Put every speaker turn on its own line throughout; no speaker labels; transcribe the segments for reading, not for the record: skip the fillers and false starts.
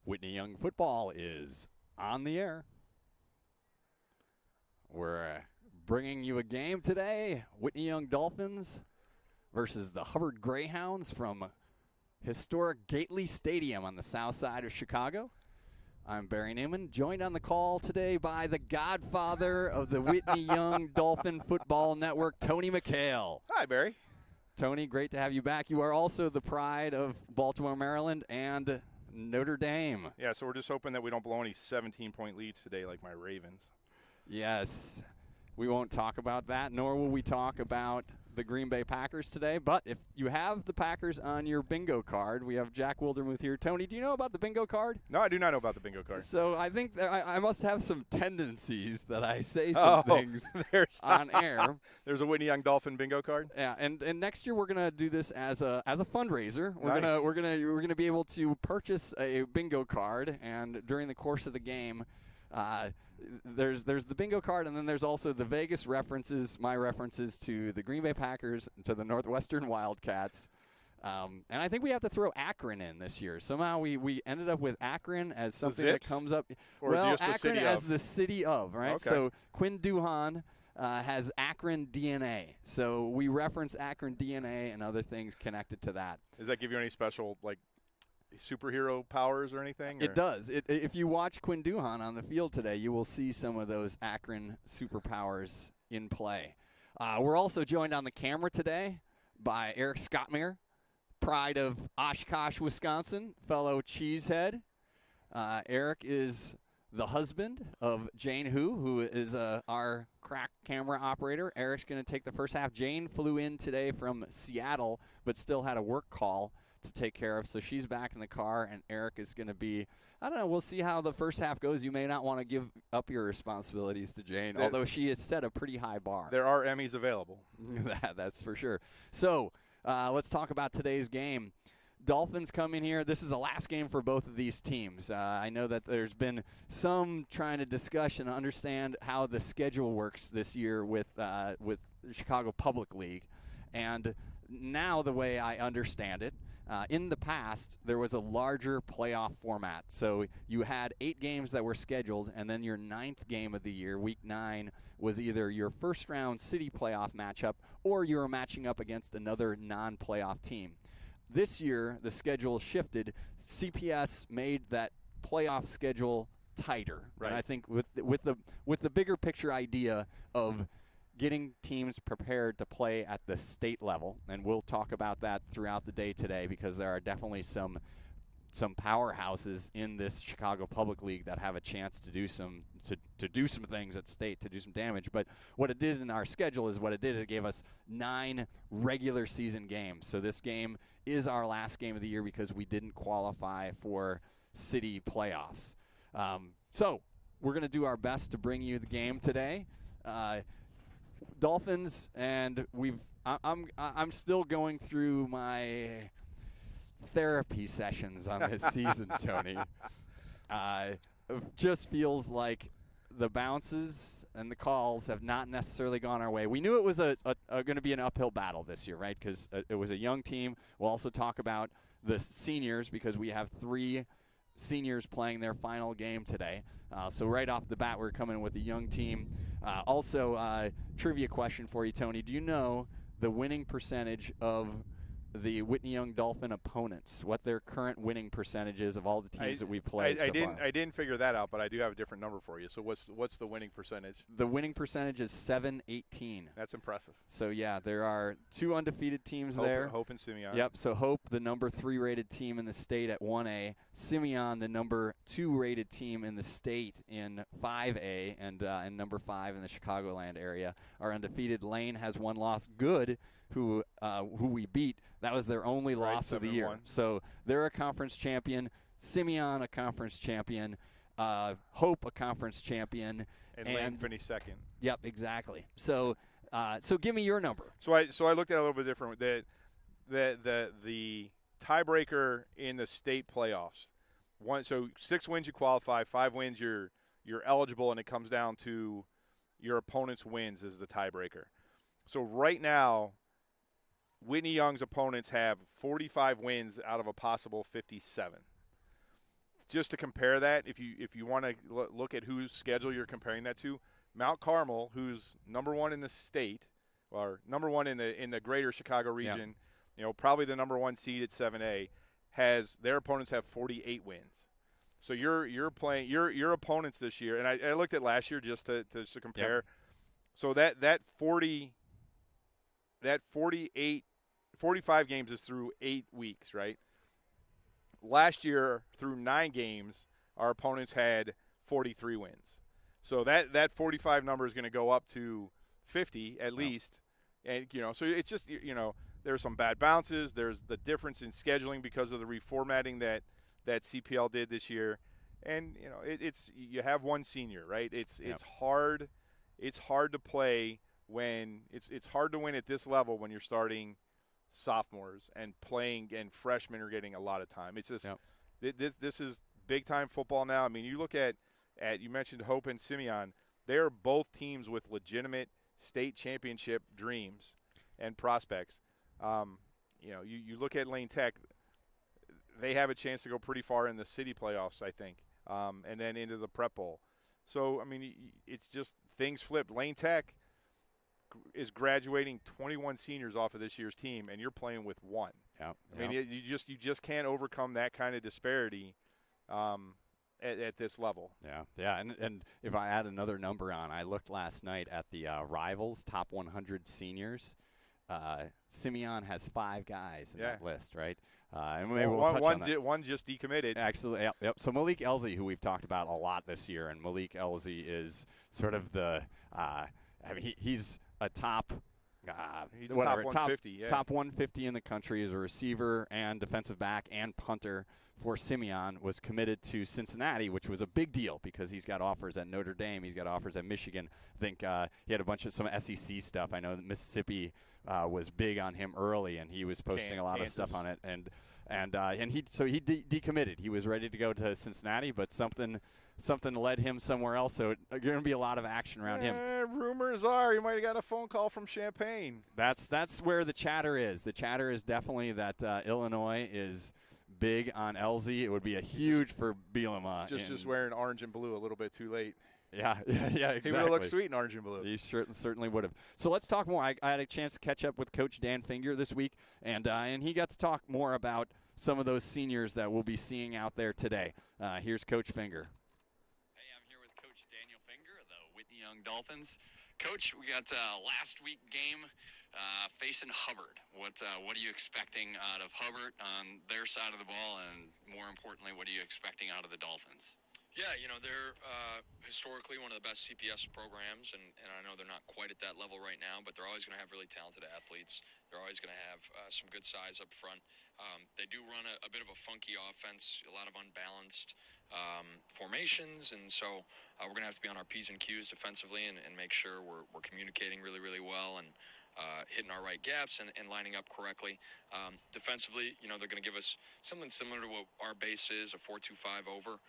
Whitney Young football is on the air. We're bringing you a game today. Whitney Young Dolphins versus the Hubbard Greyhounds from historic Gately Stadium on the south side of Chicago. I'm Barry Newman, joined on the call today by the godfather of the Whitney Young Dolphin Football Network, Tony McHale.
Hi, Barry.
Tony, great to have you back. You are also the pride of Baltimore, Maryland, and Notre Dame.
Yeah, so we're just hoping that we don't blow any 17-point leads today like my Ravens.
Yes, we won't talk about that, nor will we talk about the Green Bay Packers today. But if you have the Packers on your bingo card, we have Jack Wildermuth here. Tony, do you know about the bingo card?
No, I do not know about the bingo card.
So I think that I must have some tendencies that I say some things on air.
There's a Whitney Young Dolphin bingo card.
Yeah, and next year we're gonna do this as a fundraiser.
Nice.
We're gonna be able to purchase a bingo card, and during the course of the game, there's the bingo card, and then there's also the Vegas references, my references to the Green Bay Packers, to the Northwestern Wildcats. And I think we have to throw Akron in this year. Somehow we ended up with Akron as something that comes up.
Or
well,
just the
Akron
city
as
of?
the city of, right?
Okay.
So Quinn Duhan has Akron DNA. So we reference Akron DNA and other things connected to that.
Does that give you any special, like, superhero powers or anything?
It does. If you watch Quinn Duhan on the field today, you will see some of those Akron superpowers in play. We're also joined on the camera today by Eric Scottmere, pride of Oshkosh, Wisconsin, fellow cheesehead. Eric is the husband of Jane who is our crack camera operator. Eric's going to take the first half. Jane flew in today from Seattle, but still had a work call to take care of, so she's back in the car, and Eric is going to be, I don't know, we'll see how the first half goes. You may not want to give up your responsibilities to Jane, although she has set a pretty high bar.
There are Emmys available.
That's for sure. So let's talk about today's game. Dolphins come in here. This is the last game for both of these teams. I know that there's been some trying to discuss and understand how the schedule works this year with the Chicago Public League. And now the way I understand it, in the past, there was a larger playoff format. So you had 8 games that were scheduled, and then your 9th game of the year, Week 9, was either your first-round city playoff matchup or you were matching up against another non-playoff team. This year, the schedule shifted. CPS made that playoff schedule tighter.
Right.
And I think with the bigger picture idea of getting teams prepared to play at the state level, and we'll talk about that throughout the day today because there are definitely some powerhouses in this Chicago Public League that have a chance to do some things at state, to do some damage. But what it did in our schedule is it gave us 9 regular season games. So this game is our last game of the year because we didn't qualify for city playoffs. So we're going to do our best to bring you the game today. Dolphins, and I'm still going through my therapy sessions on this season, Tony. It just feels like the bounces and the calls have not necessarily gone our way. We knew it was going to be an uphill battle this year, right? Because it was a young team. We'll also talk about the seniors because we have 3 seniors playing their final game today. So right off the bat, we're coming with a young team. Also, trivia question for you, Tony. Do you know the winning percentage of the Whitney Young Dolphin opponents, what their current winning percentage is of all the teams that we've played so far?
I didn't figure that out, but I do have a different number for you. So what's the winning percentage?
The winning percentage is 7-18.
That's impressive.
So, yeah, there are 2 undefeated teams there.
Hope and Simeon.
Yep, so Hope, the number 3 rated team in the state at 1A. Simeon, the number 2 rated team in the state in 5A, and number 5 in the Chicagoland area are undefeated. Lane has 1 loss. Good, who we beat. That was their only loss of the year. So they're a conference champion. Simeon, a conference champion. Hope, a conference champion.
And Lane finished second.
Yep, exactly. So give me your number.
So I looked at it a little bit different. The tiebreaker in the state playoffs. So 6 wins you qualify, 5 wins you're eligible, and it comes down to your opponent's wins as the tiebreaker. So right now, Whitney Young's opponents have 45 wins out of a possible 57. just to compare that, if you want to look at whose schedule you're comparing that to, Mount Carmel, who's number 1 in the state, or number 1 in the greater Chicago region, probably the number 1 seed at 7A, has their opponents have 48 wins. So you're playing your opponents this year, and I looked at last year just to compare. Yep. So that 45 games is through 8 weeks, right? Last year, through 9 games, our opponents had 43 wins. So that 45 number is going to go up to 50 at least. And, so it's just, there's some bad bounces. There's the difference in scheduling because of the reformatting that CPL did this year. And, you have one senior, right? It's hard. It's hard to play when it's hard to win at this level when you're starting sophomores and playing, and freshmen are getting a lot of time. It's just this is big time football now. I mean, you look at you mentioned Hope and Simeon. They are both teams with legitimate state championship dreams and prospects. You look at Lane Tech. They have a chance to go pretty far in the city playoffs, I think, and then into the Prep Bowl. So, I mean, it's just things flipped. Lane Tech is graduating 21 seniors off of this year's team, and you're playing with 1.
Yeah.
I mean, you just can't overcome that kind of disparity at this level.
Yeah. And if I add another number on, I looked last night at the Rivals top 100 seniors. Simeon has 5 guys in that list, right? And maybe we'll touch on that.
One just decommitted.
Actually, yep. So Malik Elzy, who we've talked about a lot this year, and Malik Elzy is sort of the he's a top
he's top 150.
Top 150 in the country as a receiver and defensive back and punter for Simeon. Was committed to Cincinnati, which was a big deal because he's got offers at Notre Dame. He's got offers at Michigan. I think he had a bunch of some SEC stuff. I know that Mississippi was big on him early, and he was posting a lot of stuff on it. And he decommitted. He was ready to go to Cincinnati, but something led him somewhere else. So there's going to be a lot of action around him.
Rumors are he might have got a phone call from Champaign.
That's where the chatter is. The chatter is definitely that Illinois is big on Elzy. It would be a huge for Bielema.
Just wearing orange and blue a little bit too late.
Yeah, exactly.
He would have looked sweet in orange and blue.
He certainly would have. So let's talk more. I had a chance to catch up with Coach Dan Finger this week, and he got to talk more about some of those seniors that we'll be seeing out there today. Here's Coach Finger.
Hey, I'm here with Coach Daniel Finger of the Whitney Young Dolphins. Coach, we got last week game facing Hubbard. What are you expecting out of Hubbard on their side of the ball, and more importantly, what are you expecting out of the Dolphins?
Yeah, they're historically one of the best CPS programs, and I know they're not quite at that level right now, but they're always going to have really talented athletes. They're always going to have some good size up front. They do run a bit of a funky offense, a lot of unbalanced formations, and so we're going to have to be on our P's and Q's defensively and make sure we're communicating really, really well and hitting our right gaps and lining up correctly. Defensively, they're going to give us something similar to what our base is, a 4-2-5 over.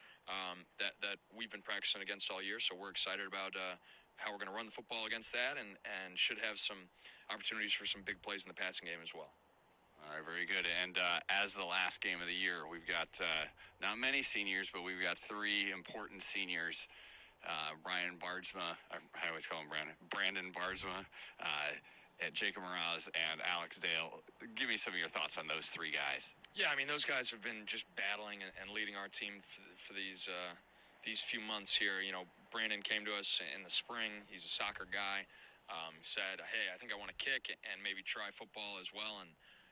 That we've been practicing against all year, so we're excited about how we're going to run the football against that and should have some opportunities for some big plays in the passing game as well.
All right, very good. And as the last game of the year, we've got not many seniors, but we've got 3 important seniors. Brandon Bardsma, I always call him Brandon Bardsma, Jacob Mraz, and Alex Dale. Give me some of your thoughts on those 3 guys.
Yeah, I mean, those guys have been just battling and leading our team for these few months here. Brandon came to us in the spring. He's a soccer guy. Said, hey, I think I want to kick and maybe try football as well, and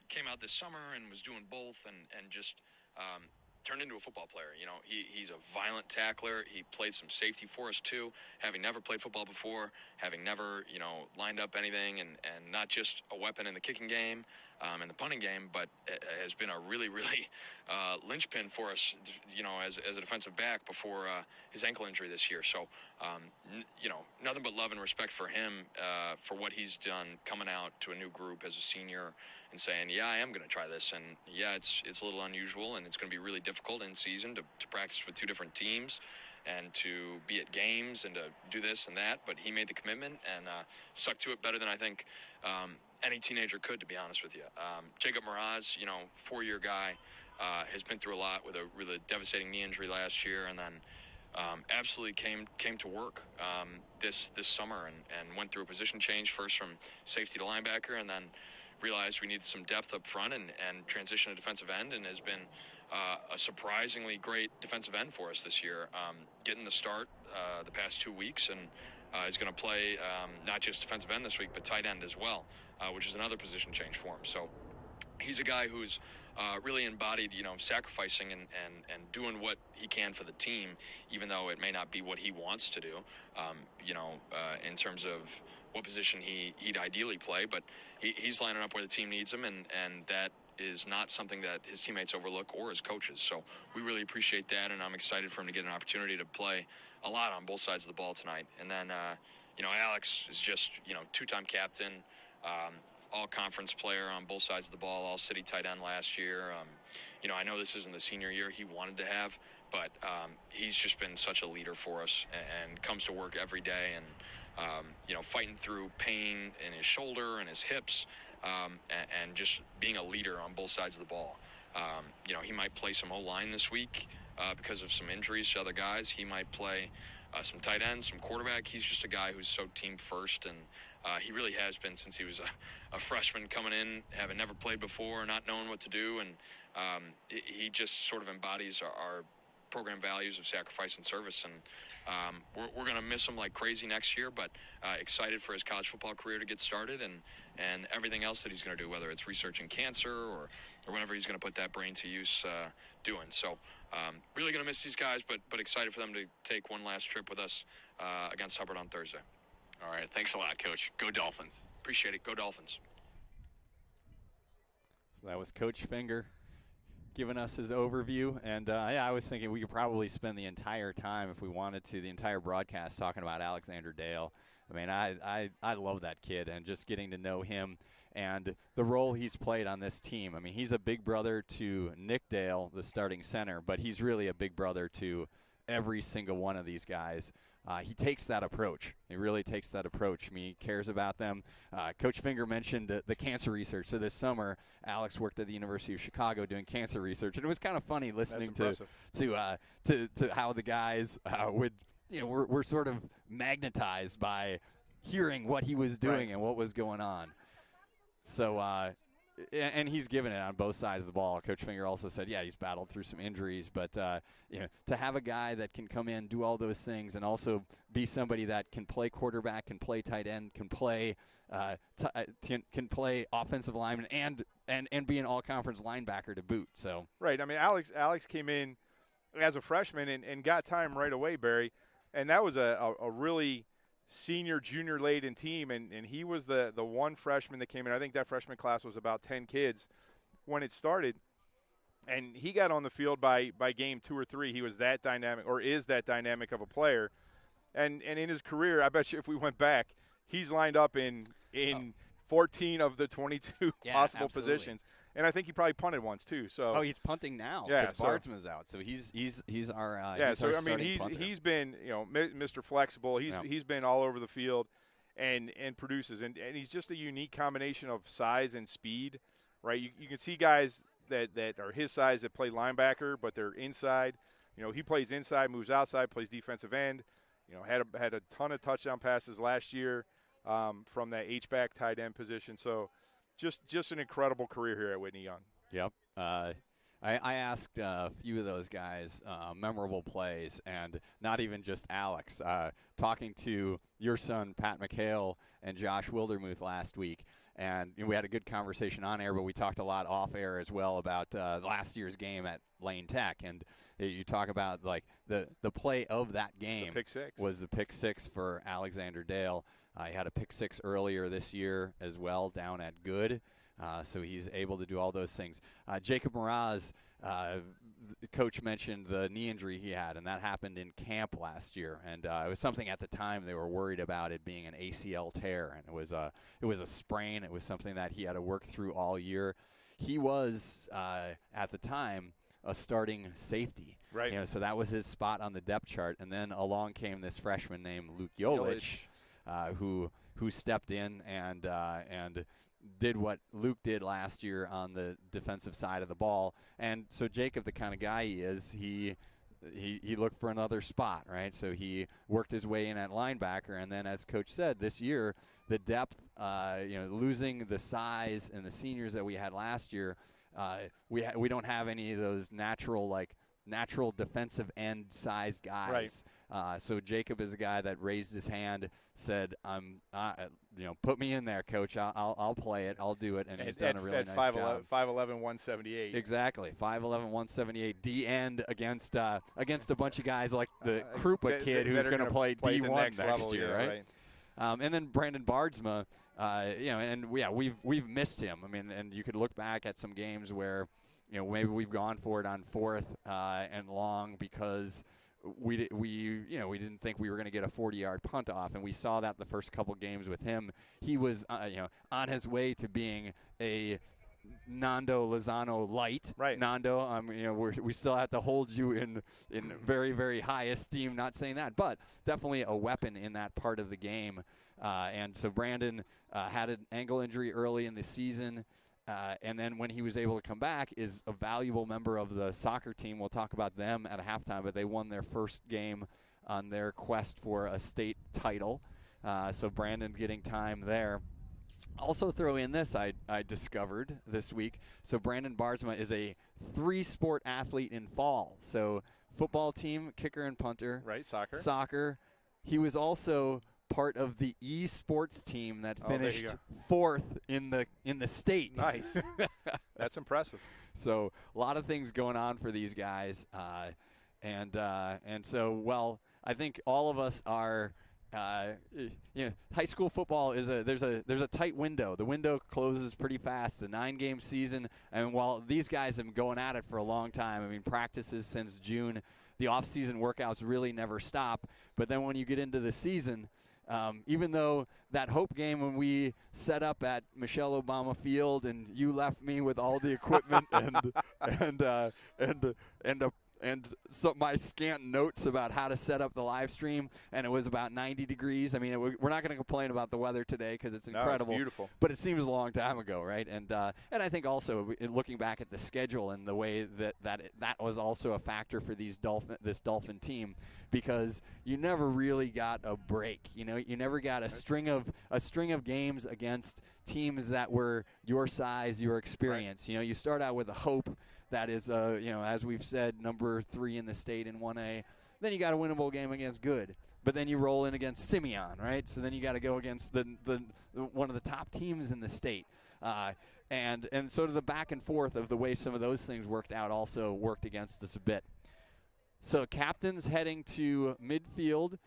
came out this summer and was doing both and just turned into a football player. He's a violent tackler. He played some safety for us too, having never played football before, having never, lined up anything and not just a weapon in the kicking game and the punting game, but has been a really, really linchpin for us, as a defensive back before his ankle injury this year. So, nothing but love and respect for him for what he's done coming out to a new group as a senior and saying, yeah, I am going to try this. And, yeah, it's a little unusual, and it's going to be really difficult in season to practice with 2 different teams and to be at games and to do this and that. But he made the commitment and stuck to it better than I think any teenager could, to be honest with you. Jacob Mraz, 4-year guy, has been through a lot with a really devastating knee injury last year, and then absolutely came to work this summer and went through a position change, first from safety to linebacker, and then realized we needed some depth up front and transition to defensive end, and has been a surprisingly great defensive end for us this year, getting the start the past 2 weeks, and is going to play not just defensive end this week, but tight end as well, which is another position change for him. So he's a guy who's really embodied, sacrificing and doing what he can for the team, even though it may not be what he wants to do, in terms of what position he'd ideally play. But he's lining up where the team needs him, and that is not something that his teammates overlook or his coaches. So we really appreciate that, and I'm excited for him to get an opportunity to play a lot on both sides of the ball tonight. And then, Alex is just, two-time captain, all-conference player on both sides of the ball, all-city tight end last year. I know this isn't the senior year he wanted to have, but he's just been such a leader for us and comes to work every day and, fighting through pain in his shoulder and his hips, and just being a leader on both sides of the ball. He might play some O-line this week because of some injuries to other guys. He might play some tight ends, some quarterback. He's just a guy who's so team first, and he really has been since he was a freshman coming in, having never played before, not knowing what to do, and he just sort of embodies our program values of sacrifice and service, and we're going to miss him like crazy next year, but excited for his college football career to get started, and everything else that he's going to do, whether it's researching cancer or whenever he's going to put that brain to use doing. So really going to miss these guys, but excited for them to take one last trip with us against Hubbard on Thursday.
All right, thanks a lot, Coach. Go Dolphins.
Appreciate it. Go Dolphins.
So that was Coach Finger giving us his overview. And, I was thinking we could probably spend the entire time, if we wanted to, the entire broadcast talking about Alexander Dale. I mean, I love that kid, and just getting to know him and the role he's played on this team. I mean, he's a big brother to Nick Dale, the starting center, but he's really a big brother to every single one of these guys. He takes that approach. He really takes that approach. I mean, he cares about them. Coach Finger mentioned the cancer research. So this summer, Alex worked at the University of Chicago doing cancer research, and it was kind of funny listening to how the guys would, were sort of magnetized by hearing what he was doing and what was going on. So, and he's given it on both sides of the ball. Coach Finger also said, he's battled through some injuries, but to have a guy that can come in, do all those things, and also be somebody that can play quarterback, can play tight end, can play offensive lineman, and be an all-conference linebacker to boot. So
right. I mean, Alex came in as a freshman and got time right away, Barry, and that was a really junior laden team, and he was the one freshman that came in. I think that freshman class was about 10 kids when it started, and he got on the field by game 2 or 3. He was that dynamic, or is that dynamic of a player, and in his career, I bet you if we went back, he's lined up in 14 of the 22 possible positions. And I think he probably punted once too. So
he's punting now.
Yeah,
Bardsman's out, so he's our
he's been Mr. Flexible. He's been all over the field, and produces, and he's just a unique combination of size and speed, right? You can see guys that are his size that play linebacker, but they're inside. He plays inside, moves outside, plays defensive end. Had a ton of touchdown passes last year from that H-back tight end position. So. Just an incredible career here at Whitney Young.
Yep. I asked a few of those guys memorable plays, and not even just Alex. Talking to your son, Pat McHale, and Josh Wildermuth last week, and we had a good conversation on air, but we talked a lot off air as well about last year's game at Lane Tech. And you talk about like the play of that game
the pick six.
Was the pick 6 for Alexander Dale. He had a pick 6 earlier this year as well down at Good, so he's able to do all those things. Jacob Mraz, the coach mentioned the knee injury he had, and that happened in camp last year. And it was something at the time they were worried about it being an ACL tear, and it was a sprain. It was something that he had to work through all year. He was at the time a starting safety,
right?
So that was his spot on the depth chart. And then along came this freshman named Luke Yolich. Who stepped in and did what Luke did last year on the defensive side of the ball. And so Jacob, the kind of guy he is, he looked for another spot, right? So he worked his way in at linebacker, and then as Coach said, this year the depth, losing the size and the seniors that we had last year, we don't have any of those natural defensive end size guys.
Right.
So Jacob is a guy that raised his hand, said, put me in there, Coach. I'll play it. I'll do it. And he's done a really nice job.
5'11", 178.
Exactly. 5'11", 178 D end against a bunch of guys like the Krupa kid who's going to play D1 next year, right? And then Brandon Bardsma, we've missed him. I mean, and you could look back at some games where, maybe we've gone for it on 4th and long because we didn't think we were going to get a 40-yard punt off, and we saw that the first couple games with him. He was on his way to being a Nando Lozano light.
Right.
Nando, we still have to hold you in very, very high esteem. Not saying that, but definitely a weapon in that part of the game. And so Brandon had an ankle injury early in the season. And then when he was able to come back, is a valuable member of the soccer team. We'll talk about them at halftime, but they won their first game on their quest for a state title. So Brandon getting time there. Also throw in this I discovered this week. So Brandon Bardsma is a 3-sport athlete in fall. So football team, kicker and punter.
Right, soccer.
Soccer. He was also part of the esports team that finished 4th in the state.
Nice. That's impressive.
So a lot of things going on for these guys, and so I think all of us are. High school football is there's a tight window. The window closes pretty fast. The 9-game season, and while these guys have been going at it for a long time, I mean practices since June, the off-season workouts really never stop. But then when you get into the season. Even though that Hope game when we set up at Michelle Obama Field and you left me with all the equipment and some my scant notes about how to set up the live stream, and it was about 90 degrees. I mean, we're not going to complain about the weather today because it's incredible.
It's beautiful.
But it seems a long time ago, right? And I think also looking back at the schedule and the way that was also a factor for this Dolphin team, because you never really got a break. You never got a string of games against teams that were your size, your experience. Right. You start out with a Hope. That is, as we've said, number 3 in the state in 1A. Then you got a winnable game against Good. But then you roll in against Simeon, right? So then you got to go against the one of the top teams in the state. And sort of the back and forth of the way some of those things worked out also worked against us a bit. So captains heading to midfield.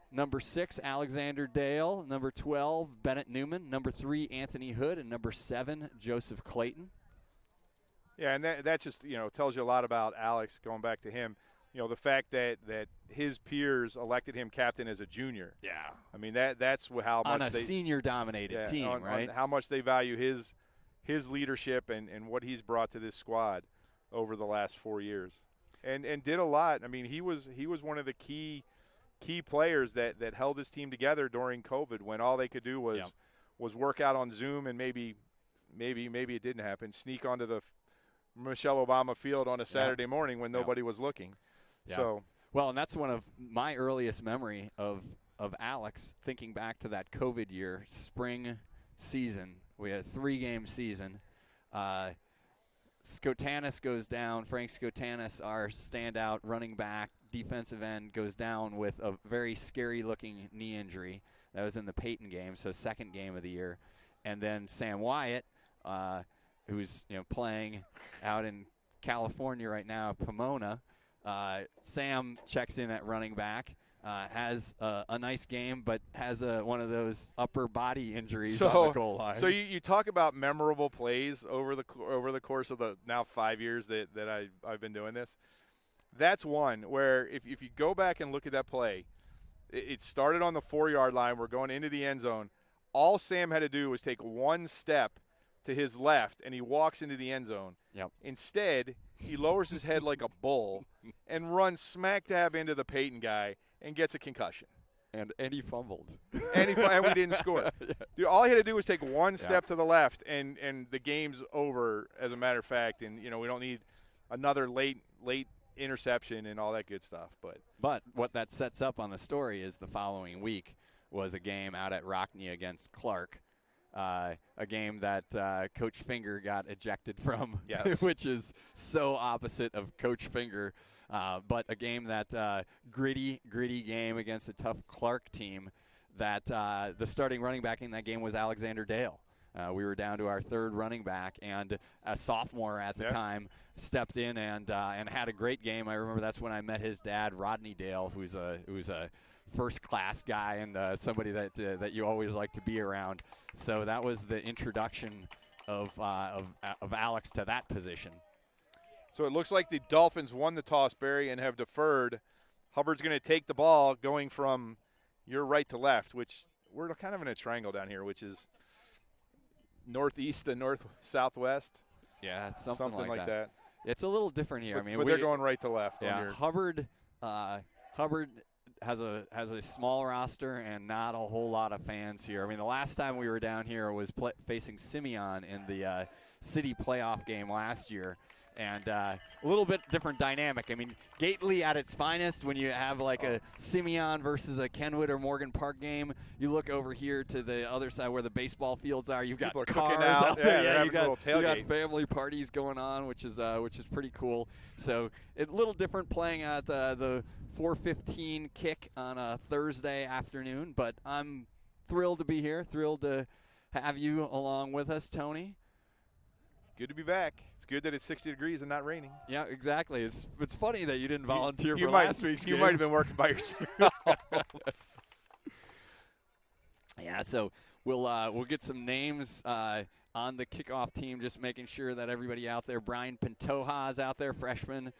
Number 6, Alexander Dale. Number 12, Bennett Newman. Number 3, Anthony Hood. And number 7, Joseph Clayton.
Yeah, and that just, tells you a lot about Alex, going back to him. The fact that his peers elected him captain as a junior.
Yeah.
I mean, that's how much
on a senior-dominated team, right?
On how much they value his leadership and what he's brought to this squad over the last 4 years. And did a lot. I mean, he was one of the key players that held this team together during COVID when all they could do was work out on Zoom and maybe it didn't happen, sneak onto the Michelle Obama Field on a Saturday morning when nobody was looking.
Yeah.
So
well, and that's one of my earliest memory of Alex, thinking back to that COVID year, spring season. We had a 3-game season. Skotanis goes down. Frank Skotanis, our standout running back, defensive end, goes down with a very scary-looking knee injury. That was in the Peyton game, so 2nd game of the year. And then Sam Wyatt, who's playing out in California right now, Pomona. Sam checks in at running back, has a nice game, but has one of those upper body injuries on the goal line.
So you talk about memorable plays over the course of the now 5 years that I've been doing this. That's one where if you go back and look at that play, it started on the 4-yard line. We're going into the end zone. All Sam had to do was take one step to his left, and he walks into the end zone.
Yep.
Instead, he lowers his head like a bull and runs smack dab into the Peyton guy and gets a concussion.
And he fumbled.
And we didn't score.
Yeah.
Dude, all he had to do was take one step to the left, and the game's over, as a matter of fact. And, we don't need another late interception and all that good stuff.
But what that sets up on the story is the following week was a game out at Rockney against Clark, a game that Coach Finger got ejected from,
yes.
which is so opposite of Coach Finger. But a game that gritty game against a tough Clark team that the starting running back in that game was Alexander Dale. We were down to our third running back, and a sophomore at the time stepped in and had a great game. I remember that's when I met his dad, Rodney Dale, who's a first-class guy and somebody that you always like to be around. So that was the introduction of Alex to that position.
So it looks like the Dolphins won the toss, Barry, and have deferred. Hubbard's going to take the ball going from your right to left, which we're kind of in a triangle down here, which is northeast and southwest.
Yeah, something like
that.
It's a little different here.
But they're going right to left.
Yeah, Hubbard has a small roster and not a whole lot of fans here. I mean, the last time we were down here was facing Simeon in the city playoff game last year. And a little bit different dynamic. I mean, Gately at its finest, when you have like a Simeon versus a Kenwood or Morgan Park game, you look over here to the other side where the baseball fields are. You've got cars out there. Yeah, you got family parties going on, which is pretty cool. So a little different playing at the 4:15 kick on a Thursday afternoon. But I'm thrilled to be here. Thrilled to have you along with us, Tony.
Good to be back. It's good that it's 60 degrees and not raining.
Yeah, exactly. It's funny that you didn't volunteer for last week's game.
You might have been working by yourself.
Yeah, so we'll get some names on the kickoff team, just making sure that everybody out there. Brian Pantoja is out there, freshman,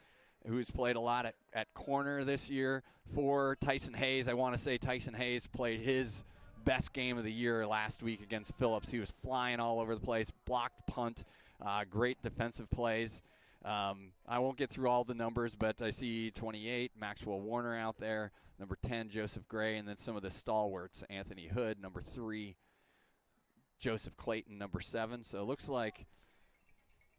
who's played a lot at corner this year for Tyson Hayes. I want to say Tyson Hayes played his best game of the year last week against Phillips. He was flying all over the place, blocked punt. Great defensive plays. I won't get through all the numbers, but I see 28, Maxwell Warner out there, number 10, Joseph Gray, and then some of the stalwarts, Anthony Hood, number 3, Joseph Clayton, number 7. So it looks like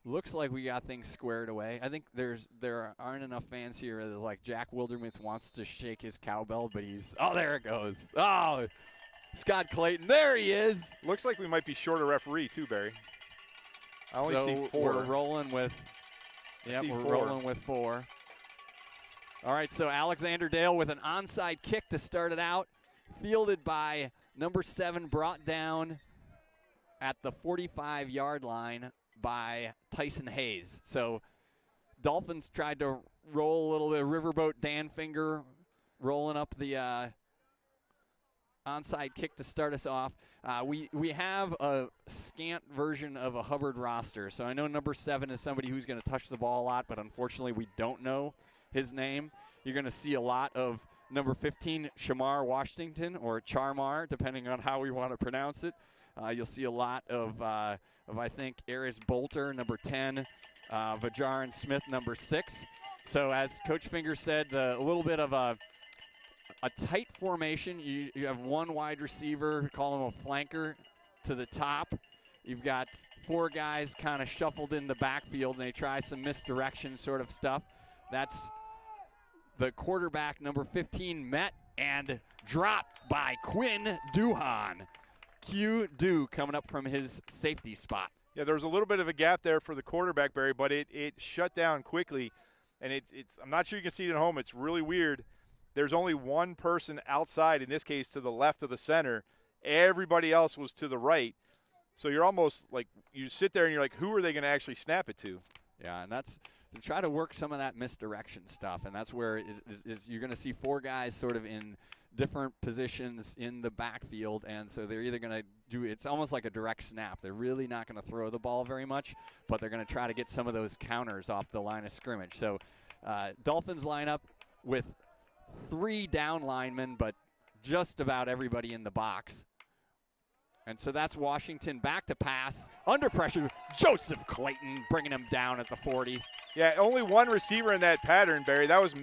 we got things squared away. I think there aren't enough fans here. Like Jack Wildermuth wants to shake his cowbell, but there it goes. Oh, Scott Clayton, there he is.
Looks like we might be short a referee too, Barry. I only see 4.
We're rolling with. Yeah, we're rolling with 4. All right, so Alexander Dale with an onside kick to start it out, fielded by number 7, brought down at the 45-yard line by Tyson Hayes. So Dolphins tried to roll a little bit. Riverboat Dan Finger rolling up the onside kick to start us off. We have a scant version of a Hubbard roster. So I know number 7 is somebody who's going to touch the ball a lot, but unfortunately we don't know his name. You're going to see a lot of number 15, Shamar Washington, or Charmar, depending on how we want to pronounce it. You'll see a lot of I think, Aris Bolter, number 10, Vajarin Smith, number 6. So as Coach Finger said, a little bit of a tight formation. You have one wide receiver, call him a flanker, to the top. You've got 4 guys kind of shuffled in the backfield, and they try some misdirection sort of stuff. That's the quarterback, number 15, met and dropped by Quinn Duhan. Q. Du coming up from his safety spot.
Yeah, there was a little bit of a gap there for the quarterback, Barry, but it shut down quickly. And it's I'm not sure you can see it at home. It's really weird. There's only one person outside, in this case to the left of the center. Everybody else was to the right. So you're almost like, you sit there and you're like, who are they going to actually snap it to?
Yeah, and that's to try to work some of that misdirection stuff. And that's where is you're going to see 4 guys sort of in different positions in the backfield. And so they're either going to do, it's almost like a direct snap. They're really not going to throw the ball very much, but they're going to try to get some of those counters off the line of scrimmage. So Dolphins line up with 3 down linemen, but just about everybody in the box. And so that's Washington back to pass. Under pressure, Joseph Clayton bringing him down at the 40.
Yeah, only one receiver in that pattern, Barry. That was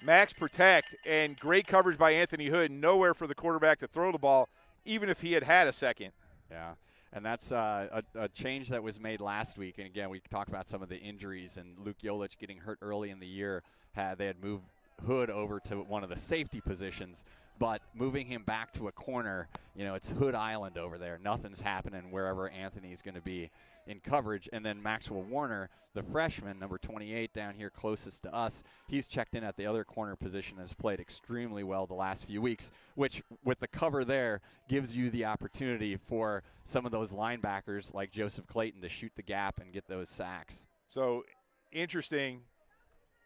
max protect, and great coverage by Anthony Hood. Nowhere for the quarterback to throw the ball, even if he had a second.
Yeah, and that's a change that was made last week. And, again, we talked about some of the injuries, and Luke Jolich getting hurt early in the year. They had moved Hood over to one of the safety positions, but moving him back to a corner, it's Hood Island over there. Nothing's happening wherever Anthony's going to be in coverage. And then Maxwell Warner, the freshman, number 28 down here closest to us, he's checked in at the other corner position and has played extremely well the last few weeks, which with the cover there gives you the opportunity for some of those linebackers like Joseph Clayton to shoot the gap and get those sacks.
So interesting.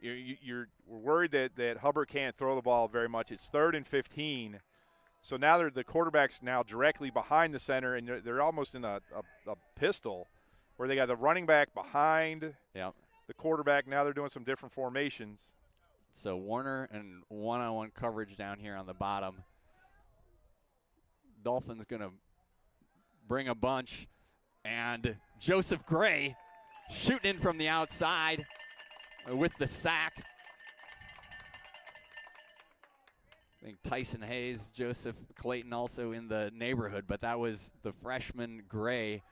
We're worried that Hubbard can't throw the ball very much. It's 3rd and 15. So now the quarterback's now directly behind the center, and they're almost in a pistol where they got the running back behind the quarterback. Now they're doing some different formations.
So Warner and one-on-one coverage down here on the bottom. Dolphins going to bring a bunch, and Joseph Gray shooting in from the outside with the sack. I think Tyson Hayes, Joseph Clayton also in the neighborhood, but that was the freshman Gray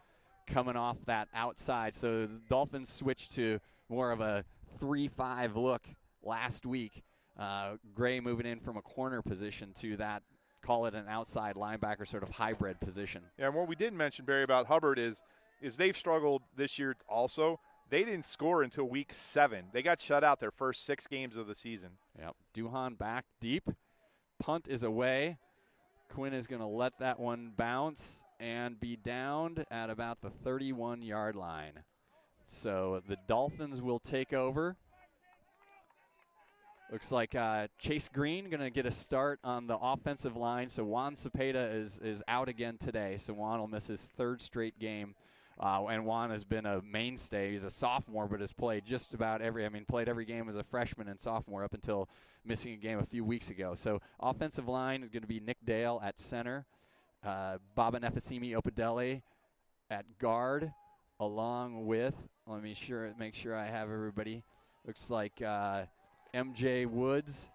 coming off that outside. So the Dolphins switched to more of a 3-5 look last week. Gray moving in from a corner position to that, call it an outside linebacker sort of hybrid position.
Yeah, and what we didn't mention, Barry, about Hubbard is they've struggled this year also. They didn't score until week 7. They got shut out their first 6 games of the season.
Yep. Duhan back deep. Punt is away. Quinn is going to let that one bounce and be downed at about the 31-yard line. So the Dolphins will take over. Looks like Chase Green going to get a start on the offensive line. So Juan Cepeda is out again today. So Juan will miss his 3rd straight game. And Juan has been a mainstay. He's a sophomore, but has played just about played every game as a freshman and sophomore up until missing a game a few weeks ago. So offensive line is going to be Nick Dale at center, Baba Nefasimi Opedele at guard, along with, make sure I have everybody. Looks like MJ Woods,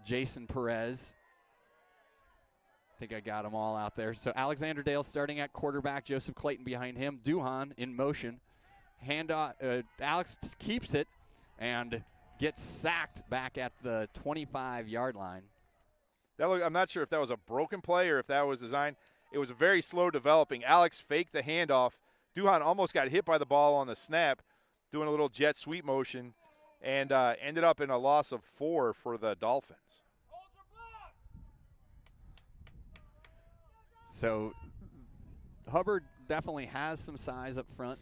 Jason Perez. I think I got them all out there. So Alexander Dale starting at quarterback, Joseph Clayton behind him, Duhan in motion. Handoff, Alex keeps it and gets sacked back at the 25-yard line.
I'm not sure if that was a broken play or if that was designed. It was a very slow developing. Alex faked the handoff. Duhan almost got hit by the ball on the snap, doing a little jet sweep motion, and ended up in a loss of 4 for the Dolphins.
So Hubbard definitely has some size up front.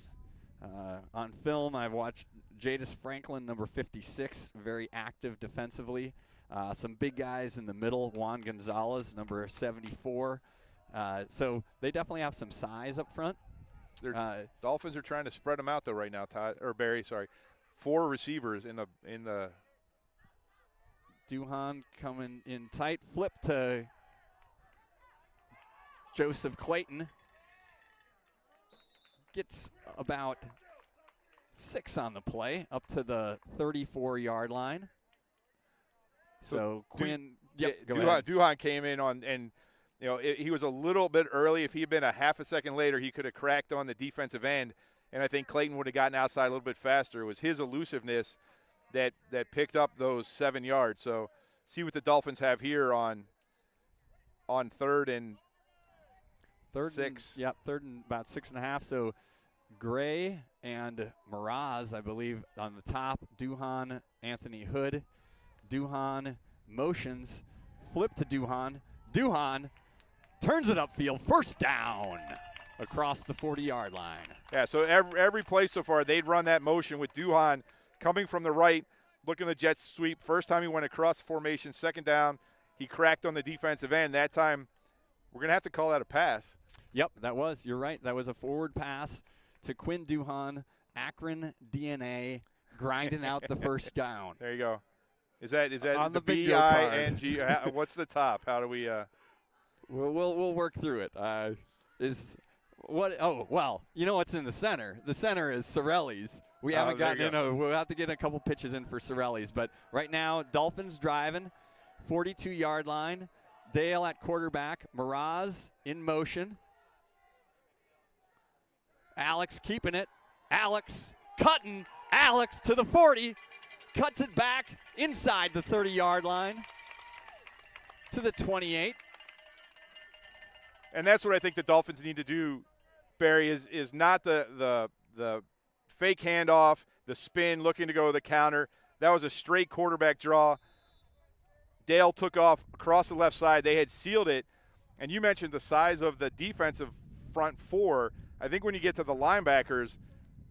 On film, I've watched Jadis Franklin, number 56, very active defensively. Some big guys in the middle, Juan Gonzalez, number 74. So they definitely have some size up front.
Dolphins are trying to spread them out, though, right now, Barry, sorry. 4 receivers in the
Duhan coming in tight. Flip to Joseph Clayton. Gets about 6 on the play, up to the 34-yard line. So Quinn,
Duhan came in and he was a little bit early. If he had been a half a second later, he could have cracked on the defensive end, and I think Clayton would have gotten outside a little bit faster. It was his elusiveness that picked up those 7 yards. So see what the Dolphins have here on 3rd and 6.
Third and about 6.5. So Gray and Miraz, I believe, on the top. Duhan, Anthony Hood. Duhan motions, flip to Duhan. Duhan turns it upfield, first down across the 40-yard line.
Yeah, so every play so far, they'd run that motion with Duhan coming from the right, looking at the jet sweep. First time he went across the formation, 2nd down, he cracked on the defensive end. That time, we're going to have to call that a pass.
Yep, you're right. That was a forward pass to Quinn Duhan, Akron DNA, grinding out the first down.
There you go. Is that
on the
B-I-N-G? What's the top? How do we
We'll work through it. You know what's in the center? The center is Sorelli's We haven't
there you
gotten in. We'll have to get a couple pitches in for Sorelli's. But right now, Dolphins driving, 42-yard line. Dale at quarterback. Miraz in motion. Alex keeping it. Alex cutting. Alex to the 40. Cuts it back inside the 30-yard line to the 28.
And that's what I think the Dolphins need to do, Barry, is not the fake handoff, the spin, looking to go to the counter. That was a straight quarterback draw. Dale took off across the left side. They had sealed it. And you mentioned the size of the defensive front four. I think when you get to the linebackers,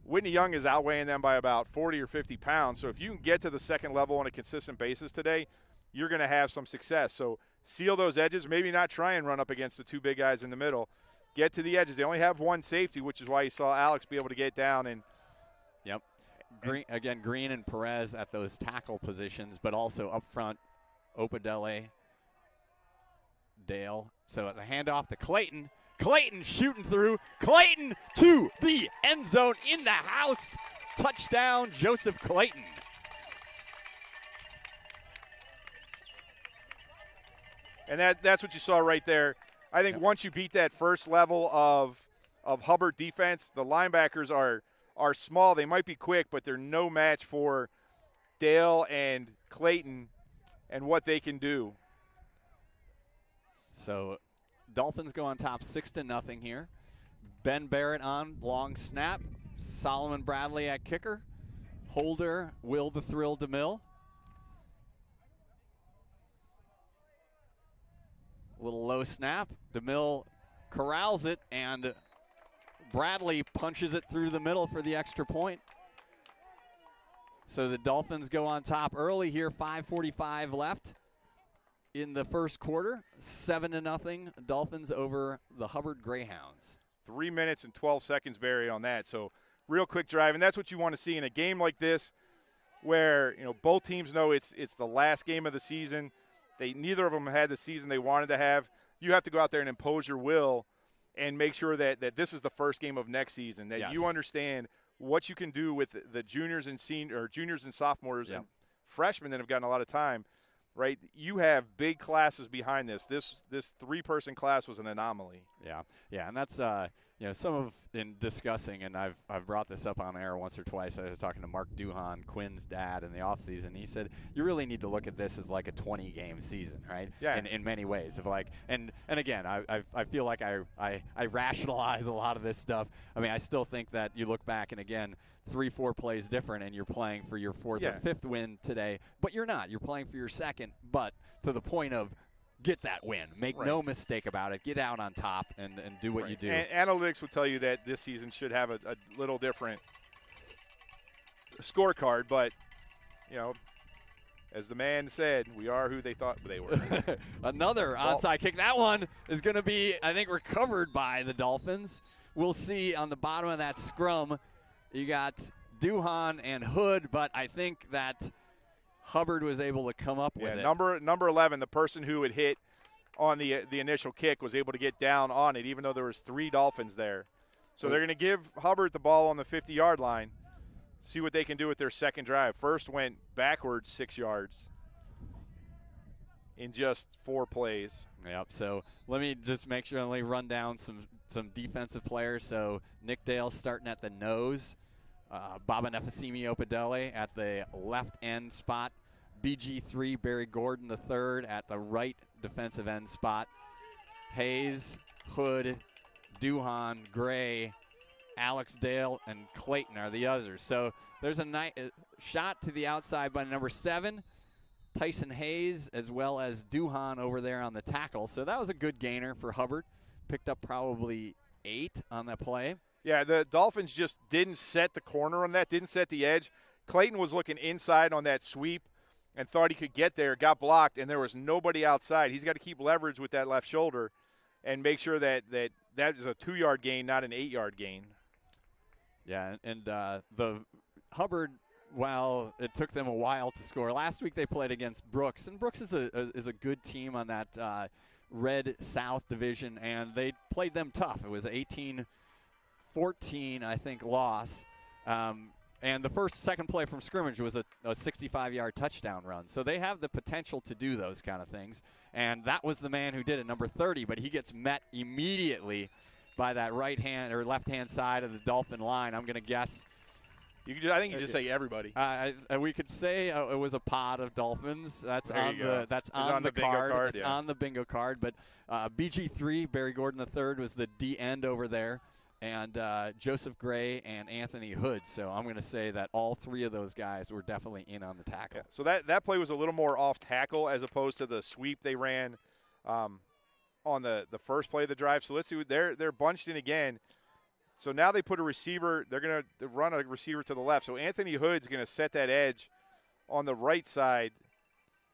Whitney Young is outweighing them by about 40 or 50 pounds. So if you can get to the second level on a consistent basis today, you're going to have some success. So seal those edges. Maybe not try and run up against the two big guys in the middle. Get to the edges. They only have one safety, which is why you saw Alex be able to get down. And
yep. Green and Perez at those tackle positions, but also up front, Opadele, Dale. So the handoff to Clayton. Clayton shooting through. Clayton to the end zone in the house. Touchdown, Joseph Clayton.
And that's what you saw right there. I think once you beat that first level of Hubbard defense, the linebackers are small. They might be quick, but they're no match for Dale and Clayton and what they can do.
So Dolphins go on top 6-0 here. Ben Barrett on long snap. Solomon Bradley at kicker. Holder, Will the Thrill DeMille. Little low snap. DeMille corrals it, and Bradley punches it through the middle for the extra point. So the Dolphins go on top early here, 5:45 left in the first quarter. 7-0 Dolphins over the Hubbard Greyhounds.
3 minutes and 12 seconds, Barry, on that. So real quick drive, and that's what you want to see in a game like this where, both teams know it's the last game of the season. Neither of them had the season they wanted to have. You have to go out there and impose your will and make sure that this is the first game of next season, that you understand what you can do with the juniors and juniors and sophomores and freshmen that have gotten a lot of time, right? You have big classes behind this. This three-person class was an anomaly.
Yeah, and that's some of in discussing, and I've brought this up on air once or twice. I was talking to Mark Duhan, Quinn's dad, in the offseason. He said you really need to look at this as like a 20-game season, right? Yeah. In many ways, and again, I feel like I rationalize a lot of this stuff. I mean, I still think that you look back and again, 3-4 plays different, and you're playing for your fourth or fifth win today, but you're not. You're playing for your second, but to the point of get that win. Make no mistake about it. Get out on top and do what you do.
And analytics would tell you that this season should have a little different scorecard, but, as the man said, we are who they thought they were.
Another onside kick. That one is going to be, I think, recovered by the Dolphins. We'll see on the bottom of that scrum. You got Duhan and Hood, but I think that Hubbard was able to come up with it.
Number 11, the person who had hit on the initial kick, was able to get down on it, even though there was 3 Dolphins there. So they're going to give Hubbard the ball on the 50-yard line, see what they can do with their second drive. First went backwards 6 yards in just 4 plays.
Yep. So let me just make sure, let me run down some defensive players. So Nick Dale starting at the nose. Baba Nefasimi Opadele at the left end spot. BG3 Barry Gordon III at the right defensive end spot. Hayes, Hood, Duhan, Gray, Alex Dale, and Clayton are the others. So there's a shot to the outside by number 7, Tyson Hayes, as well as Duhan over there on the tackle. So that was a good gainer for Hubbard. Picked up probably 8 on that play.
Yeah, the Dolphins just didn't set the corner on that, didn't set the edge. Clayton was looking inside on that sweep and thought he could get there, got blocked, and there was nobody outside. He's got to keep leverage with that left shoulder and make sure that is a 2-yard gain, not an 8-yard gain.
Yeah, and the Hubbard, while it took them a while to score, last week they played against Brooks, and Brooks is a good team on that Red South division, and they played them tough. It was 18-14, I think, loss. And the second play from scrimmage was a 65-yard touchdown run. So they have the potential to do those kind of things. And that was the man who did it, number 30. But he gets met immediately by that right-hand or left-hand side of the Dolphin line. I'm going to guess.
I think you just say everybody.
We could say it was a pod of Dolphins. That's on the
card.
It's on the bingo card. But BG3, Barry Gordon III, was the D end over there. And Joseph Gray and Anthony Hood. So I'm going to say that all three of those guys were definitely in on the tackle.
Yeah. So that play was a little more off tackle as opposed to the sweep they ran on the first play of the drive. So let's see. They're bunched in again. So now they put a receiver. They're going to run a receiver to the left. So Anthony Hood's going to set that edge on the right side,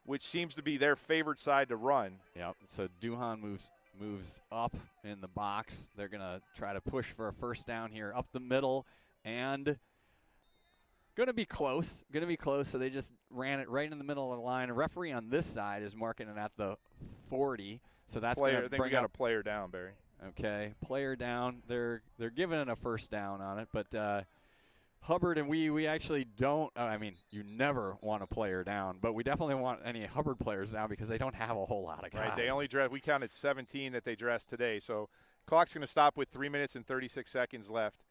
which seems to be their favorite side to run.
Yep. So Duhan moves up in the box. They're going to try to push for a first down here up the middle, and going to be close. So they just ran it right in the middle of the line. A referee on this side is marking it at the 40. So that's going to
I think we got a player down, Barry.
Okay, player down. They're giving it a first down on it, but Hubbard and we actually don't. I mean, you never want a player down, but we definitely want any Hubbard players down because they don't have a whole lot of guys.
Right, they only dressed. We counted 17 that they dressed today, so clock's going to stop with 3 minutes and 36 seconds left.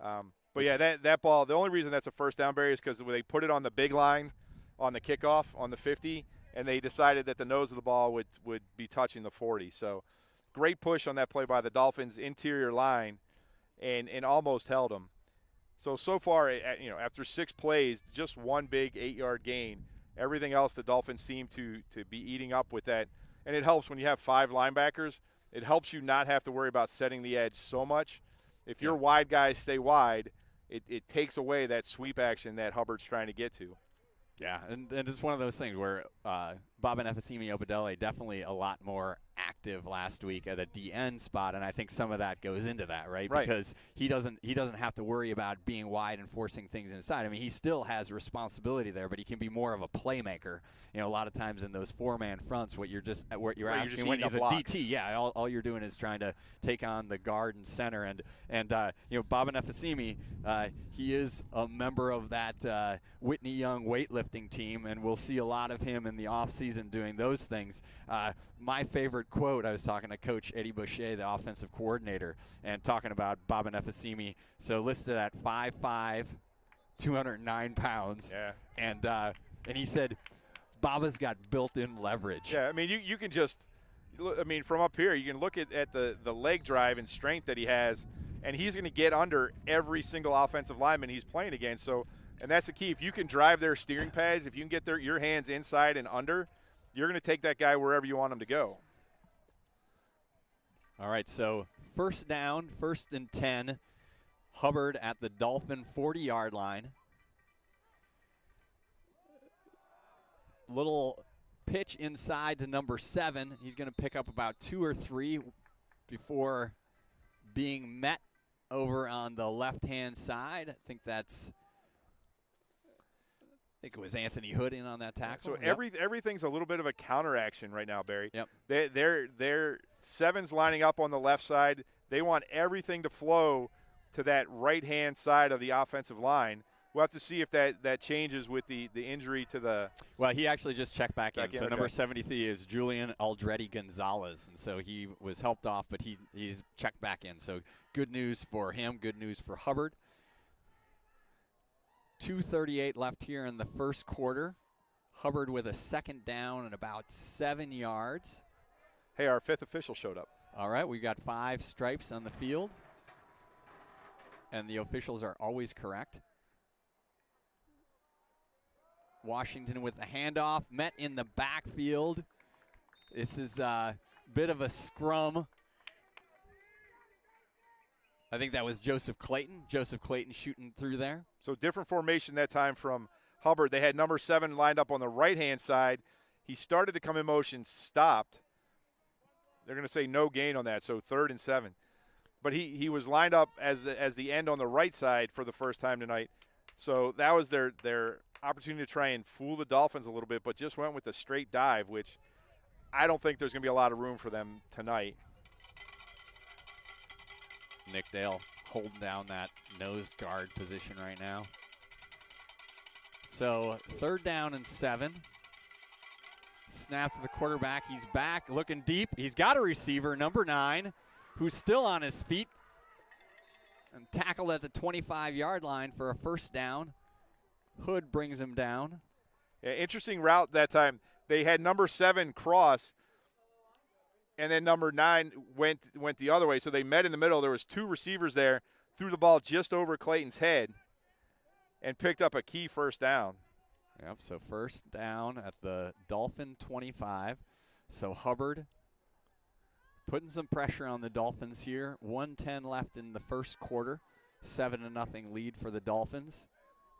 But yeah, that ball. The only reason that's a first down, Barry, is because they put it on the big line, on the kickoff on the 50, and they decided that the nose of the ball would be touching the 40. So great push on that play by the Dolphins interior line, and almost held them. So far, after 6 plays, just one big 8-yard gain. Everything else, the Dolphins seem to be eating up with that. And it helps when you have 5 linebackers. It helps you not have to worry about setting the edge so much. If your wide guys stay wide, it takes away that sweep action that Hubbard's trying to get to.
Yeah, and it's one of those things where Bob and Efesimi Obadele definitely a lot more active last week at a DN spot, and I think some of that goes into that, right? Because he doesn't have to worry about being wide and forcing things inside. I mean, he still has responsibility there, but he can be more of a playmaker. A lot of times in those 4-man fronts, what you're asking when he's a DT, all you're doing is trying to take on the guard and center, and Bob and Efesimi, he is a member of that Whitney Young weightlifting team, and we'll see a lot of him in the offseason doing those things. My favorite quote, I was talking to Coach Eddie Boucher, the offensive coordinator, and talking about Bob and Efesimi. So listed at 5'5", 209 pounds.
Yeah.
And he said, Baba's got built-in leverage.
Yeah, I mean, you can just – from up here, you can look at the leg drive and strength that he has, and he's going to get under every single offensive lineman he's playing against. So, and that's the key. If you can drive their steering pads, if you can get your hands inside and under, you're going to take that guy wherever you want him to go.
All right, so first down, 1st and 10. Hubbard at the Dolphin 40-yard line. Little pitch inside to number 7. He's going to pick up about 2 or 3 before being met over on the left-hand side. I think it was Anthony Hood in on that tackle.
So everything's a little bit of a counteraction right now, Barry.
Yep.
They're 7's lining up on the left side. They want everything to flow to that right-hand side of the offensive line. We'll have to see if that changes with the injury to the –
Well, he actually just checked back in. So number 73 is Julian Aldrete Gonzalez. And so he was helped off, but he's checked back in. So good news for him, good news for Hubbard. 2:38 left here in the first quarter. Hubbard with a second down and about 7 yards.
Hey, our 5th official showed up.
All right, we've got 5 stripes on the field. And the officials are always correct. Washington with the handoff, met in the backfield. This is a bit of a scrum. I think that was Joseph Clayton. Joseph Clayton shooting through there.
So different formation that time from Hubbard. They had number 7 lined up on the right-hand side. He started to come in motion, stopped. They're going to say no gain on that, so 3rd and 7. But he was lined up as the end on the right side for the first time tonight. So that was their opportunity to try and fool the Dolphins a little bit, but just went with a straight dive, which I don't think there's going to be a lot of room for them tonight.
Nick Dale holding down that nose guard position right now. So 3rd down and 7. Snap to the quarterback. He's back, looking deep. He's got a receiver, number 9, who's still on his feet. And tackled at the 25-yard line for a 1st down. Hood brings him down.
Yeah, interesting route that time. They had number 7 cross, and then number 9 went the other way. So they met in the middle. There was 2 receivers there, threw the ball just over Clayton's head, and picked up a key 1st down.
Yep, so 1st down at the Dolphin 25. So Hubbard putting some pressure on the Dolphins here. 1:10 left in the 1st quarter. 7-0 lead for the Dolphins.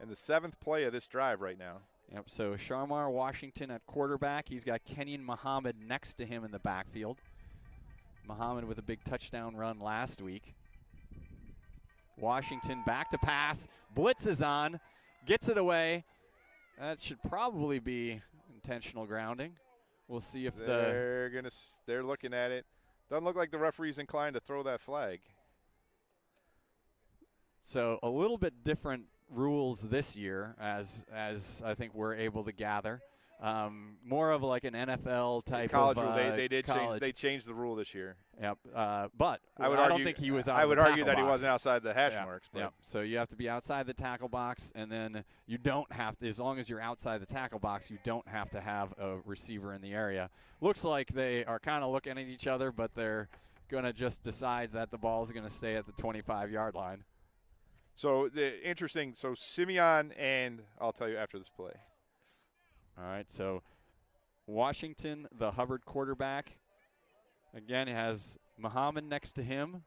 And the 7th play of this drive right now.
Yep, so Sharmar Washington at quarterback. He's got Kenyon Muhammad next to him in the backfield. Muhammad with a big touchdown run last week. Washington back to pass. Blitz is on. Gets it away. That should probably be intentional grounding. We'll see if
they're looking at it. Doesn't look like the referee's inclined to throw that flag.
So a little bit different rules this year, as I think we're able to gather. More of like an NFL type
college
of
rule. They did
college.
they changed the rule this year.
Yep. But I don't think he was out.
I would argue that
box.
he wasn't outside the hash marks. But.
Yep. So you have to be outside the tackle box, and then you don't have to. As long as you're outside the tackle box, you don't have to have a receiver in the area. Looks like they are kind of looking at each other, but they're going to just decide that the ball is going to stay at the 25-yard line.
So interesting. So Simeon, and I'll tell you after this play.
All right. So Washington, the Hubbard quarterback, again has Muhammad next to him.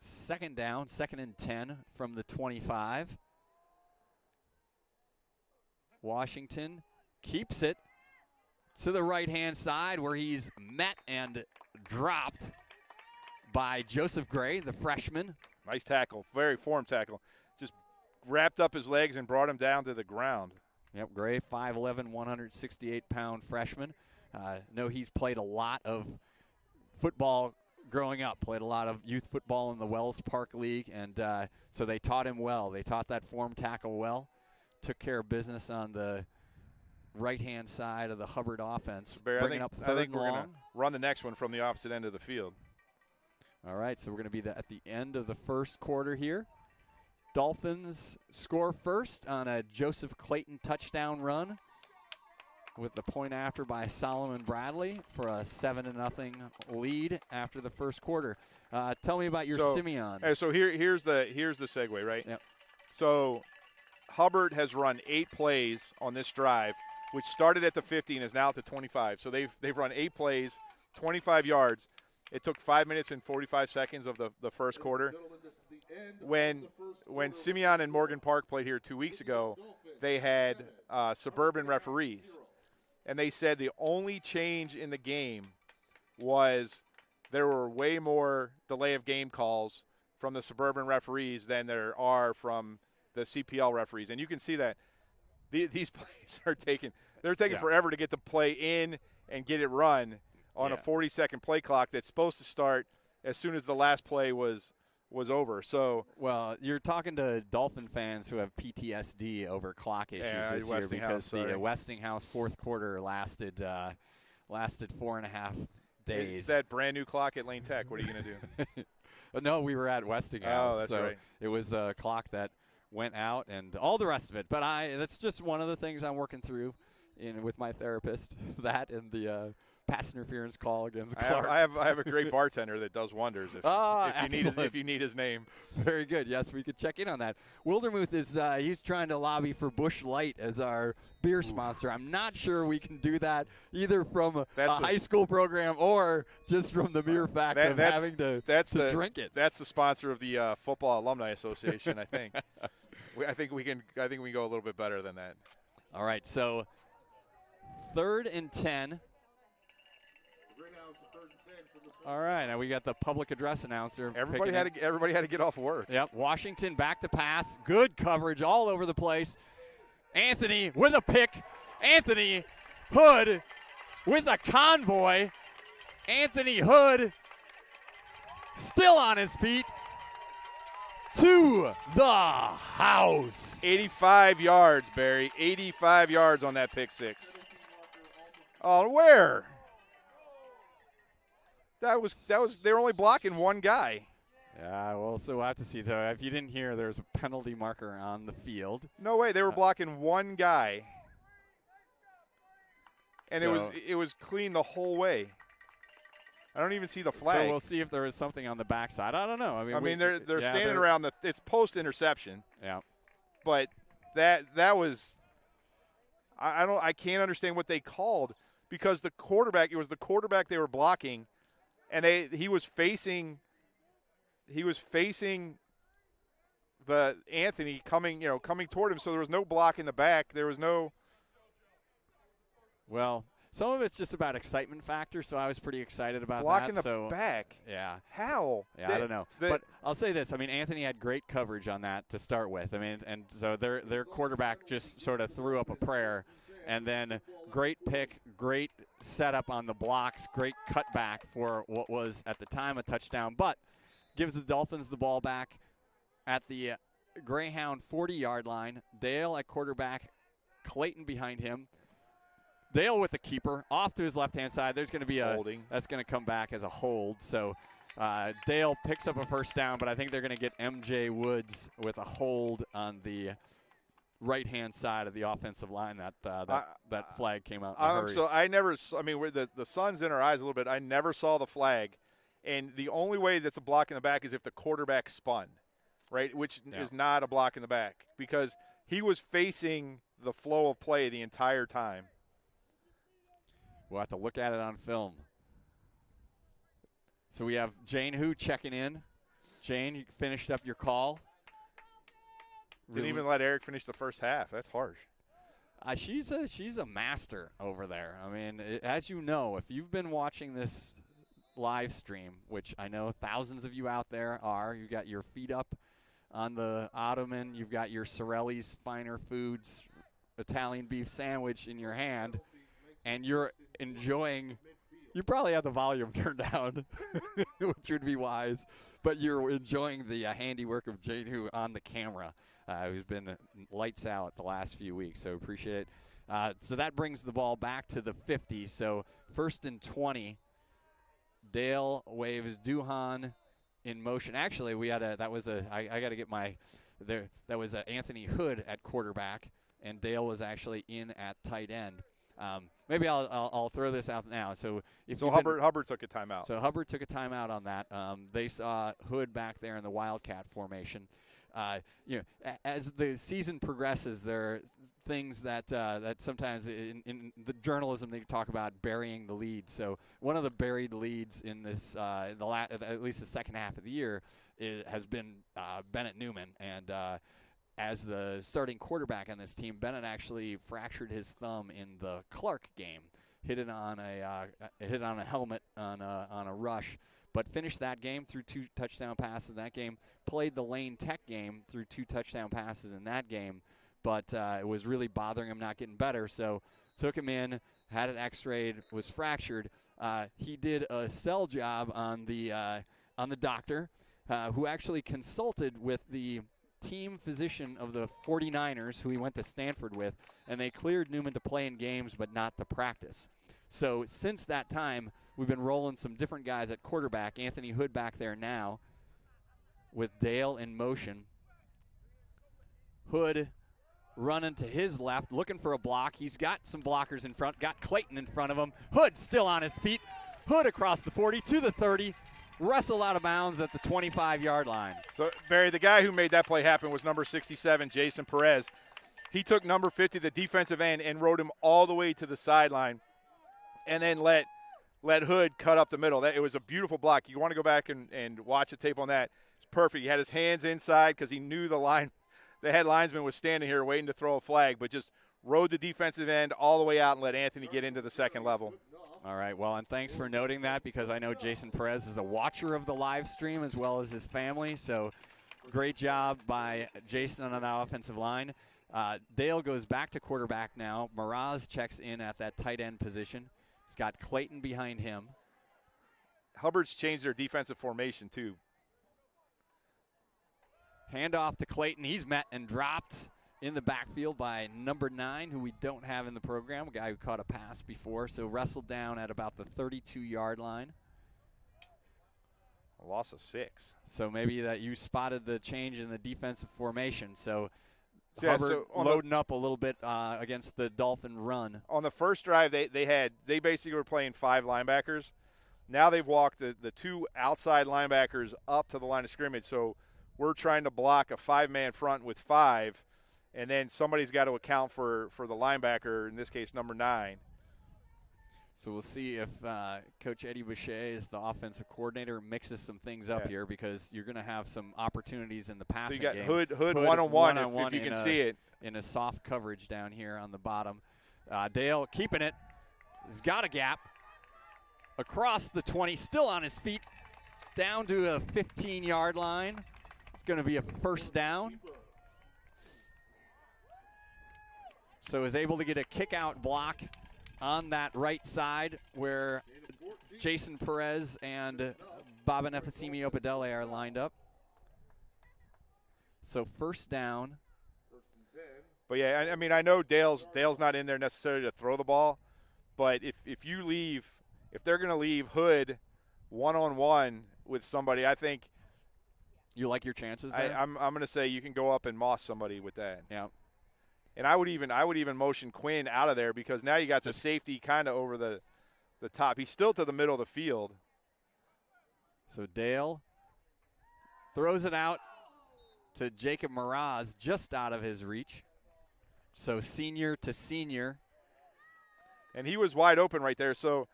2nd down, 2nd and 10 from the 25. Washington keeps it to the right-hand side where he's met and dropped by Joseph Gray, the freshman.
Nice tackle, very formed tackle. Just wrapped up his legs and brought him down to the ground.
Yep, Gray, 5'11", 168-pound freshman. Know he's played a lot of football growing up, played a lot of youth football in the Wells Park League, and so they taught him well. They taught that form tackle well. Took care of business on the right-hand side of the Hubbard offense.
Barry,
bringing up 3rd
I think
and
we're
long.
going to run the next one from the opposite end of the field.
All right, so we're going to be at the end of the 1st quarter here. Dolphins score first on a Joseph Clayton touchdown run with the point after by Solomon Bradley for a 7-0 lead after the 1st quarter. Tell me about your Simeon.
So here's the segue, right?
Yep.
So Hubbard has run 8 plays on this drive, which started at the 50 and is now at the 25. So they've run 8 plays, 25 yards. It took 5 minutes and 45 seconds of the 1st quarter. When Simeon and Morgan Park played here 2 weeks ago, they had suburban referees. And they said the only change in the game was there were way more delay of game calls from the suburban referees than there are from the CPL referees. And you can see that these plays are taking forever to get the play in and get it run on a 40-second play clock that's supposed to start as soon as the last play was over. So,
well, you're talking to Dolphin fans who have PTSD over clock issues this year because the Westinghouse 4th quarter lasted 4.5 days.
It's that brand new clock at Lane Tech. What are you going to do?
No, we were at Westinghouse.
Oh, that's
so
right.
It was a clock that went out and all the rest of it. But that's just one of the things I'm working through with my therapist. That and the pass interference call against Clark.
I have a great bartender that does wonders if you need his name.
Very good. Yes, we could check in on that. Wildermuth is he's trying to lobby for Busch Light as our beer sponsor. I'm not sure we can do that either from a high school program or just from the mere fact of having to drink it.
That's the sponsor of the Football Alumni Association, I think. I think we can go a little bit better than that.
All right, so 3rd and 10. All right, now we got the public address announcer.
Everybody had to get off work.
Yep, Washington back to pass. Good coverage all over the place. Anthony with a pick. Anthony Hood with a convoy. Anthony Hood still on his feet. to the house.
85 yards, Barry. 85 yards on that pick six. Oh, where? That was they were only blocking one guy.
Yeah, well, so we'll have to see. So if you didn't hear, there's a penalty marker on the field.
No way, they were blocking one guy. And
So-
it was clean the whole way. I don't even see the flag.
So we'll see if there is something on the backside. I don't know.
I mean, they're
yeah,
standing around it's post interception.
Yeah.
But that was I can't understand what they called, because it was the quarterback they were blocking, and he was facing the Anthony coming toward him, so there was no block in the back. There was no.
Well, some of it's just about excitement factor, so I was pretty excited about
Block
that.
in the back.
Yeah.
How?
Yeah, I don't know. But I'll say this. I mean, Anthony had great coverage on that to start with. I mean, and so their quarterback just sort of threw up a prayer, and then great pick, great setup on the blocks, great cutback for what was at the time a touchdown, but gives the Dolphins the ball back at the Greyhound 40-yard line. Dale at quarterback, Clayton behind him. Dale with the keeper off to his left-hand side. There's going to be a
holding.
That's going to come back as a hold. So Dale picks up a first down, but I think they're going to get MJ Woods with a hold on the right-hand side of the offensive line. That flag came out in a hurry.
So I never. I mean, the sun's in our eyes a little bit. I never saw the flag, and the only way that's a block in the back is if the quarterback spun, right? Which is not a block in the back, because he was facing the flow of play the entire time.
We'll have to look at it on film. So we have Jane Hu checking in. Jane, you finished up your call.
Didn't even let Eric finish the first half. That's harsh.
She's a master over there. I mean, as you know, if you've been watching this live stream, which I know thousands of you out there are, you got your feet up on the ottoman, you've got your Sorelli's Finer Foods Italian beef sandwich in your hand, and you're enjoying. You probably have the volume turned down, which would be wise, but you're enjoying the handiwork of Jane Hu on the camera, who's been lights out the last few weeks, so appreciate it. So that brings the ball back to the 50, so 1st and 20. Dale waves Duhan in motion. Actually, that was Anthony Hood at quarterback, and Dale was actually in at tight end. Maybe I'll throw this out now. So
Hubbard took a timeout.
So Hubbard took a timeout on that. They saw Hood back there in the Wildcat formation. As the season progresses, there are things that sometimes in the journalism they talk about burying the lead. So one of the buried leads in this, at least the second half of the year, has been Bennett Newman, and as the starting quarterback on this team, Bennett actually fractured his thumb in the Clark game. Hit it on a helmet on a rush, but finished that game through 2 touchdown passes in that game. Played the Lane Tech game through 2 touchdown passes in that game, but it was really bothering him, not getting better. So took him in, had it X-rayed, was fractured. He did a sell job on the doctor, who actually consulted with the team physician of the 49ers, who he went to Stanford with, and they cleared Newman to play in games but not to practice. So since that time, we've been rolling some different guys at quarterback. Anthony Hood back there now with Dale in motion. Hood running to his left, looking for a block. He's got some blockers in front, got Clayton in front of him. Hood still on his feet. Hood across the 40 to the 30. Wrestle out of bounds at the 25-yard line.
So, Barry, the guy who made that play happen was number 67, Jason Perez. He took number 50, the defensive end, and rode him all the way to the sideline, and then let Hood cut up the middle. It was a beautiful block. You want to go back and watch the tape on that. It's perfect. He had his hands inside because he knew the head linesman was standing here waiting to throw a flag, but just rode the defensive end all the way out and let Anthony get into the second level.
All right, well, and thanks for noting that, because I know Jason Perez is a watcher of the live stream as well as his family, so great job by Jason on the offensive line. Dale goes back to quarterback now. Miraz checks in at that tight end position. He's got Clayton behind him.
Hubbard's changed their defensive formation, too.
Handoff to Clayton. He's met and dropped in the backfield by number 9, who we don't have in the program, a guy who caught a pass before. So wrestled down at about the 32-yard line.
A loss of 6.
So maybe that you spotted the change in the defensive formation. So
Yeah,
Hubbard
so
loading up a little bit against the Dolphin run.
On the first drive, they basically were playing 5 linebackers. Now they've walked the 2 outside linebackers up to the line of scrimmage. So we're trying to block a 5-man front with 5, and then somebody's got to account for the linebacker, in this case number 9.
So we'll see if Coach Eddie Boucher, is the offensive coordinator, mixes some things up here, because you're going to have some opportunities in the passing game.
So you got Hood one-on-one if you can see it.
In a soft coverage down here on the bottom. Dale keeping it. He's got a gap. Across the 20, still on his feet. Down to a 15-yard line. It's going to be a first down. So is able to get a kick-out block on that right side where Jason Perez and Baba Nefasimi Opadele are lined up. So first down.
But yeah, I mean, I know Dale's not in there necessarily to throw the ball, but if they're going to leave Hood one-on-one with somebody, I think
you like your chances there?
I'm going to say you can go up and moss somebody with that.
Yeah.
And I would even motion Quinn out of there, because now you got the safety kind of over the top. He's still to the middle of the field.
So Dale throws it out to Jacob Miraz, just out of his reach. So senior to senior.
And he was wide open right there. So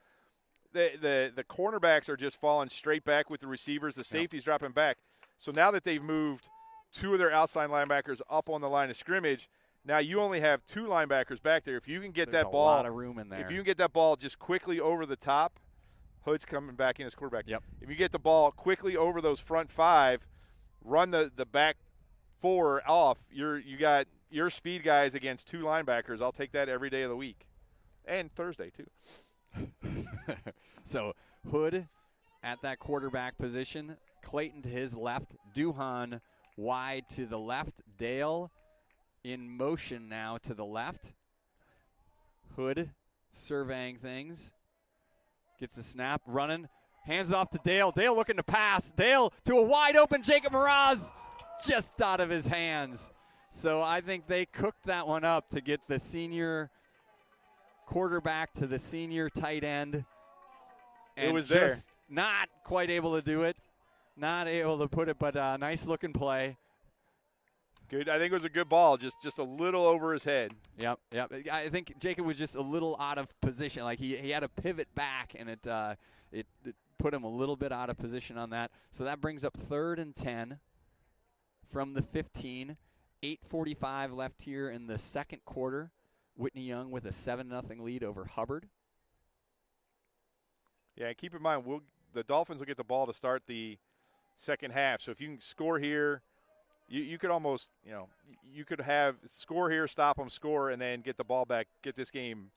the cornerbacks are just falling straight back with the receivers. The safety's dropping back. So now that they've moved 2 of their outside linebackers up on the line of scrimmage, now you only have 2 linebackers back there. If you can get
There's
that ball,
a lot of room in there.
If you can get that ball just quickly over the top, Hood's coming back in as quarterback.
Yep.
If you get the ball quickly over those front 5, run the back 4 off, you got your speed guys against 2 linebackers. I'll take that every day of the week, and Thursday too.
So Hood at that quarterback position. Clayton to his left. Duhan wide to the left. Dale in motion now to the left. Hood surveying things. Gets a snap, running. Hands it off to Dale. Dale looking to pass. Dale to a wide open Jacob Miraz, just out of his hands. So I think they cooked that one up to get the senior quarterback to the senior tight end. And
it was there.
Not quite able to do it. Not able to put it, but a nice looking play.
Good. I think it was a good ball, just a little over his head.
Yep. I think Jacob was just a little out of position. Like he had to pivot back, and it put him a little bit out of position on that. So that brings up 3rd and 10 from the 15. 8:45 left here in the second quarter. Whitney Young with a 7-0 lead over Hubbard.
Yeah, and keep in mind, the Dolphins will get the ball to start the second half. So if you can score here, you could almost, you could have score here, stop them, score, and then get the ball back, get this game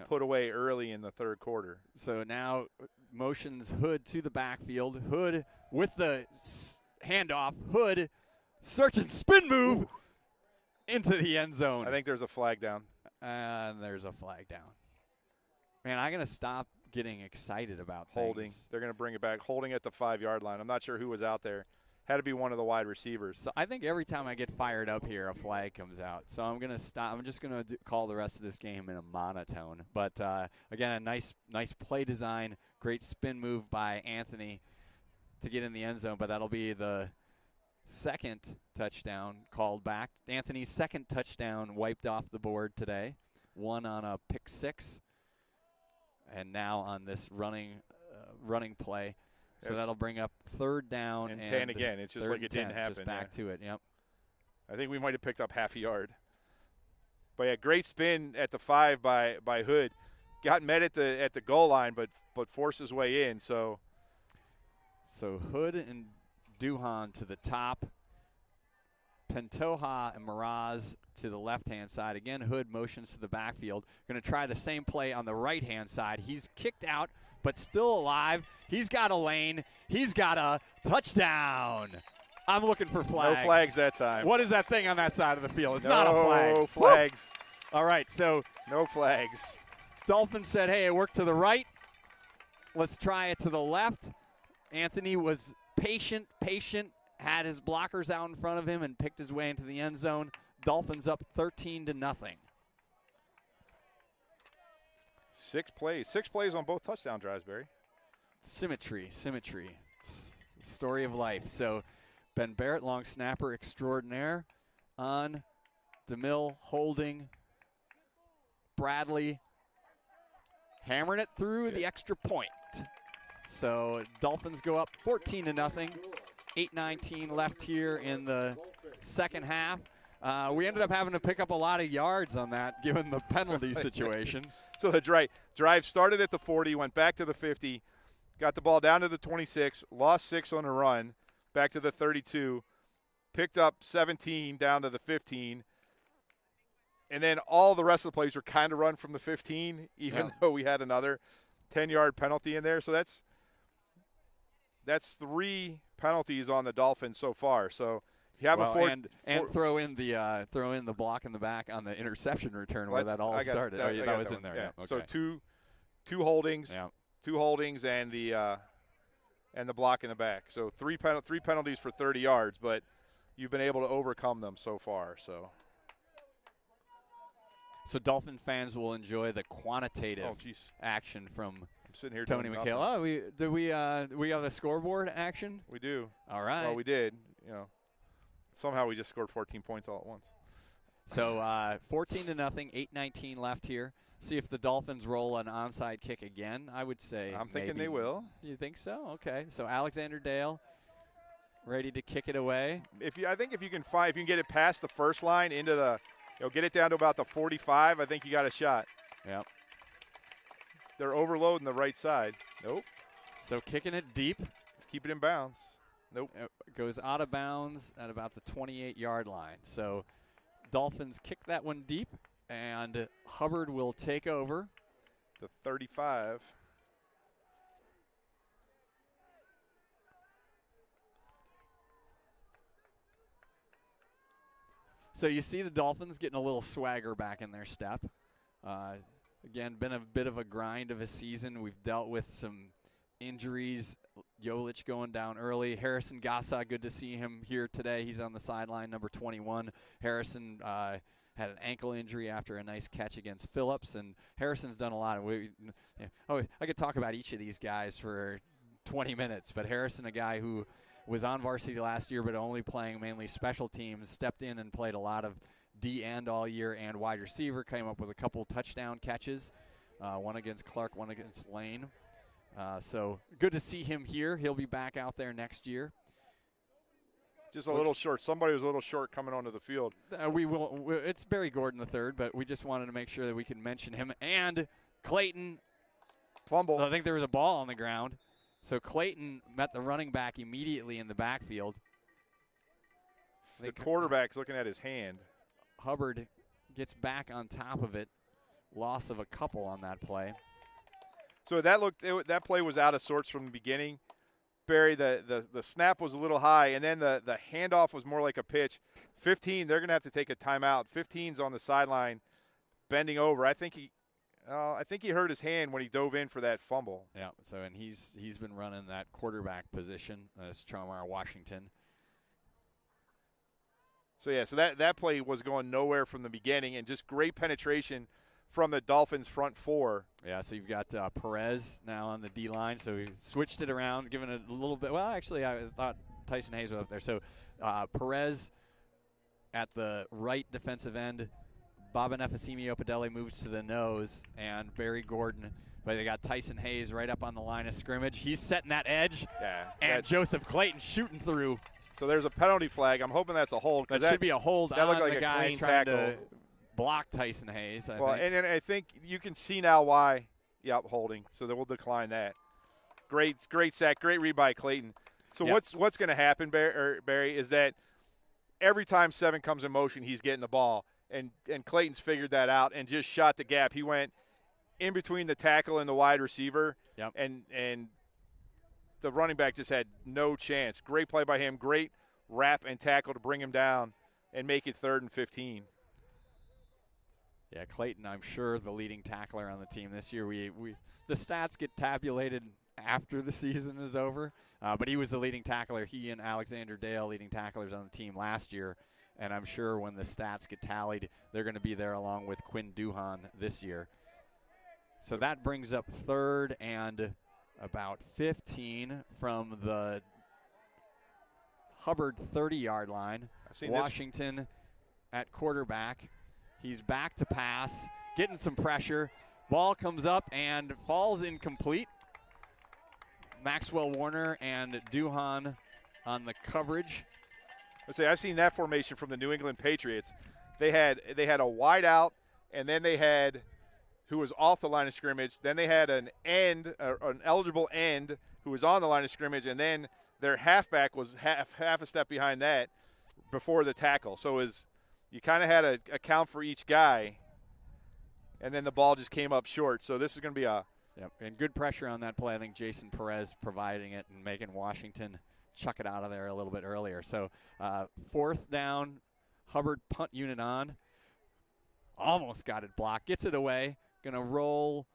put away early in the third quarter.
So now motions Hood to the backfield. Hood with the handoff. Hood search and spin move into the end zone.
I think there's a flag down.
And there's a flag down. Man, I'm going to stop getting excited about
holding.
things.
They're going to bring it back. Holding at the 5-yard line. I'm not sure who was out there. Had to be one of the wide receivers.
So I think every time I get fired up here, a flag comes out. So I'm going to stop. I'm just going to call the rest of this game in a monotone. But, again, a nice play design, great spin move by Anthony to get in the end zone. But that'll be the second touchdown called back. Anthony's second touchdown wiped off the board today. One on a pick 6. And now on this running play. So that'll bring up 3rd down
and 10 again. It's just like it didn't happen.
Just back to it, yep.
I think we might have picked up half a yard. But yeah, great spin at the 5 by Hood. Got met at the goal line, but forced his way in. So
Hood and Duhan to the top. Pantoja and Miraz to the left-hand side. Again, Hood motions to the backfield. Going to try the same play on the right-hand side. He's kicked out, but still alive. He's got a lane. He's got a touchdown. I'm looking for flags.
No flags that time.
What is that thing on that side of the field? It's not a flag.
No flags.
Woo! All right, so
No flags.
Dolphins said, hey, it worked to the right. Let's try it to the left. Anthony was patient, had his blockers out in front of him and picked his way into the end zone. Dolphins up 13-0.
6 plays. 6 plays on both touchdown drives, Barry.
Symmetry. It's the story of life. So Ben Barrett, long snapper extraordinaire, on DeMille holding Bradley, hammering it through the extra point. So Dolphins go up 14-0. 8:19 left here in the second half. We ended up having to pick up a lot of yards on that, given the penalty situation.
So the drive started at the 40, went back to the 50, got the ball down to the 26, lost 6 on a run, back to the 32, picked up 17 down to the 15, and then all the rest of the plays were kind of run from the 15, even though we had another 10-yard penalty in there. So that's 3 penalties on the Dolphins so far. So you have
throw in the block in the back on the interception return where that all started. That was in there.
Yeah.
Okay.
So two holdings, and the block in the back. So three penalties for 30 yards, but you've been able to overcome them so far.
So Dolphin fans will enjoy the quantitative action from
sitting here
Tony McHale. Oh, we have the scoreboard action?
We do.
All right.
Well, we did. Somehow we just scored 14 points all at once.
So 14-0, 8:19 left here. See if the Dolphins roll an onside kick again. I would say
I'm thinking
maybe.
they will.
You think so? Okay. So Alexander Dale ready to kick it away.
I think if you can get it past the first line into the, get it down to about the 45, I think you got a shot.
Yep.
They're overloading the right side. Nope.
So kicking it deep.
Just keep it in bounds. Nope.
It goes out of bounds at about the 28-yard line. So Dolphins kick that one deep, and Hubbard will take over.
The 35.
So you see the Dolphins getting a little swagger back in their step. Again, been a bit of a grind of a season. We've dealt with some injuries. Jolich going down early. Harrison Gassa, good to see him here today. He's on the sideline, number 21. Harrison had an ankle injury after a nice catch against Phillips, and Harrison's done a lot. I could talk about each of these guys for 20 minutes, but Harrison, a guy who was on varsity last year but only playing mainly special teams, stepped in and played a lot of D-end all year and wide receiver, came up with a couple touchdown catches, one against Clark, one against Lane. So good to see him here. He'll be back out there next year.
Just a little short. Somebody was a little short coming onto the field.
It's Barry Gordon III, but we just wanted to make sure that we can mention him. And Clayton.
Fumble.
I think there was a ball on the ground. So Clayton met the running back immediately in the backfield.
The quarterback's looking at his hand.
Hubbard gets back on top of it. Loss of a couple on that play.
So that play was out of sorts from the beginning. Barry, the snap was a little high, and then the handoff was more like a pitch. 15, they're going to have to take a timeout. 15's on the sideline, bending over. I think he hurt his hand when he dove in for that fumble.
Yeah. So and he's been running that quarterback position as Charmar Washington.
So that play was going nowhere from the beginning, and just great penetration from the Dolphins' front four.
Yeah, so you've got Perez now on the D-line. So he switched it around, giving it a little bit. Well, actually, I thought Tyson Hayes was up there. So Perez at the right defensive end. Baba Nefasimi Opedele moves to the nose, and Barry Gordon. But they got Tyson Hayes right up on the line of scrimmage. He's setting that edge.
Yeah,
and Joseph Clayton shooting through.
So there's a penalty flag. I'm hoping that's a hold.
That should be a hold
that
on
looked like
the
a
guy
clean
trying
tackle.
to block Tyson Hayes.
And I think you can see now why. Yep, holding. So we'll decline that. Great sack. Great read by Clayton. So what's going to happen, Barry, is that every time 7 comes in motion, he's getting the ball. And Clayton's figured that out and just shot the gap. He went in between the tackle and the wide receiver.
Yep.
And the running back just had no chance. Great play by him. Great wrap and tackle to bring him down and make it 3rd and 15.
Yeah, Clayton, I'm sure the leading tackler on the team this year. The stats get tabulated after the season is over, but he was the leading tackler. He and Alexander Dale, leading tacklers on the team last year, and I'm sure when the stats get tallied, they're going to be there along with Quinn Duhan this year. So that brings up 3rd and about 15 from the Hubbard 30-yard line. Washington at quarterback. He's back to pass, getting some pressure. Ball comes up and falls incomplete. Maxwell Warner and Duhan on the coverage.
I've seen that formation from the New England Patriots. They had a wide out, and then they had who was off the line of scrimmage. Then they had an eligible end who was on the line of scrimmage, and then their halfback was half a step behind that before the tackle. So you kind of had to account for each guy, and then the ball just came up short. So this is going to be
Yep, and good pressure on that play. I think Jason Perez providing it and making Washington chuck it out of there a little bit earlier. So 4th down, Hubbard punt unit on. Almost got it blocked. Gets it away. Going to roll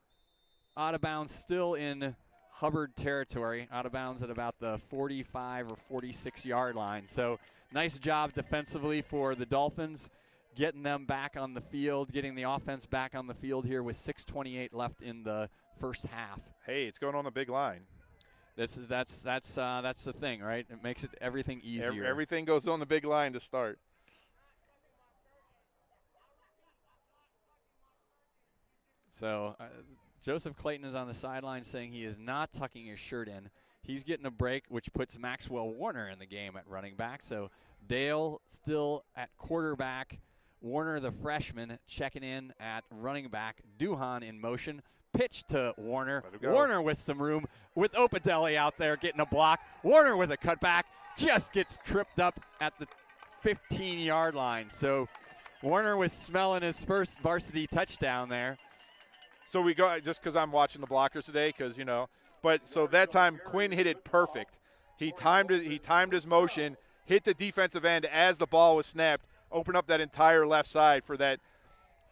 out of bounds, still in Hubbard territory, out of bounds at about the 45 or 46-yard line. So nice job defensively for the Dolphins, getting them back on the field, getting the offense back on the field here with 6:28 left in the first half.
Hey, it's going on a big line.
That's the thing, right? It makes everything easier.
Everything goes on the big line to start.
So Joseph Clayton is on the sideline saying he is not tucking his shirt in. He's getting a break, which puts Maxwell Warner in the game at running back. So Dale still at quarterback. Warner, the freshman, checking in at running back. Duhan in motion. Pitch to Warner. Warner with some room, with Opadelli out there getting a block. Warner with a cutback. Just gets tripped up at the 15-yard line. So Warner was smelling his first varsity touchdown there.
So we go, just because I'm watching the blockers today, but so that time Quinn hit it perfect. He timed his motion, hit the defensive end as the ball was snapped, opened up that entire left side for that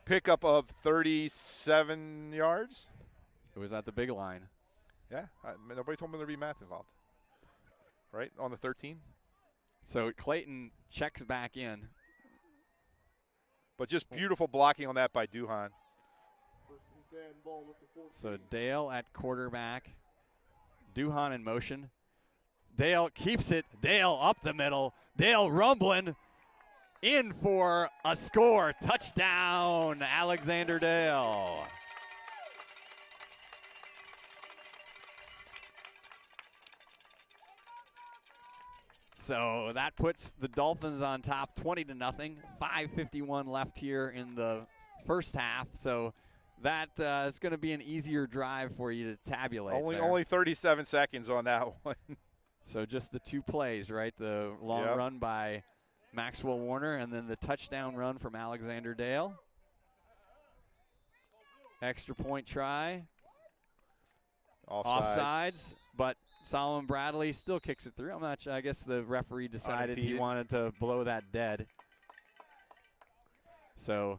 pickup of 37 yards.
It was at the big line.
Yeah, nobody told me there'd be math involved. Right, on the 13.
So Clayton checks back in.
But just beautiful blocking on that by Duhan.
So Dale at quarterback. Duhan in motion. Dale keeps it. Dale up the middle. Dale rumbling. In for a score. Touchdown, Alexander Dale. So that puts the Dolphins on top 20-0. 5:51 left here in the first half. So that is going to be an easier drive for you to tabulate.
Only 37 seconds on that one.
So just the 2 plays, right? The long run by Maxwell Warner and then the touchdown run from Alexander Dale. Extra point try. Offsides, but Solomon Bradley still kicks it through. I'm not sure. I guess the referee decided he wanted to blow that dead. So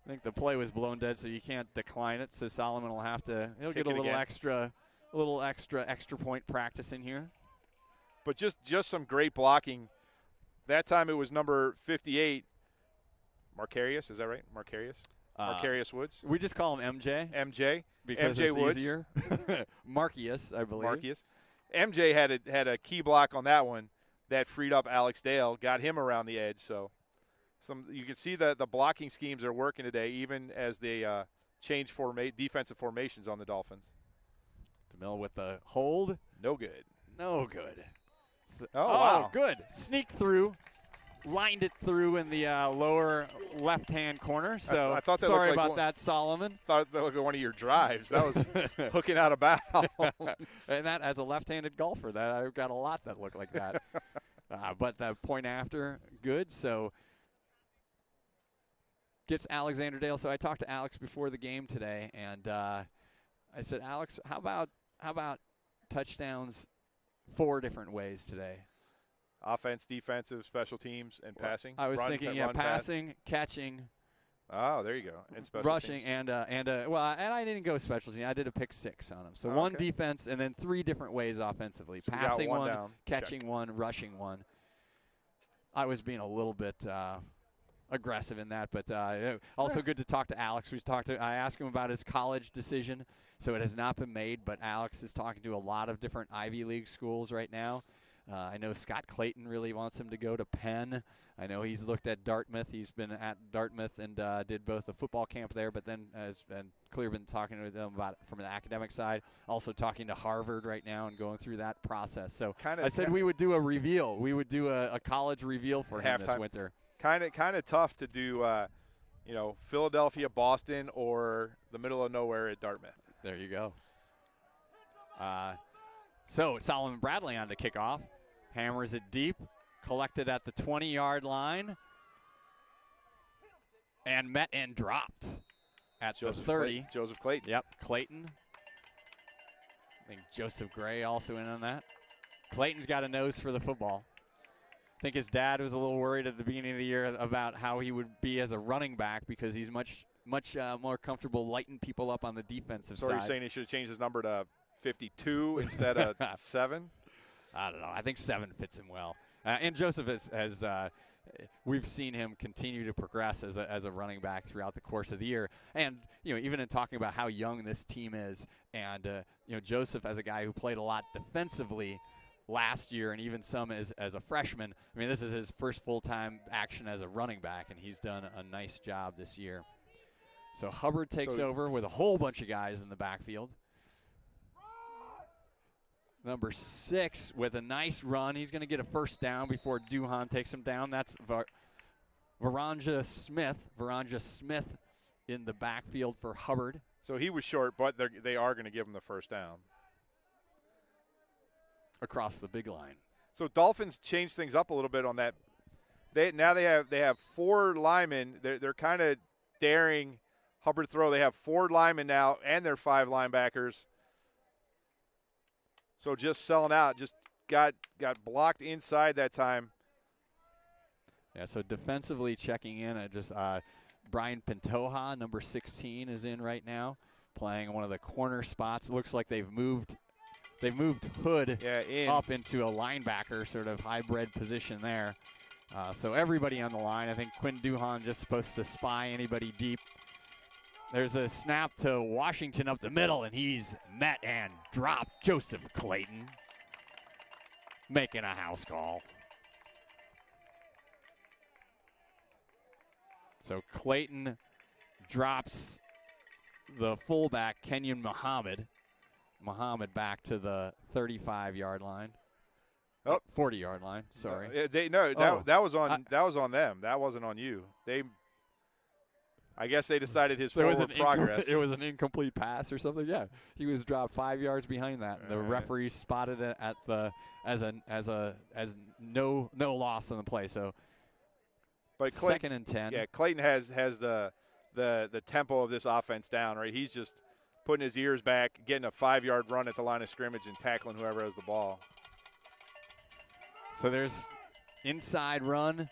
I think the play was blown dead, so you can't decline it. So Solomon will have to. He'll get a little extra point practice in here.
But just some great blocking. That time it was number 58, Marcarius. Is that right? Marcarius Woods.
We just call him MJ.
MJ.
Because
MJ
it's
Woods.
Easier. Marcius, I believe.
Marcius. MJ had a key block on that one that freed up Alex Dale, got him around the edge. So you can see that the blocking schemes are working today, even as they change defensive formations on the Dolphins.
DeMille with the hold.
No good.
Wow. Good. Sneak through. Lined it through in the lower left-hand corner. So
I thought that
sorry
looked like
about that, Solomon.
Thought that looked like one of your drives. That was hooking out of bounds.
And that, as a left-handed golfer, that I've got a lot that look like that. But the point after, good. So gets Alexander Dale. So I talked to Alex before the game today, and I said, Alex, how about touchdowns 4 different ways today?
Offense, defensive, special teams, and passing.
I was thinking,
run,
passing, catching.
Oh, there you go. And special
rushing
teams.
and I didn't go special team. I did a pick 6 on them. So one defense and then 3 different ways offensively.
So
passing one,
down.
catching one, rushing one. I was being a little bit aggressive in that, but also good to talk to Alex. I asked him about his college decision. So it has not been made, but Alex is talking to a lot of different Ivy League schools right now. I know Scott Clayton really wants him to go to Penn. I know he's looked at Dartmouth. He's been at Dartmouth and did both a football camp there, but then has clearly been talking to them about it from the academic side. Also talking to Harvard right now and going through that process. So I said we would do a reveal. We would do a college reveal for him this winter.
Kind of tough to do, Philadelphia, Boston, or the middle of nowhere at Dartmouth.
There you go. So Solomon Bradley on to kickoff. Hammers it deep. Collected at the 20-yard line. And met and dropped at the 30.
Joseph Clayton.
Yep, Clayton. I think Joseph Gray also in on that. Clayton's got a nose for the football. I think his dad was a little worried at the beginning of the year about how he would be as a running back because he's much more comfortable lighting people up on the defensive side.
So you're saying he should have changed his number to 52 instead of 7?
I don't know. I think 7 fits him well. And Joseph has we've seen him continue to progress as a running back throughout the course of the year. And, even in talking about how young this team is, and, Joseph as a guy who played a lot defensively last year and even some as a freshman. I mean, this is his first full-time action as a running back, and he's done a nice job this year. So Hubbard takes over with a whole bunch of guys in the backfield. Number 6 with a nice run. He's going to get a first down before Duhan takes him down. That's Varanja Smith in the backfield for Hubbard.
So he was short, but they are going to give him the first down.
Across the big line.
So Dolphins changed things up a little bit on that. They have 4 linemen. They're kind of daring Hubbard throw. They have 4 linemen now and their 5 linebackers. So just selling out, just got blocked inside that time.
Yeah, so defensively checking in at just Brian Pantoja, number 16, is in right now, playing one of the corner spots. It looks like they've moved Hood up into a linebacker sort of hybrid position there. So everybody on the line. I think Quinn Duhan just supposed to spy anybody deep. There's a snap to Washington up the middle, and he's met and dropped. Joseph Clayton making a house call. So Clayton drops the fullback, Kenyon Muhammad. Muhammad back to the 35-yard line. 40-yard line, sorry.
That was on them. That wasn't on you. I guess they decided his forward progress.
It was an incomplete pass or something. Yeah, he was dropped 5 yards behind that. And the referee spotted it as no loss on the play. So,
but
second and 10.
Yeah, Clayton has the tempo of this offense down. Right, he's just putting his ears back, getting a 5-yard run at the line of scrimmage, and tackling whoever has the ball.
So there's inside run.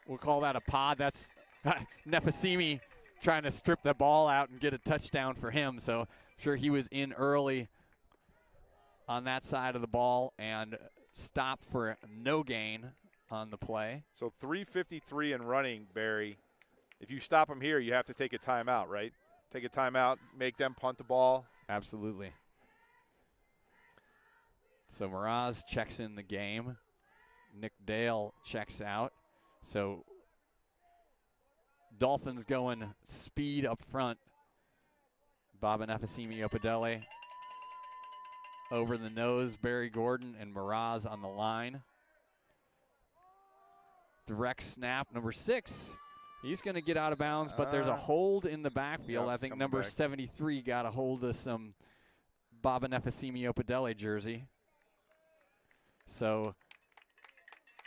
We'll call that a pod. That's Nefasimi trying to strip the ball out and get a touchdown for him. So I'm sure he was in early on that side of the ball and stopped for no gain on the play.
So 3:53 in running, Barry. If you stop him here, you have to take a timeout, right? Take a timeout, make them punt the ball.
Absolutely. So Miraz checks in the game. Nick Dale checks out. So Dolphins going speed up front. Baba Nefasimi Opedele over the nose. Barry Gordon and Miraz on the line. Direct snap, number 6. He's going to get out of bounds, but there's a hold in the backfield. I think number 73 got a hold of some Baba Nefasimi Opedele jersey. So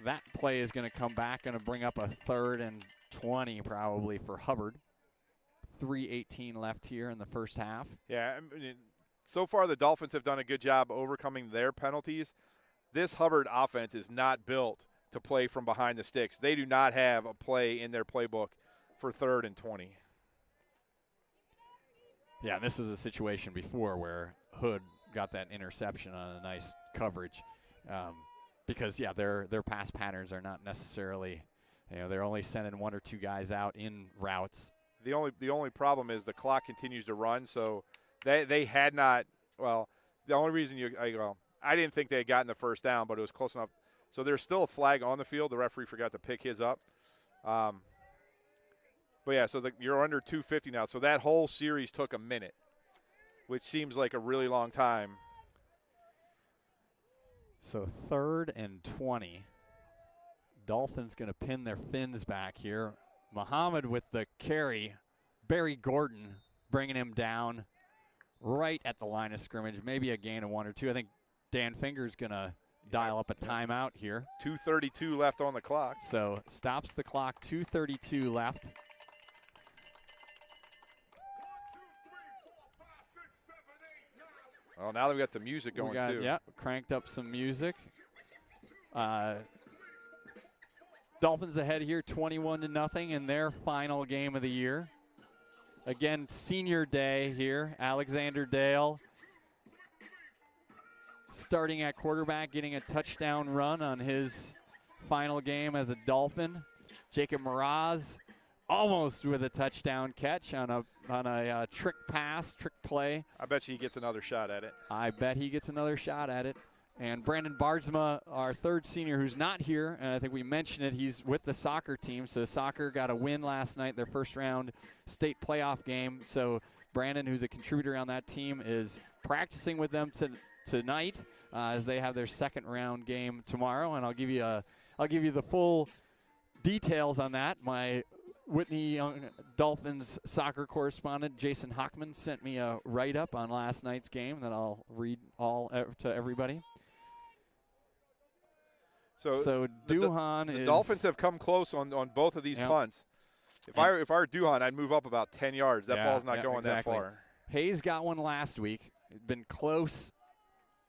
that play is going to come back, going to bring up a 3rd and 20 probably for Hubbard. 3:18 left here in the first half.
Yeah, I mean, so far the Dolphins have done a good job overcoming their penalties. this Hubbard offense is not built to play from behind the sticks. They do not have a play in their playbook for 3rd and 20.
Yeah, this was a situation before where Hood got that interception on a nice coverage, because their pass patterns are not necessarily, they're only sending 1 or 2 guys out in routes.
The only problem is the clock continues to run, so they had not. Well, the only reason I didn't think they had gotten the first down, but it was close enough. So there's still a flag on the field. The referee forgot to pick his up. But yeah, so you're under 250 now. So that whole series took a minute, which seems like a really long time.
So 3rd and 20. Dolphins going to pin their fins back here. Muhammad with the carry. Barry Gordon bringing him down right at the line of scrimmage. Maybe a gain of 1 or 2. I think Dan Finger's going to dial up a timeout here.
2:32 left on the clock.
So stops the clock. 2:32 left.
Well, now that we got the music going too.
Yeah, cranked up some music. Dolphins ahead here, 21-0 in their final game of the year. Again, senior day here. Alexander Dale starting at quarterback, getting a touchdown run on his final game as a Dolphin. Jacob Mraz almost with a touchdown catch on a trick play.
I bet you he gets another shot at it.
I bet he gets another shot at it. And Brandon Bardsma, our 3rd senior who's not here, and I think we mentioned it, he's with the soccer team. So soccer got a win last night, their first round state playoff game. So Brandon, who's a contributor on that team, is practicing with them tonight as they have their 2nd round game tomorrow. And I'll give you the full details on that. My Whitney Dolphins soccer correspondent Jason Hockman sent me a write-up on last night's game that I'll read all to everybody. So Duhan
the Dolphins have come close on both of these punts. If I were Duhan, I'd move up about 10 yards. That ball's not going that far.
Hayes got one last week. Been close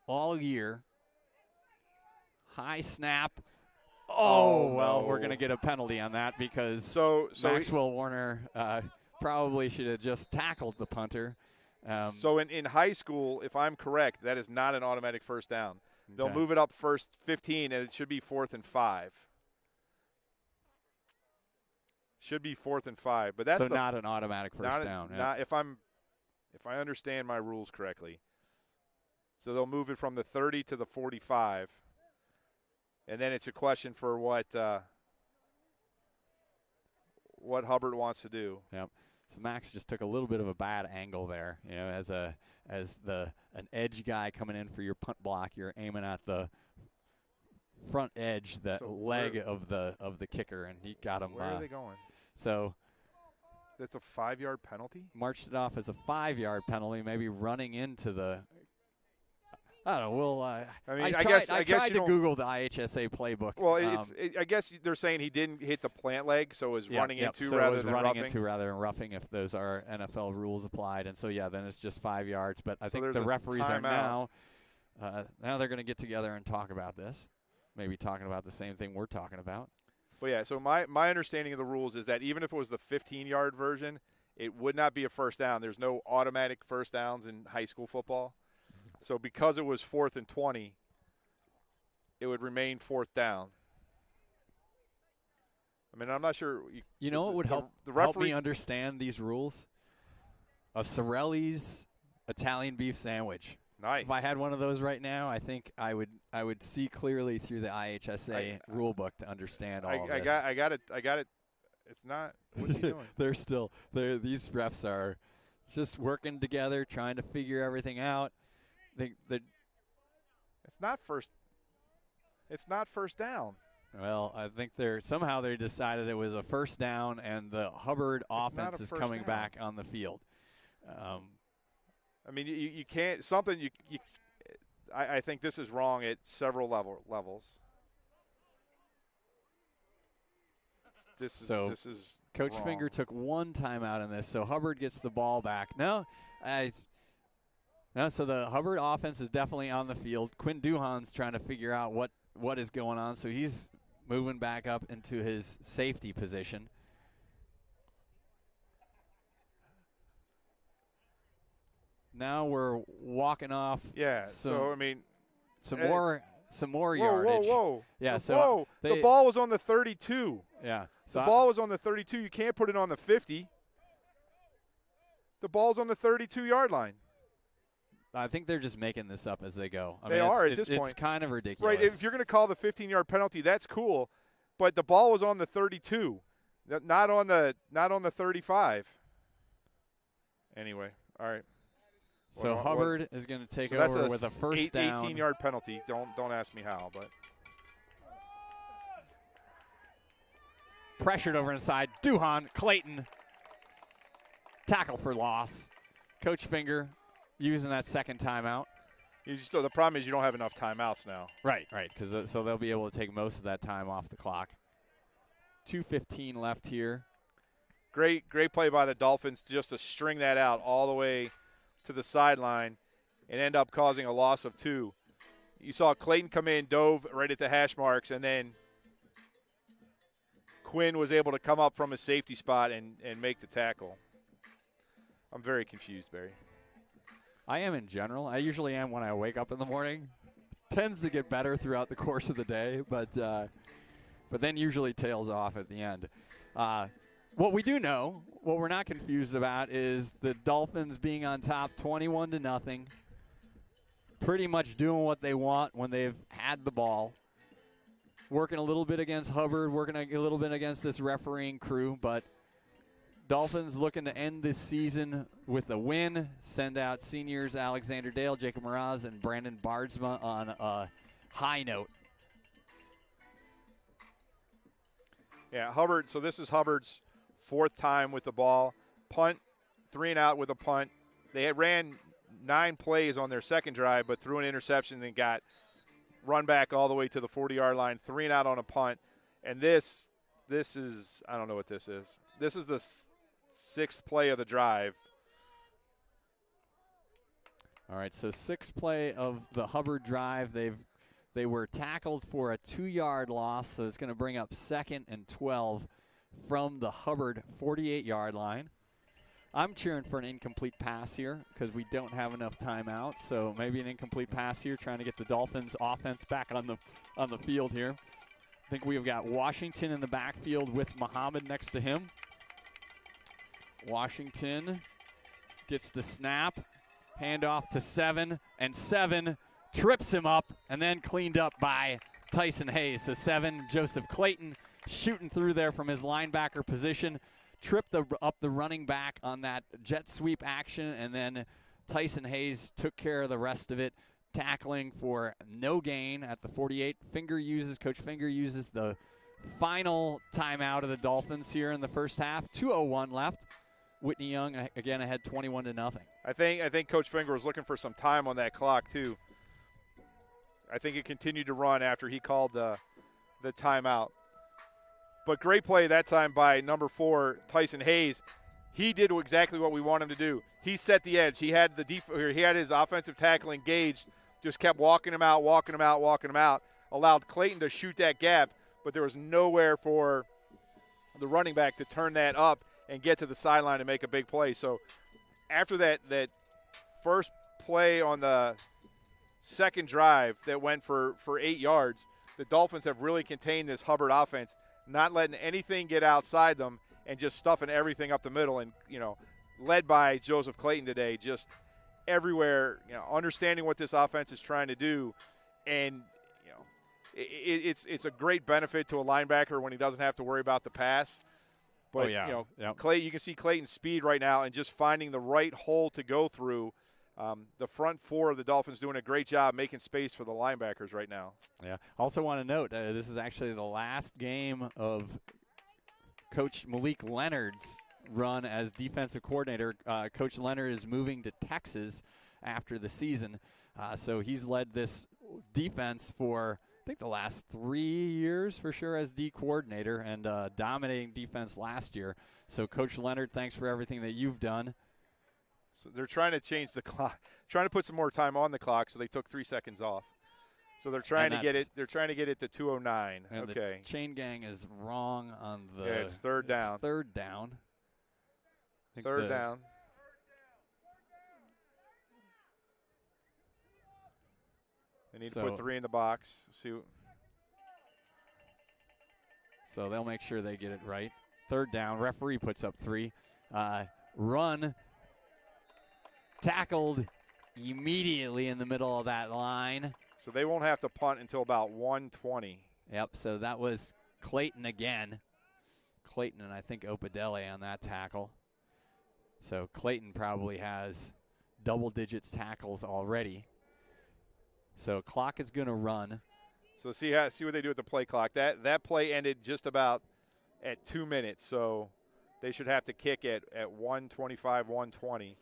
all year. High snap. Oh, well,
no.
We're going to get a penalty on that because
so
Maxwell Warner probably should have just tackled the punter.
So in high school, if I'm correct, that is not an automatic first down. They'll move it up first 15, and it should be 4th and 5. Should be 4th and 5, but that's
not an automatic first down.
Not if I understand my rules correctly. So they'll move it from the 30 to the 45, and then it's a question for what Hubbard wants to do.
Yep. So Max just took a little bit of a bad angle there, as an edge guy coming in for your punt block. You're aiming at the front edge, leg of the kicker, and he got him.
Where are they going?
So
that's a 5-yard penalty.
Marched it off as a 5-yard penalty, maybe running into the. I don't know. Well, I tried to Google the IHSA playbook.
Well, I guess they're saying he didn't hit the plant leg, so it was running into rather than roughing. If those are NFL rules applied, and so then it's just 5 yards. But I think the referees are now they're going to get together and talk about this, maybe talking about the same thing we're talking about. Well, so my understanding of the rules is that even if it was the 15-yard version, it would not be a first down. There's no automatic first downs in high school football. So because it was 4th and 20, it would remain 4th down. I mean, I'm not sure.
What would help me understand these rules? A Sorelli's Italian beef sandwich.
Nice.
If I had one of those right now, I think I would see clearly through the IHSA rule book to understand all of this.
I got it. It's not. What's he doing?
These refs are just working together, trying to figure everything out. It's
not first down.
Well, I think they decided it was a first down, and the Hubbard offense is coming back on the field.
I mean, you can't I think this is wrong at several levels. This is
Coach
wrong.
Finger took one timeout in this, so Hubbard gets the ball back. No, No, so the Hubbard offense is definitely on the field. Quinn Duhan's trying to figure out what is going on, so he's moving back up into his safety position. Now we're walking off.
Yeah. So I mean,
some more
whoa,
yardage.
Whoa.
Yeah.
So the ball was on the 32.
Yeah. So
the ball was on the 32. You can't put it on the 50. The ball's on the 32-yard line.
I think they're just making this up as they go.
They are at this point.
It's kind of ridiculous.
Right. If you're going to call the 15-yard penalty, that's cool. But the ball was on the 32, not on the 35. Anyway, all right.
So Hubbard is going to take over with a first down.
18-yard penalty. Don't ask me how, but
pressured over inside. Duhan, Clayton, tackle for loss. Coach Finger using that second timeout.
The problem is you don't have enough timeouts now.
Right. Because so they'll be able to take most of that time off the clock. 2:15 left here.
Great play by the Dolphins just to string that out all the way to the sideline and end up causing a loss of 2. You saw Clayton come in, dove right at the hash marks, and then Quinn was able to come up from his safety spot and make the tackle. I'm very confused, Barry.
I am in general. I usually am when I wake up in the morning. Tends to get better throughout the course of the day, but then usually tails off at the end. What we do know, what we're not confused about, is the Dolphins being on top 21-0, pretty much doing what they want when they've had the ball, working a little bit against Hubbard, working a little bit against this refereeing crew, but Dolphins looking to end this season with a win, send out seniors Alexander Dale, Jacob Mraz, and Brandon Bardsma on a high note.
Yeah, Hubbard. So this is Hubbard's 4th time with the ball. Punt, 3 and out with a punt. They had ran 9 plays on their second drive, but threw an interception and got run back all the way to the 40-yard line, 3 and out on a punt. And this is, I don't know what this is. This is the 6th play of the drive.
All right, so 6th play of the Hubbard drive. They were tackled for a 2-yard loss, so it's going to bring up 2nd and 12 from the Hubbard 48-yard line. I'm cheering for an incomplete pass here because we don't have enough timeouts, so maybe an incomplete pass here, trying to get the Dolphins offense back on the field here. I think we've got Washington in the backfield with Muhammad next to him. Washington gets the snap, handoff to 7, and 7 trips him up and then cleaned up by Tyson Hayes. So 7, Joseph Clayton shooting through there from his linebacker position, tripped up the running back on that jet sweep action, and then Tyson Hayes took care of the rest of it, tackling for no gain at the 48. Coach Finger uses the final timeout of the Dolphins here in the first half. 2:01 left. Whitney Young again ahead 21-0.
I think Coach Finger was looking for some time on that clock too. I think it continued to run after he called the timeout. But great play that time by number 4, Tyson Hayes. He did exactly what we want him to do. He set the edge. He had his offensive tackle engaged, just kept walking him out, allowed Clayton to shoot that gap, but there was nowhere for the running back to turn that up and get to the sideline and make a big play. So after that first play on the second drive that went for 8 yards, the Dolphins have really contained this Hubbard offense, not letting anything get outside them and just stuffing everything up the middle. And, led by Joseph Clayton today, just everywhere, understanding what this offense is trying to do. And, it's a great benefit to a linebacker when he doesn't have to worry about the pass. But, Clay, you can see Clayton's speed right now and just finding the right hole to go through. The front 4 of the Dolphins doing a great job making space for the linebackers right now.
Yeah. Also want to note, this is actually the last game of Coach Malik Leonard's run as defensive coordinator. Coach Leonard is moving to Texas after the season. So he's led this defense for, I think, the last 3 years for sure as D coordinator, and dominating defense last year. So Coach Leonard, thanks for everything that you've done.
So they're trying to change the clock, trying to put some more time on the clock, so they took 3 seconds off. So they're trying to get it. They're trying to get it to 2:09.
And
okay.
The chain gang is wrong on the.
Yeah, it's third down.
It's third down.
Third down. They need to put 3 in the box. See.
So they'll make sure they get it right. Third down. Referee puts up 3. Run. Tackled immediately in the middle of that line.
So they won't have to punt until about 1:20.
Yep, so that was Clayton again. Clayton and I think Opadele on that tackle. So Clayton probably has double digits tackles already. So clock is going to run.
So see what they do with the play clock. That play ended just about at 2 minutes. So they should have to kick at 1:25, 1:20.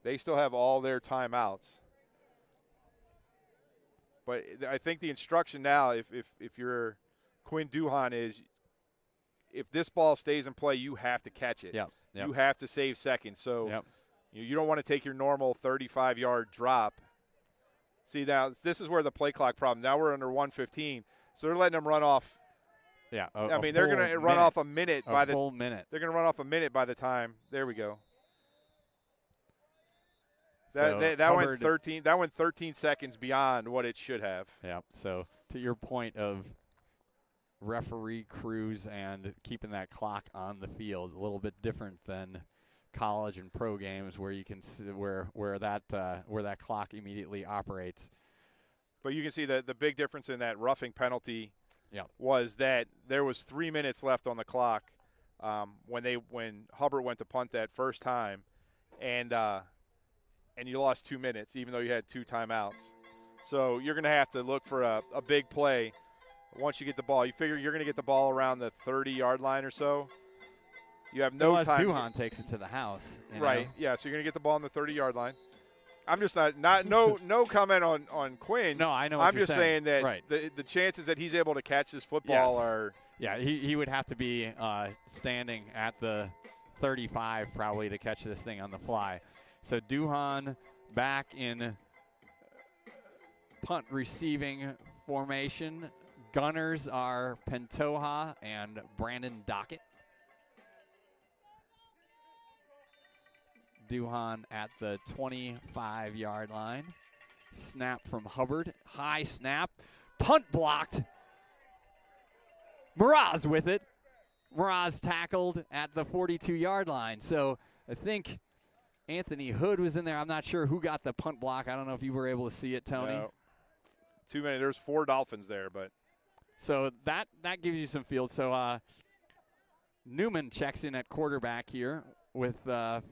They still have all their timeouts. But I think the instruction now, if you're Quinn Duhan, is if this ball stays in play, you have to catch it.
Yep.
You have to save seconds. So
yep.
you don't want to take your normal 35-yard drop. See, now this is where the play clock problem. Now we're under 1:15, so they're letting them run off.
Yeah,
I mean, they're going to run off a minute by the
full minute.
They're going to run off a minute by the time. There we go.
So
that went 13. That went 13 seconds beyond what it should have.
Yeah. So to your point of referee crews and keeping that clock on the field, a little bit different than college and pro games where you can see where that clock immediately operates.
But you can see the big difference in that roughing penalty.
Yep.
Was that there was 3 minutes left on the clock when Hubbard went to punt that first time, and you lost 2 minutes, even though you had 2 timeouts. So you're going to have to look for a big play once you get the ball. You figure you're going to get the ball around the 30-yard line or so. You have no time.
Duhan takes it to the house.
Right, yeah, so you're going to get the ball on the 30-yard line. I'm just no comment on Quinn.
No, I know what
I'm
you're
just saying that
right.
the chances that he's able to catch this football are.
Yeah, he would have to be standing at the 35 probably to catch this thing on the fly. So Duhan back in punt receiving formation. Gunners are Pantoja and Brandon Dockett. Duhan at the 25-yard line. Snap from Hubbard. High snap. Punt blocked. Mraz with it. Mraz tackled at the 42-yard line. So I think Anthony Hood was in there. I'm not sure who got the punt block. I don't know if you were able to see it, Tony.
No. 2 minutes. There's 4 Dolphins there, but.
So that gives you some field. So Newman checks in at quarterback here with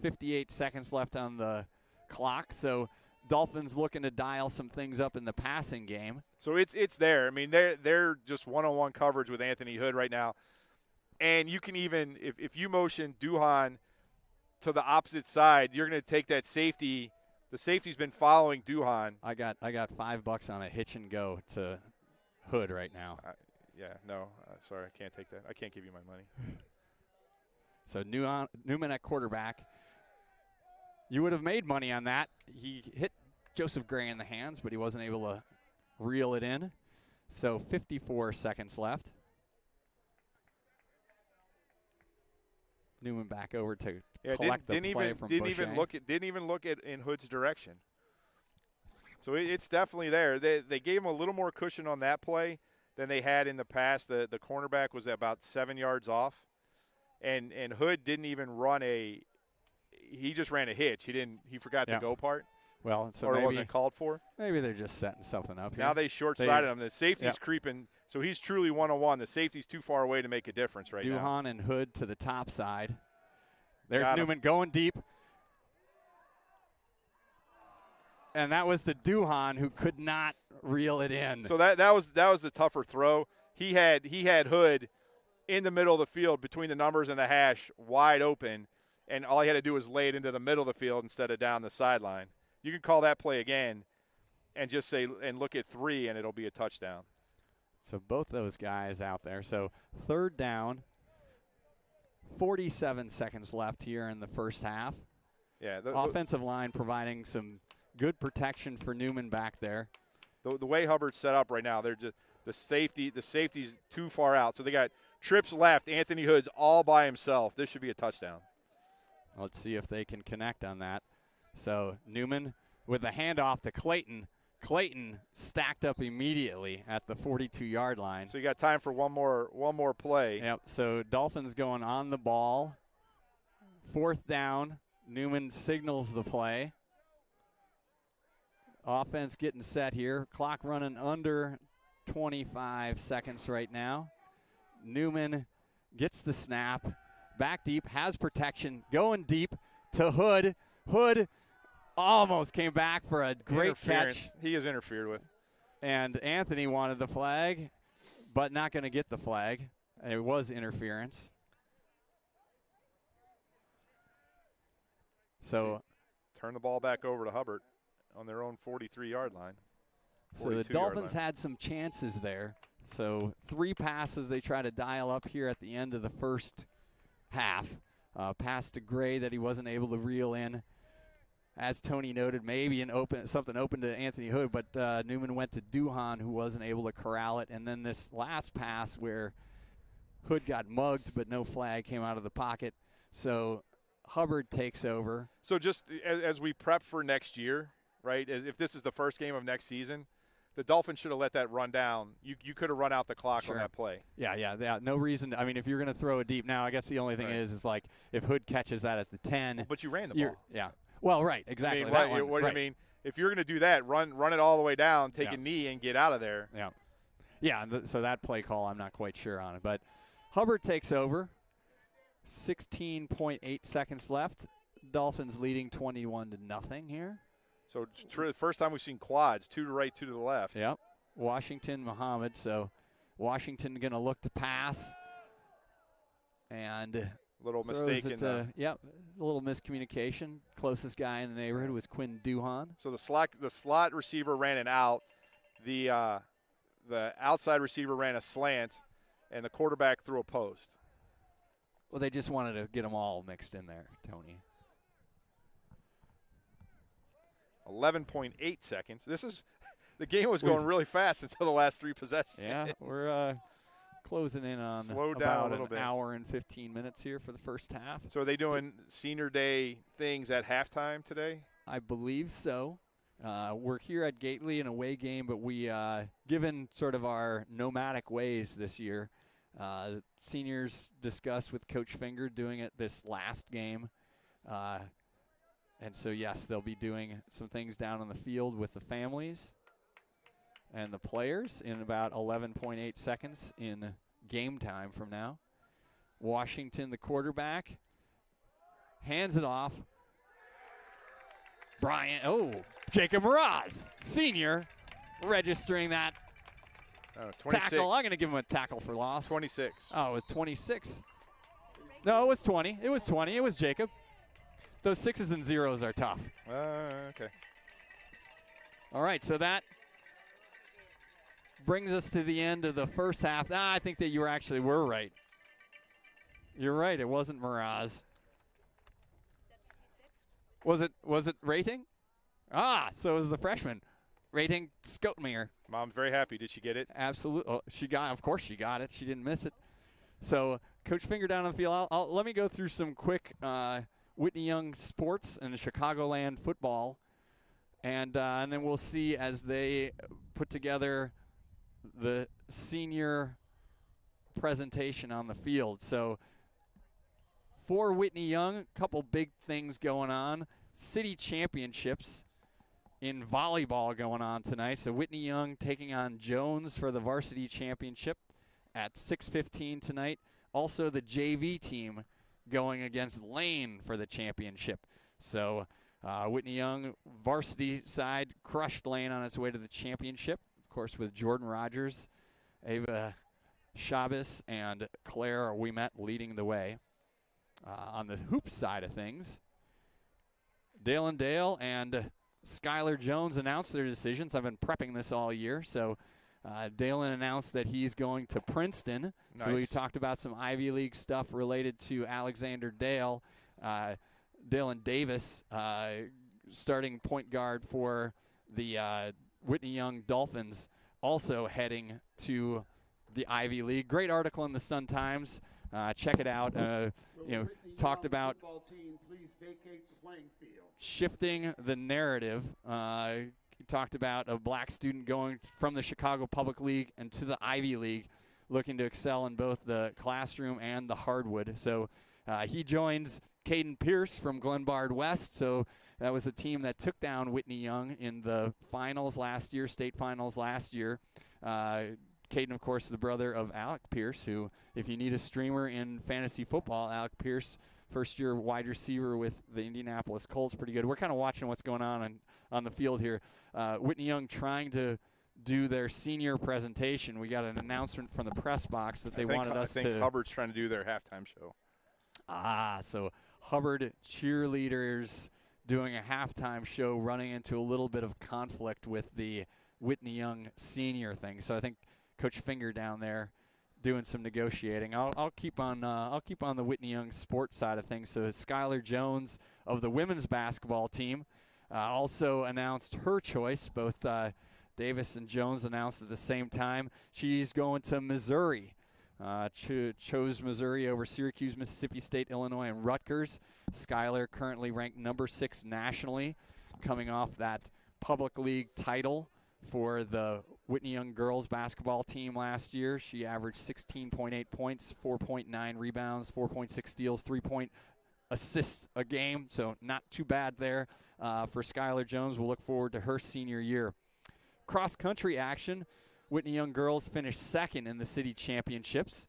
58 seconds left on the clock. So Dolphins looking to dial some things up in the passing game.
So it's there. I mean, they're just one-on-one coverage with Anthony Hood right now. And you can even, if you motion Duhan to the opposite side, you're going to take that safety. The safety's been following Duhan.
I got $5 on a hitch and go to Hood right now.
Sorry, I can't take that. I can't give you my money.
So Newman at quarterback. You would have made money on that. He hit Joseph Gray in the hands, but he wasn't able to reel it in. So 54 seconds left. Newman back over to collect the play from Boucher.
Didn't even look at in Hood's direction. So it's definitely there. They gave him a little more cushion on that play than they had in the past. The cornerback was about 7 yards off. And Hood didn't even run he just ran a hitch. He forgot the go part.
Well, so
or
maybe,
it wasn't called for.
Maybe they're just setting something up here.
Now they short-sided him. The safety's creeping, so he's truly one-on-one. The safety's too far away to make a difference right now.
Duhan and Hood to the top side. There's Newman going deep. And that was the Duhan who could not reel it in.
So that was the tougher throw. He had Hood in the middle of the field between the numbers and the hash wide open, and all he had to do was lay it into the middle of the field instead of down the sideline. You can call that play again and just say and look at 3, and it'll be a touchdown.
So both those guys out there. So third down, 47 seconds left here in the first half.
Yeah,
offensive line providing some good protection for Newman back there.
The way Hubbard's set up right now, they're just the safety's too far out. So they got trips left. Anthony Hood's all by himself. This should be a touchdown.
Let's see if they can connect on that. So Newman with a handoff to Clayton. Clayton stacked up immediately at the 42-yard line.
So you got time for one more play.
Yep. So Dolphins going on the ball. 4th down. Newman signals the play. Offense getting set here. Clock running under 25 seconds right now. Newman gets the snap. Back deep, has protection, going deep to Hood. Hood almost came back for a great catch.
He is interfered with.
And Anthony wanted the flag, but not going to get the flag. It was interference. So
turn the ball back over to Hubbard on their own 43-yard line.
So the Dolphins had some chances there. So 3 passes they try to dial up here at the end of the first half. Pass to Gray that he wasn't able to reel in. As Tony noted, maybe something open to Anthony Hood, but Newman went to Duhan, who wasn't able to corral it. And then this last pass where Hood got mugged, but no flag came out of the pocket. So Hubbard takes over.
So just as we prep for next year, right, if this is the first game of next season, the Dolphins should have let that run down. You could have run out the clock on that play.
Yeah. No reason. I mean, if you're going to throw it deep now, I guess the only thing is like if Hood catches that at the 10.
Well, but you ran the ball.
Yeah. Well, right. Exactly.
I mean, if you're going to do that, run it all the way down, take a knee, and get out of there.
Yeah. Yeah. So that play call, I'm not quite sure on it. But Hubbard takes over. 16.8 seconds left. Dolphins leading 21-0 here.
So the first time we've seen quads, 2 to right, 2 to the left.
Yep. Washington, Muhammad. So Washington going to look to pass. And
little mistake in the.
Yep. A little miscommunication. Closest guy in the neighborhood was Quinn Duhan.
So the slot receiver ran an out. The outside receiver ran a slant, and the quarterback threw a post.
Well, they just wanted to get them all mixed in there, Tony.
11.8 seconds. The game was going really fast until the last 3 possessions.
Yeah, we're closing in on about an hour and 15 minutes here for the first half.
So are they doing senior day things at halftime today?
I believe so. We're here at Gately, an away game, but we, given sort of our nomadic ways this year, seniors discussed with Coach Finger doing it this last game. And so, yes, they'll be doing some things down on the field with the families and the players in about 11.8 seconds in game time from now. Washington, the quarterback, hands it off. Jacob Mraz, senior, registering that tackle. I'm going to give him a tackle for loss.
26.
Oh, it was 26. No, it was 20. It was 20. It was Jacob. Those 6s and 0s are tough.
Okay.
All right, so that brings us to the end of the first half. I think that you were right. You're right. It wasn't Mraz. Was it Rating? So it was the freshman, Rating Skotmeyer.
Mom's very happy. Did she get it?
Absolutely. Of course she got it. She didn't miss it. So Coach Finger down on the field. Let me go through some quick Whitney Young sports and Chicagoland football, and then we'll see as they put together the senior presentation on the field. So for Whitney Young, a couple big things going on. City championships in volleyball going on tonight. So Whitney Young taking on Jones for the varsity championship at 6:15 tonight. Also the JV team going against Lane for the championship. So Whitney Young varsity side crushed Lane on its way to the championship. Of course, with Jordan Rogers, Ava Chavez, and Claire Ouimet leading the way. On the hoop side of things, Dale and Skylar Jones announced their decisions. I've been prepping this all year. So Dalen announced that he's going to Princeton. Nice. So we talked about some Ivy League stuff related to Alexander Dale. Dalen Davis, starting point guard for the Whitney Young Dolphins, also heading to the Ivy League. Great article in the Sun-Times. Check it out. Talked about shifting the narrative. Talked about a black student going from the Chicago Public League and to the Ivy League, looking to excel in both the classroom and the hardwood. So he joins Caden Pierce from Glenbard West. So that was a team that took down Whitney Young in the finals last year, state finals last year. Caden, of course, the brother of Alec Pierce, who, if you need a streamer in fantasy football, Alec Pierce, first-year wide receiver with the Indianapolis Colts, pretty good. We're kind of watching what's going on the field here. Whitney Young trying to do their senior presentation. We got an announcement from the press box that they wanted us to.
I think Hubbard's trying to do their halftime show.
So Hubbard cheerleaders doing a halftime show, running into a little bit of conflict with the Whitney Young senior thing. So I think Coach Finger down there doing some negotiating. I'll keep on the Whitney Young sports side of things. So Skylar Jones of the women's basketball team also announced her choice. Both Davis and Jones announced at the same time. She's going to Missouri. Chose Missouri over Syracuse, Mississippi State, Illinois, and Rutgers. Skylar currently ranked number 6 nationally, coming off that public league title for the Whitney Young girls basketball team last year. She averaged 16.8 points, 4.9 rebounds, 4.6 steals, 3 assists a game. So not too bad there for Skylar Jones. We'll look forward to her senior year. Cross-country action. Whitney Young girls finished second in the city championships.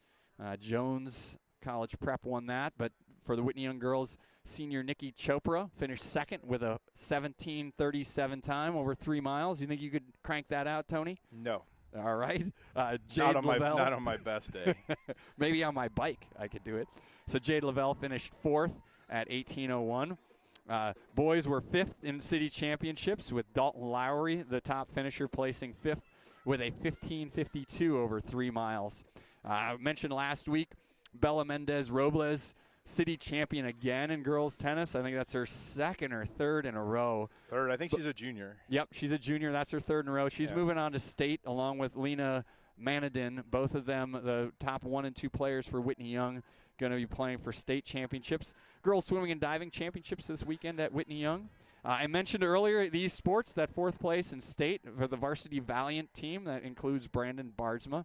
Jones College Prep won that, but for the Whitney Young girls, senior Nikki Chopra finished second with a 17:37 time over 3 miles. You think you could crank that out, Tony?
No.
All right.
Not on my best day.
Maybe on my bike I could do it. So Jade Lavelle finished 4th at 18:01. Boys were 5th in city championships with Dalton Lowry, the top finisher, placing 5th with a 15:52 over 3 miles. I mentioned last week, Bella Mendez Robles, city champion again in girls tennis. I think that's her 2nd or 3rd in a row.
3rd. I think she's a junior.
Yep, she's a junior. That's her 3rd in a row. She's moving on to state along with Lena Manadin. Both of them, the top 1 and 2 players for Whitney Young, going to be playing for state championships. Girls swimming and diving championships this weekend at Whitney Young. I mentioned earlier these sports, that 4th place in state for the varsity Valiant team. That includes Brandon Bardsma.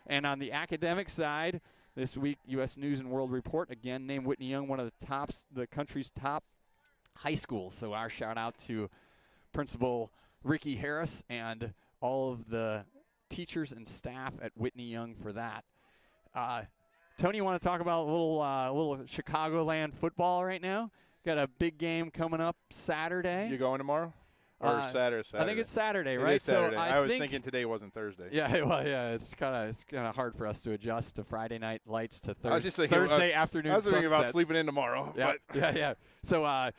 And on the academic side, this week, U.S. News and World Report again named Whitney Young one of the country's top high schools. So our shout out to Principal Ricky Harris and all of the teachers and staff at Whitney Young for that. Tony, you want to talk about a little Chicagoland football right now? Got a big game coming up Saturday.
You going tomorrow? Or Saturday?
I think it's Saturday, right?
It is Saturday.
So
I was thinking today wasn't Thursday.
Yeah, well, yeah, it's kind of hard for us to adjust to Friday night lights to
Thursday
afternoon.
I was thinking about
sunsets.
sleeping in tomorrow.
Yeah,
but.
yeah. So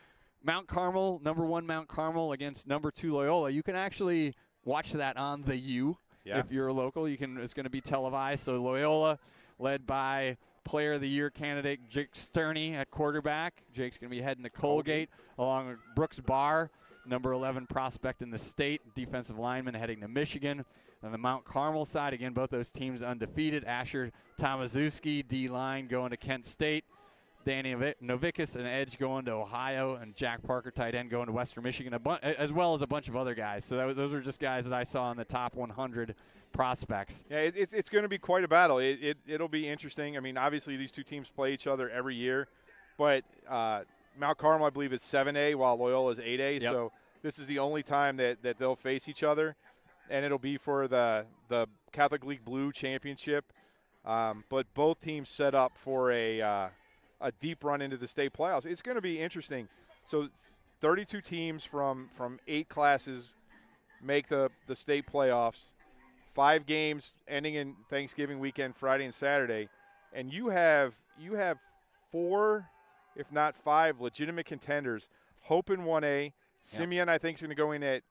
Mount Carmel, number 1 Mount Carmel against number 2 Loyola. You can actually watch that on the U if you're a local. You can. It's going to be televised. So Loyola, led by Player of the Year candidate Jake Sterney at quarterback. Jake's going to be heading to Colgate along with Brooks Barr, number 11 prospect in the state, defensive lineman heading to Michigan. On the Mount Carmel side, again, both those teams undefeated. Asher Tomaszewski, D-line, going to Kent State. Danny Novickus, an edge, going to Ohio. And Jack Parker, tight end, going to Western Michigan, as well as a bunch of other guys. So those are just guys that I saw in the top 100 prospects.
Yeah, it's going to be quite a battle. It'll be interesting. I mean, obviously these two teams play each other every year. But Mount Carmel, I believe, is 7A, while Loyola is 8A. Yep. So this is the only time that they'll face each other. And it'll be for the Catholic League Blue Championship. But both teams set up for a deep run into the state playoffs. It's going to be interesting. So 32 teams from 8 classes make the state playoffs. 5 games ending in Thanksgiving weekend, Friday and Saturday. And you have 4, if not 5, legitimate contenders. Hope in 1A. Simeon, I think, is going to go in at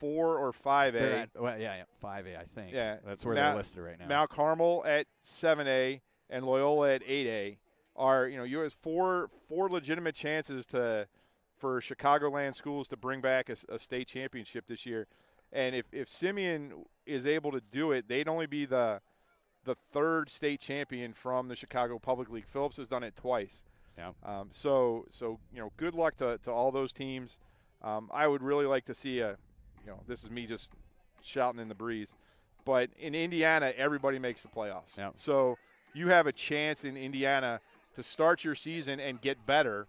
4 or 5A.
5A, I think.
Yeah.
That's where they're listed right now.
Mount Carmel at 7A and Loyola at 8A. are, you have four legitimate chances for Chicagoland schools to bring back a state championship this year. And if Simeon is able to do it, they'd only be the third state champion from the Chicago Public League. Phillips has done it twice.
Yeah.
So good luck to all those teams. I would really like to see this is me just shouting in the breeze, but in Indiana, everybody makes the playoffs.
Yeah.
So you have a chance in Indiana to start your season and get better,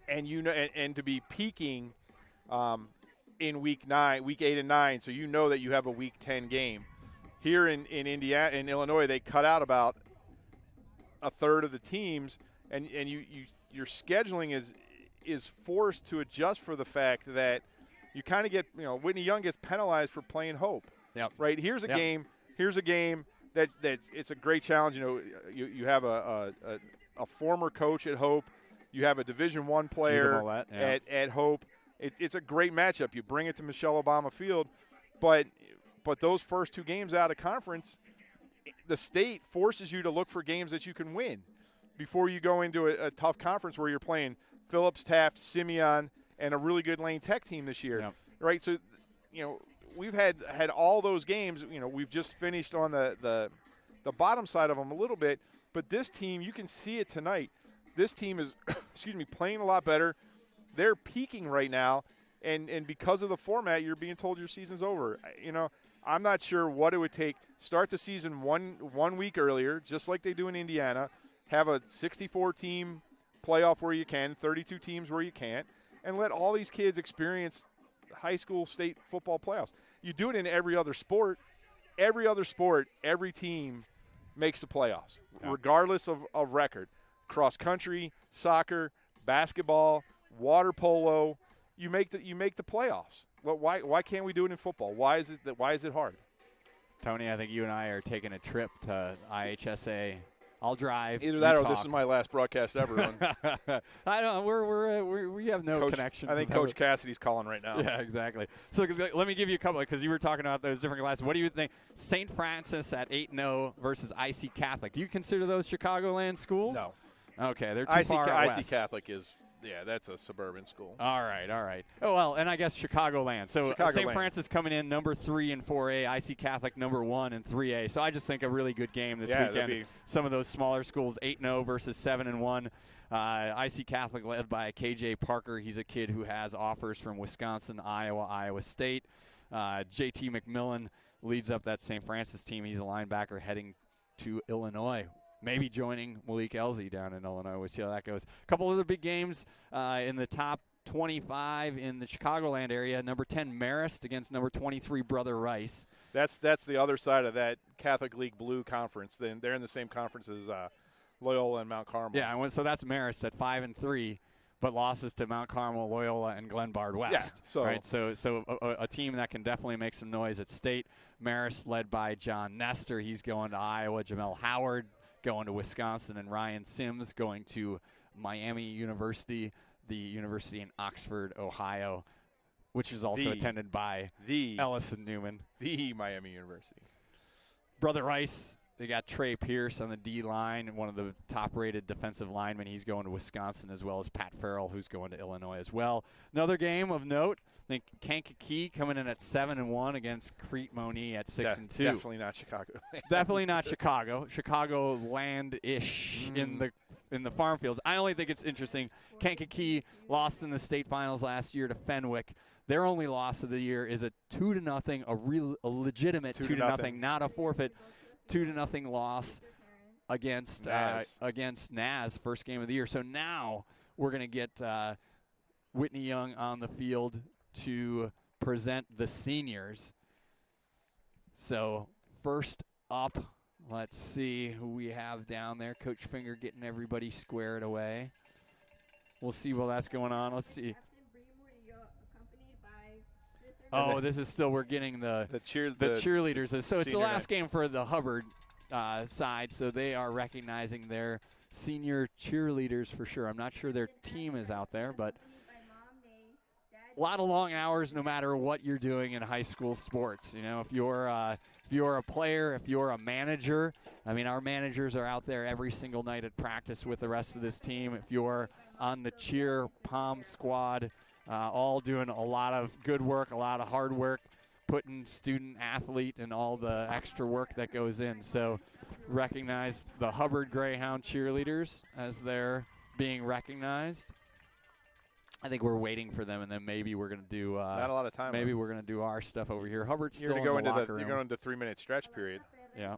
and and to be peaking in week 8 and 9. So that you have a week 10 game. Here in Indiana, in Illinois, they cut out about a third of the teams, and your scheduling is forced to adjust for the fact that you kind of get, Whitney Young gets penalized for playing Hope.
Yep.
Right. Here's a game. Here's a game that it's a great challenge. You have a former coach at Hope. You have a Division I player at Hope. It's a great matchup. You bring it to Michelle Obama Field, but those first two games out of conference, the state forces you to look for games that you can win before you go into a tough conference where you're playing Phillips, Taft, Simeon, and a really good Lane Tech team this year.
Yep.
Right. So, we've had all those games. We've just finished on the bottom side of them a little bit, but this team, you can see it tonight. This team is, playing a lot better. They're peaking right now, and because of the format, you're being told your season's over. I'm not sure what it would take. Start the season one week earlier, just like they do in Indiana. Have a 64-team playoff where you can, 32 teams where you can't, and let all these kids experience high school state football playoffs. You do it in every other sport. Every team makes the playoffs, regardless of record. Cross country, soccer, basketball, water polo, you make the playoffs. Well, why can't we do it in football? Why is it hard?
Tony, I think you and I are taking a trip to IHSA. I'll drive.
Either that or this is my last broadcast ever.
I don't. We have no connection.
I think Coach Cassidy's calling right now.
Yeah, exactly. So let me give you a couple, because you were talking about those different classes. What do you think? St. Francis at 8-0 versus IC Catholic. Do you consider those Chicagoland schools?
No.
Okay, they're too far out west.
IC Catholic is. Yeah, that's a suburban school.
All right. Oh, well, and I guess Chicagoland. So St. Francis coming in number 3 in 4A, IC Catholic number 1 in 3A. So I just think a really good game this weekend. Some of those smaller schools, 8-0 versus 7-1. IC Catholic led by KJ Parker. He's a kid who has offers from Wisconsin, Iowa, Iowa State. JT McMillan leads up that St. Francis team. He's a linebacker heading to Illinois. Maybe joining Malik Elzy down in Illinois. We'll see how that goes. A couple other big games in the top 25 in the Chicagoland area. Number 10, Marist against number 23, Brother Rice.
That's the other side of that Catholic League Blue Conference. Then they're in the same conference as Loyola and Mount Carmel.
Yeah, so that's Marist at 5-3, but losses to Mount Carmel, Loyola, and Glenbard West.
Yeah,
right. So a team that can definitely make some noise at state. Marist led by John Nestor. He's going to Iowa. Jamel Howard going to Wisconsin, and Ryan Sims going to Miami University, the university in Oxford, Ohio, which is also attended by Ellison Newman.
The Miami University.
Brother Rice, they got Trey Pierce on the D-line, one of the top-rated defensive linemen. He's going to Wisconsin, as well as Pat Farrell, who's going to Illinois as well. Another game of note, I think Kankakee coming in at 7-1 against Crete Monee at 6-2.
Definitely not Chicago.
Definitely not Chicago. Chicagoland-ish in the farm fields. I only think it's interesting. Kankakee lost in the state finals last year to Fenwick. Their only loss of the year is a 2-0, a legitimate 2-0, not a forfeit. 2-0 loss against Naz, first game of the year. So now we're going to get Whitney Young on the field to present the seniors. So first up, let's see who we have down there. Coach Finger getting everybody squared away. We'll see while that's going on. Let's see. Oh, this is still, we're getting the cheerleaders. So it's the last game for the Hubbard side, so they are recognizing their senior cheerleaders for sure. I'm not sure their team is out there, but a lot of long hours no matter what you're doing in high school sports. If you're a player, if you're a manager, I mean, our managers are out there every single night at practice with the rest of this team. If you're on the cheer pom squad, all doing a lot of good work, a lot of hard work, putting student athlete and all the extra work that goes in. So recognize the Hubbard Greyhound cheerleaders as they're being recognized. I think we're waiting for them, and then maybe we're going to do
not a lot of time.
Maybe we're going to do our stuff over here. Hubbard's
You're
still
going
in
to
the
go
locker room.
You're going into 3-minute stretch period.
Yeah.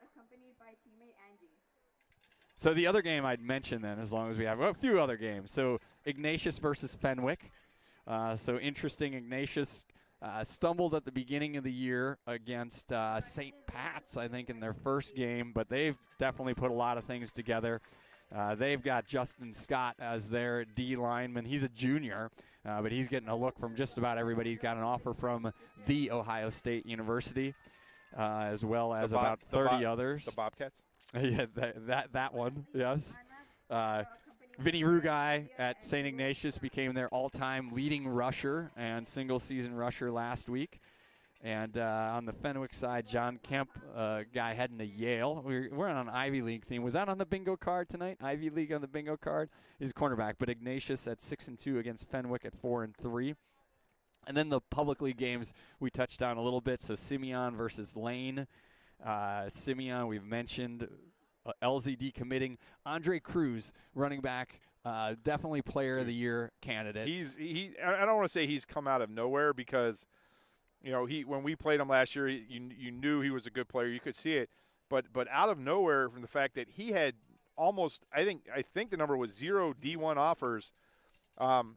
So the other game I'd mention then, as long as we have a few other games. So Ignatius versus Fenwick. So interesting. Ignatius stumbled at the beginning of the year against St. Pat's, I think, in their first game, but they've definitely put a lot of things together. They've got Justin Scott as their D lineman. He's a junior, but he's getting a look from just about everybody. He's got an offer from The Ohio State University, as well as about 30 others.
The Bobcats?
Yeah, that one, yes. Vinny Rugai at St. Ignatius became their all-time leading rusher and single-season rusher last week. And on the Fenwick side, John Kemp, guy heading to Yale. We're on an Ivy League theme. Was that on the bingo card tonight? Ivy League on the bingo card? He's a cornerback. But Ignatius at 6-2 against Fenwick at 4-3. And then the public league games we touched on a little bit. So Simeon versus Lane. Simeon, we've mentioned. LZD committing. Andre Cruz, running back, definitely player of the year candidate.
I don't want to say he's come out of nowhere because – you know, when we played him last year, you knew he was a good player. You could see it, but out of nowhere, from the fact that he had almost, I think the number was 0 D1 offers,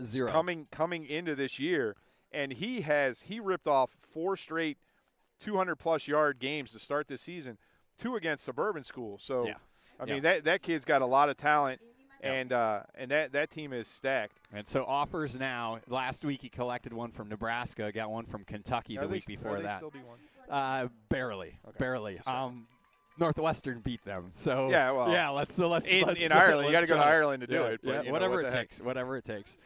0
coming into this year, and he ripped off 4 straight 200+ yard games to start this season, 2 against suburban schools. So, yeah. I mean that kid's got a lot of talent. And that team is stacked.
And so offers now. Last week he collected one from Nebraska, got one from Kentucky the week before that.
Still D1?
Barely,
okay.
barely. Northwestern beat them. So let's
in Ireland. You got to go to Ireland to do it.
But, whatever it takes. Whatever it takes.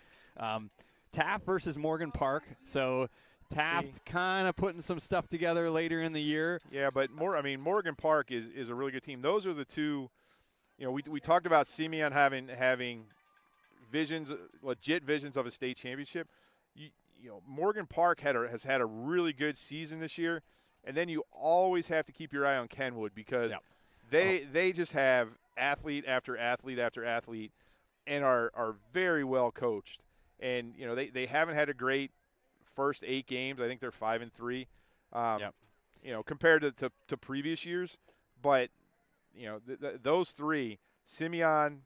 Taft versus Morgan Park. So Taft kind of putting some stuff together later in the year.
Yeah, but Morgan Park is a really good team. Those are the two. You know, we talked about Simeon having visions, legit visions of a state championship. You know, Morgan Park has had a really good season this year, and then you always have to keep your eye on Kenwood because they just have athlete after athlete after athlete, and are very well coached. And you know, they haven't had a great first 8 games. I think they're 5-3. You know, compared to previous years, but. You know, those 3, Simeon,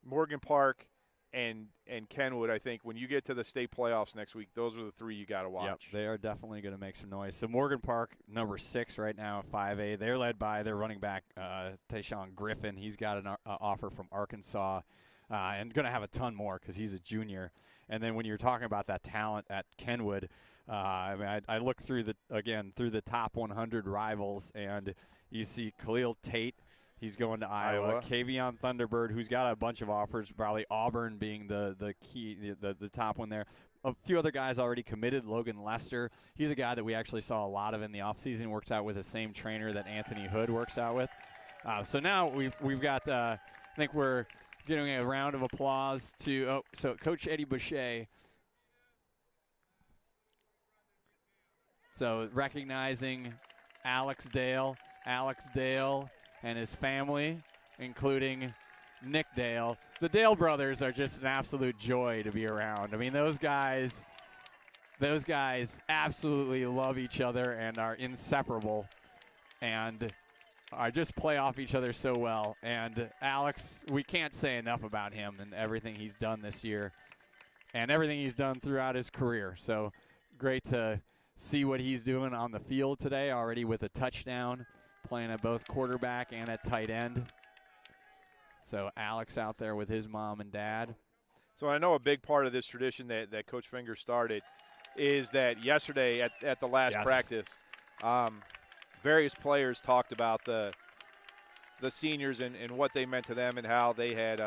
Morgan Park, and Kenwood, I think when you get to the state playoffs next week, those are the 3 you got to watch.
Yep, they are definitely going to make some noise. So Morgan Park, number 6 right now at 5A. They're led by their running back, Tayshawn Griffin. He's got an offer from Arkansas and going to have a ton more because he's a junior. And then when you're talking about that talent at Kenwood, I look through the top 100 rivals, and you see Khalil Tate. He's going to Iowa. Kavion Thunderbird, who's got a bunch of offers, probably Auburn being the key, the top one there. A few other guys already committed. Logan Lester, he's a guy that we actually saw a lot of in the offseason. Works out with the same trainer that Anthony Hood works out with. So now we've got, I think we're giving a round of applause to Coach Eddie Boucher. So recognizing Alex Dale and his family, including Nick Dale. The Dale brothers are just an absolute joy to be around. I mean, those guys absolutely love each other and are inseparable and are just play off each other so well. And Alex, we can't say enough about him and everything he's done this year and everything he's done throughout his career. So great to see what he's doing on the field today, already with a touchdown, playing at both quarterback and at tight end. So Alex out there with his mom and dad.
So I know a big part of this tradition that Coach Finger started is that yesterday at the last practice, various players talked about the seniors and what they meant to them and how they had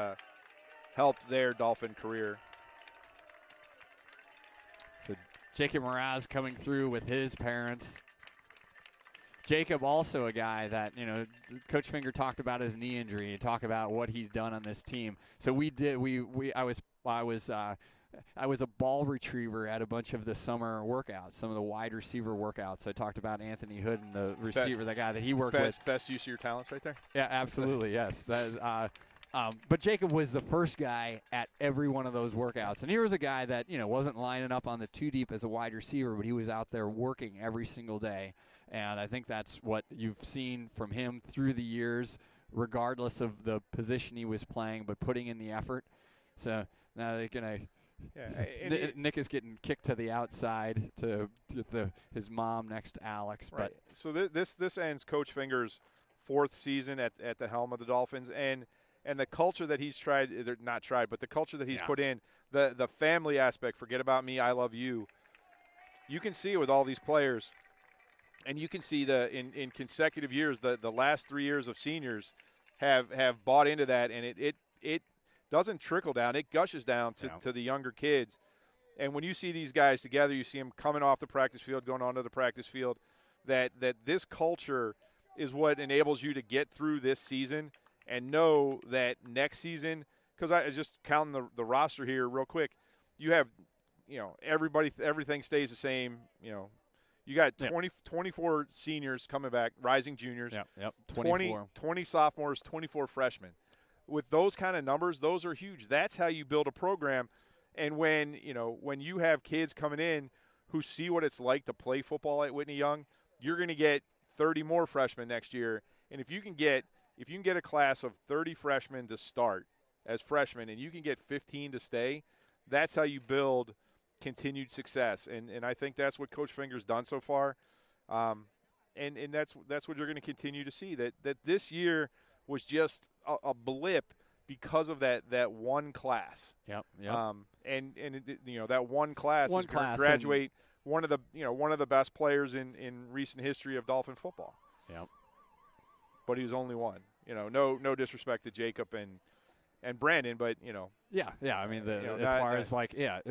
helped their Dolphin career.
So Jacob Mraz coming through with his parents. Jacob also a guy that, you know, Coach Finger talked about his knee injury and talked about what he's done on this team. So I was a ball retriever at a bunch of the summer workouts, some of the wide receiver workouts. I talked about Anthony Hood and the receiver, the guy that he worked with.
Best use of your talents right there.
Yeah, absolutely, yes. That is, but Jacob was the first guy at every one of those workouts. And he was a guy that, you know, wasn't lining up on the two deep as a wide receiver, but he was out there working every single day. And I think that's what you've seen from him through the years, regardless of the position he was playing, but putting in the effort. So now they're going to – yeah, Nick is getting kicked to the outside to his mom next to Alex.
Right.
But
so this ends Coach Finger's 4th season at the helm of the Dolphins, and the culture that he's but the culture that he's put in, the family aspect. Forget about me, I love you. You can see it with all these players, and you can see in consecutive years the last 3 years of seniors have bought into that, and it doesn't trickle down. It gushes down to the younger kids. And when you see these guys together, you see them coming off the practice field, going onto the practice field, that this culture is what enables you to get through this season and know that next season, because I just counting the roster here real quick, you have, you know, everything stays the same. You know, you got 24 seniors coming back, rising juniors, 20 sophomores, 24 freshmen. With those kind of numbers, those are huge. That's how you build a program. And when you have kids coming in who see what it's like to play football at Whitney Young, you're going to get 30 more freshmen next year. And if you can get a class of 30 freshmen to start as freshmen and you can get 15 to stay, that's how you build continued success. And I think that's what Coach Finger's done so far. And that's what you're going to continue to see, that this year was just a blip because of that one class.
Yep.
And that one class is going to graduate one of the best players in recent history of Dolphin football.
Yep.
But he was only one. You know, no disrespect to Jacob and Brandon, but you know.
Yeah. I mean,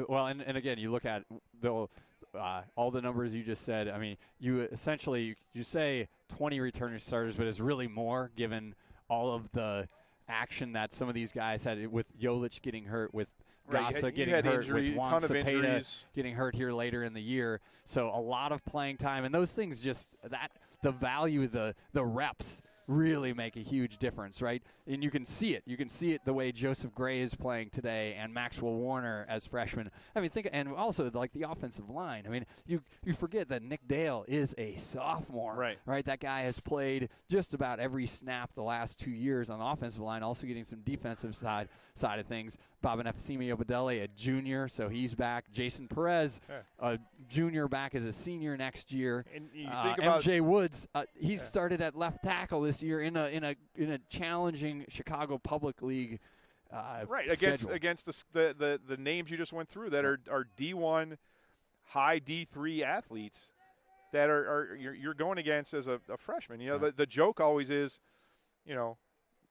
well, and again, you look at all the numbers you just said. I mean, you essentially you say 20 returning starters, but it's really more given all of the action that some of these guys had, with Jolich getting hurt, with Gassa getting hurt, with Juan Cepeda getting hurt here later in the year. So a lot of playing time, and those things the value, the reps really make a huge difference, right? And you can see it. You can see it the way Joseph Gray is playing today and Maxwell Warner as freshmen. I mean, and also like the offensive line. I mean, you forget that Nick Dale is a sophomore, right? That guy has played just about every snap the last 2 years on the offensive line, also getting some defensive side of things. Bob and Efesimi Obadele, a junior, so he's back. Jason Perez, a junior, back as a senior next year. And you think about MJ Woods, he started at left tackle this year in a challenging Chicago Public League schedule.
against the names you just went through that are D1, high D3 athletes that you're going against as a freshman. You know, the joke always is, you know,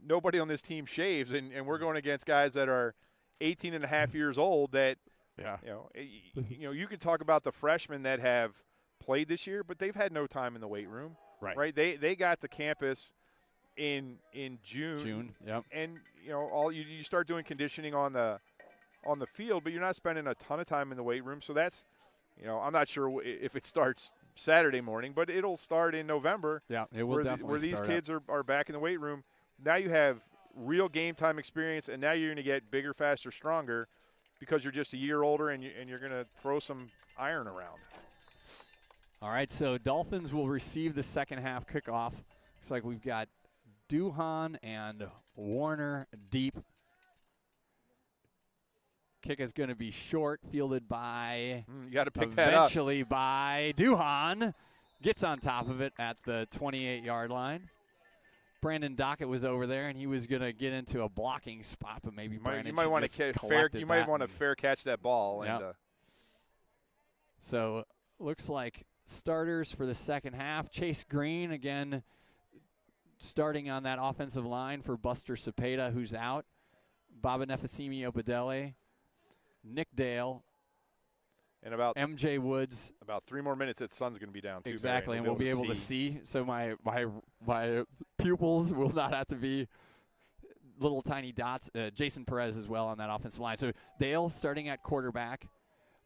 nobody on this team shaves, and we're going against guys that are 18 and a half years old that, you can talk about the freshmen that have played this year, but they've had no time in the weight room. Right. They got to campus in June. Yep. And you start doing conditioning on the field, but you're not spending a ton of time in the weight room. So that's, I'm not sure if it starts Saturday morning, but it'll start in November.
Yeah, it will definitely
where these kids are back in the weight room. Now you have real game time experience, and now you're going to get bigger, faster, stronger because you're just a year older and you're going to throw some iron around.
All right, so Dolphins will receive the second half kickoff. Looks like we've got Duhan and Warner deep. Kick is going to be short, fielded by
you got to pick that up.
Eventually by Duhan. Gets on top of it at the 28-yard line. Brandon Dockett was over there, and he was going to get into a blocking spot, but maybe Brandon
you might want to fair catch that ball.
Yep.
And
so looks like starters for the second half. Chase Green, again, starting on that offensive line for Buster Cepeda, who's out. Baba Nefesimi Obadele, Nick Dale,
And about
MJ Woods.
About 3 more minutes, that sun's going to be down too.
Exactly, and we'll be able to see. So my pupils will not have to be little tiny dots. Jason Perez as well on that offensive line. So Dale starting at quarterback.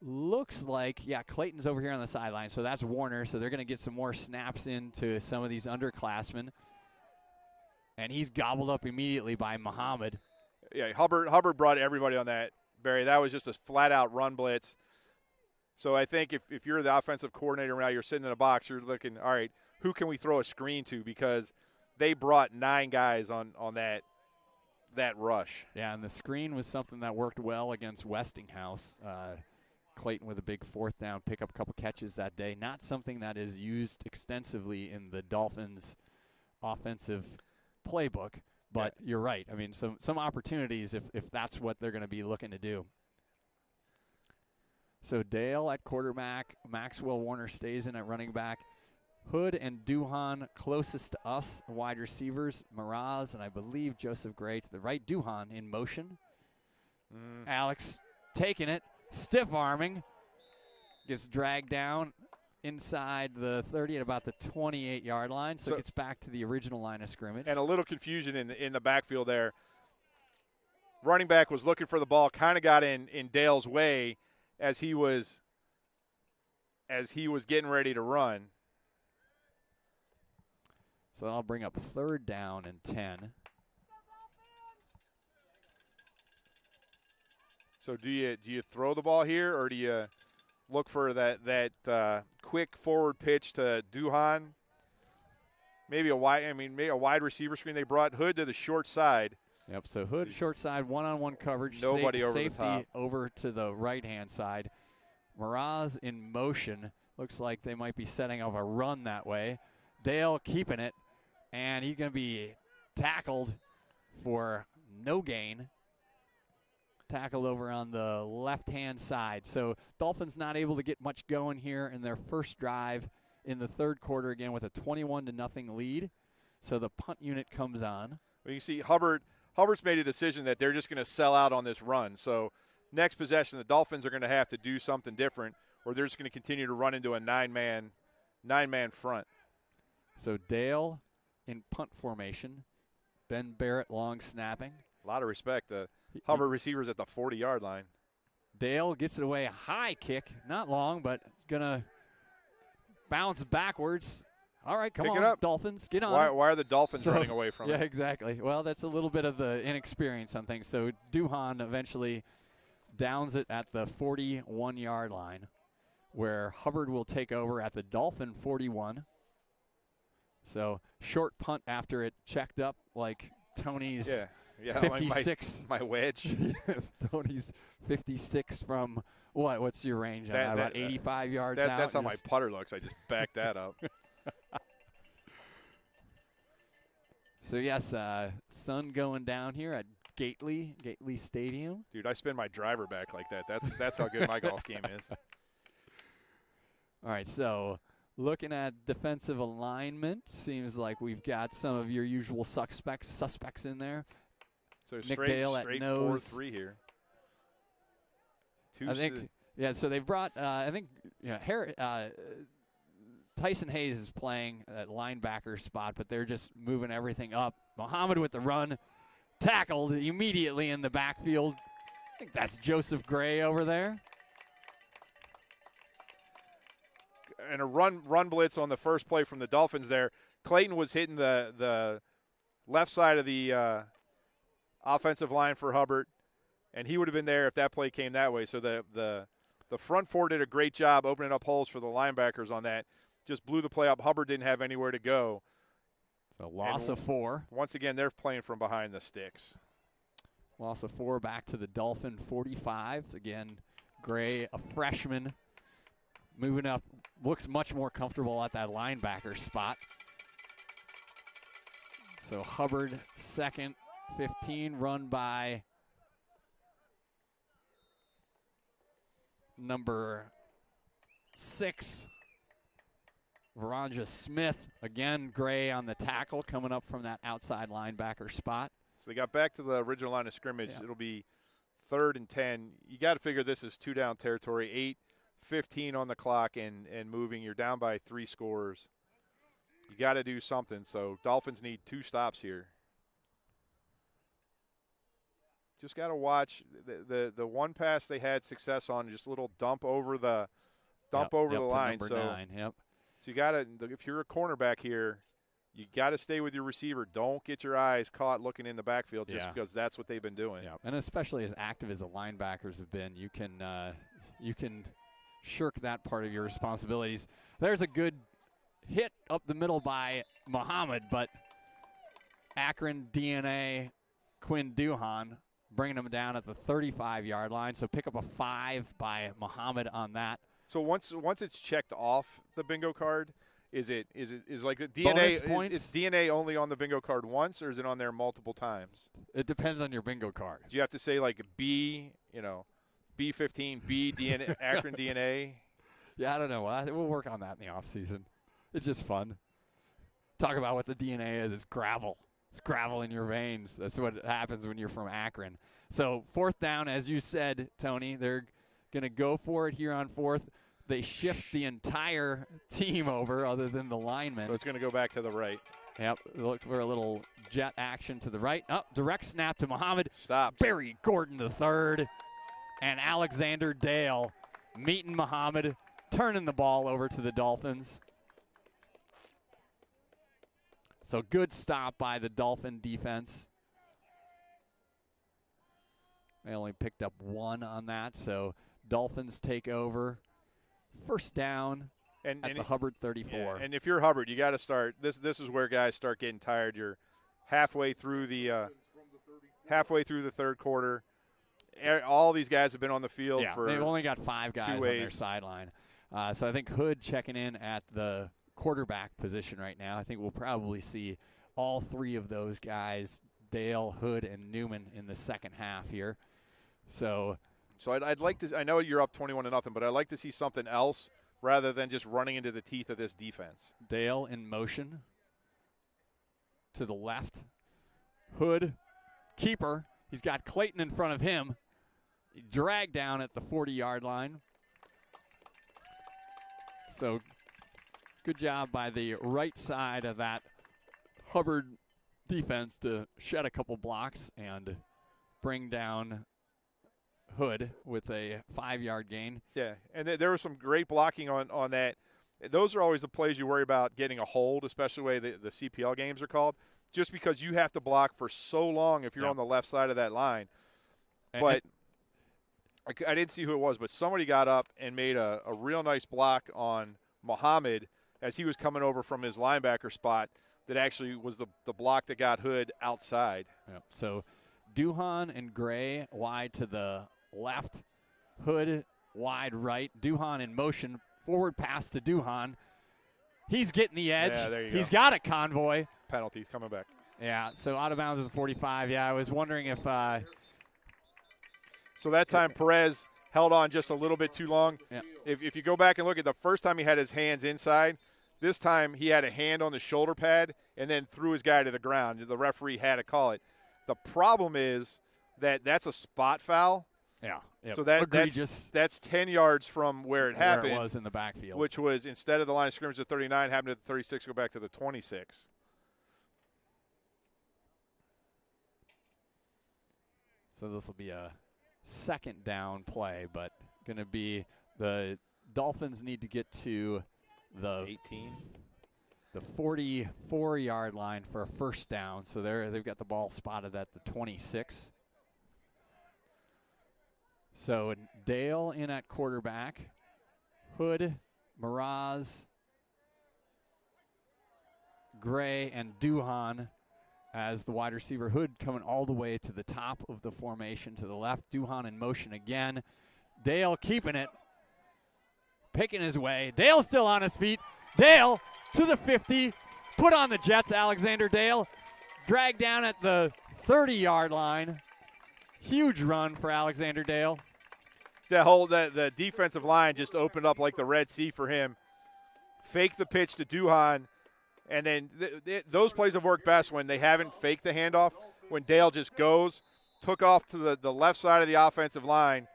Looks like, Clayton's over here on the sideline. So that's Warner. So they're going to get some more snaps into some of these underclassmen. And he's gobbled up immediately by Muhammad.
Yeah, Hubbard brought everybody on that, Barry. That was just a flat-out run blitz. So I think if you're the offensive coordinator now, you're sitting in a box, you're looking, all right, who can we throw a screen to? Because they brought 9 guys on that rush.
Yeah, and the screen was something that worked well against Westinghouse. Clayton with a big 4th down, pick up a couple catches that day. Not something that is used extensively in the Dolphins' offensive playbook, but you're right. I mean, some opportunities if that's what they're going to be looking to do. So Dale at quarterback, Maxwell Warner stays in at running back. Hood and Duhan closest to us, wide receivers. Miraz and I believe Joseph Gray to the right. Duhan in motion. Alex taking it, stiff arming. Gets dragged down inside the 30 at about the 28-yard line, so it gets back to the original line of scrimmage.
And a little confusion in the backfield there. Running back was looking for the ball, kind of got in Dale's way as he was getting ready to run.
So I'll bring up 3rd down and 10.
So do you throw the ball here, or do you look for that quick forward pitch to Duhan? Maybe a wide receiver screen. They brought Hood to the short side.
Yep, so Hood short side, one-on-one coverage.
Nobody over the
safety
top.
Over to the right-hand side. Miraz in motion. Looks like they might be setting up a run that way. Dale keeping it, and he's going to be tackled for no gain. Tackled over on the left-hand side. So Dolphins not able to get much going here in their first drive in the 3rd quarter, again with a 21-0 lead. So the punt unit comes on.
Well, you see Hubbard's made a decision that they're just going to sell out on this run. So next possession, the Dolphins are going to have to do something different, or they're just going to continue to run into a nine-man front.
So Dale in punt formation. Ben Barrett long snapping.
A lot of respect. The Hubbard receivers at the 40-yard line.
Dale gets it away. A high kick. Not long, but it's going to bounce backwards. All right, come
Pick
on,
it up.
Dolphins, get on.
Why are the Dolphins running away from it?
Yeah, exactly. Well, that's a little bit of the inexperience on things. So Duhan eventually downs it at the 41-yard line, where Hubbard will take over at the Dolphin 41. So short punt after it checked up like Tony's 56.
Like my wedge.
Tony's 56 from what? What's your range on that? About 85 yards out?
That's how my putter looks. I just backed that up.
So, yes, sun going down here at Gately Stadium.
Dude, I spin my driver back like that. That's how good my golf game is.
All right, so looking at defensive alignment, seems like we've got some of your usual suspects in there.
So
Nick
straight
Dale at nose.
4-3 here.
So they brought, Tyson Hayes is playing at linebacker spot, but they're just moving everything up. Muhammad with the run, tackled immediately in the backfield. I think that's Joseph Gray over there.
And a run blitz on the first play from the Dolphins there. Clayton was hitting the left side of the offensive line for Hubbard, and he would have been there if that play came that way. So the front four did a great job opening up holes for the linebackers on that. Just blew the play up. Hubbard didn't have anywhere to go.
So loss of 4.
Once again, they're playing from behind the sticks.
Loss of 4 back to the Dolphin 45. Again, Gray, a freshman, moving up, looks much more comfortable at that linebacker spot. So Hubbard, second, 15, run by number 6. Varanja Smith, again, Gray on the tackle, coming up from that outside linebacker spot.
So they got back to the original line of scrimmage.
Yeah.
It'll be 3rd and 10. You got to figure this is 2-down territory. 3:15 on the clock and moving. You're down by 3 scores. You got to do something. So Dolphins need 2 stops here. Just got to watch the one pass they had success on, just a little dump over the line.
Number
so
9, yep.
So you got to, if you're a cornerback here, you got to stay with your receiver. Don't get your eyes caught looking in the backfield just because that's what they've been doing.
Yeah, and especially as active as the linebackers have been, you can shirk that part of your responsibilities. There's a good hit up the middle by Muhammad, but Akron DNA Quinn Duhan bringing him down at the 35-yard line. So pick up a 5 by Muhammad on that.
So once it's checked off the bingo card, is like a DNA?
Bonus points?
Is DNA only on the bingo card once, or is it on there multiple times?
It depends on your bingo card.
Do you have to say like B, B15, B DNA, Akron DNA?
Yeah, I don't know. We'll work on that in the off season. It's just fun. Talk about what the DNA is. It's gravel. It's gravel in your veins. That's what happens when you're from Akron. So 4th down, as you said, Tony, they're going to go for it here on 4th. They shift the entire team over other than the linemen.
So it's going to go back to the right.
Yep. Look for a little jet action to the right. Oh, direct snap to Muhammad.
Stop.
Barry Gordon III and Alexander Dale meeting Muhammad, turning the ball over to the Dolphins. So good stop by the Dolphin defense. They only picked up 1 on that, so Dolphins take over. 1st down at the Hubbard 34.
Yeah, and if you're Hubbard, you got to start. This is where guys start getting tired. You're halfway through the 3rd quarter. All these guys have been on the field for
they've only got 5 guys on their
ways.
sideline. So I think Hood checking in at the quarterback position right now. I think we'll probably see all 3 of those guys, Dale, Hood, and Newman, in the second half here. So
I'd like to. I know you're up 21-0, but I'd like to see something else rather than just running into the teeth of this defense.
Dale in motion to the left. Hood, keeper. He's got Clayton in front of him. He dragged down at the 40-yard line. So good job by the right side of that Hubbard defense to shed a couple blocks and bring down Hood with a 5-yard gain.
Yeah, and there was some great blocking on that. Those are always the plays you worry about getting a hold, especially the way the CPL games are called, just because you have to block for so long if you're on the left side of that line. But I didn't see who it was, but somebody got up and made a real nice block on Muhammad as he was coming over from his linebacker spot that actually was the block that got Hood outside.
Yep. So Duhan and Gray wide to the left, Hood wide right. Duhan in motion, forward pass to Duhan. He's getting the edge.
Yeah, there you
He's
go.
Got a convoy.
Penalty coming back.
Yeah, so out of bounds at the 45. Yeah, I was wondering if
So that time Perez held on just a little bit too long.
Yeah.
If you go back and look at the first time he had his hands inside, this time he had a hand on the shoulder pad and then threw his guy to the ground. The referee had to call it. The problem is that's a spot foul.
Yeah. Yep.
So
egregious.
that's 10 yards from where it happened.
Where it was in the backfield.
Which was, instead of the line of scrimmage at 39, happened at the 36, go back to the 26.
So this will be a 2nd down play, but going to be the Dolphins need to get to the
18.
The 44-yard line for a 1st down. So they've got the ball spotted at the 26. So Dale in at quarterback. Hood, Miraz, Gray, and Duhan as the wide receiver. Hood coming all the way to the top of the formation to the left. Duhan in motion again. Dale keeping it, picking his way. Dale still on his feet. Dale to the 50, put on the Jets. Alexander Dale dragged down at the 30-yard line. Huge run for Alexander Dale.
The defensive line just opened up like the Red Sea for him. Fake the pitch to Duhan, and then those plays have worked best when they haven't faked the handoff. When Dale just took off to the left side of the offensive line,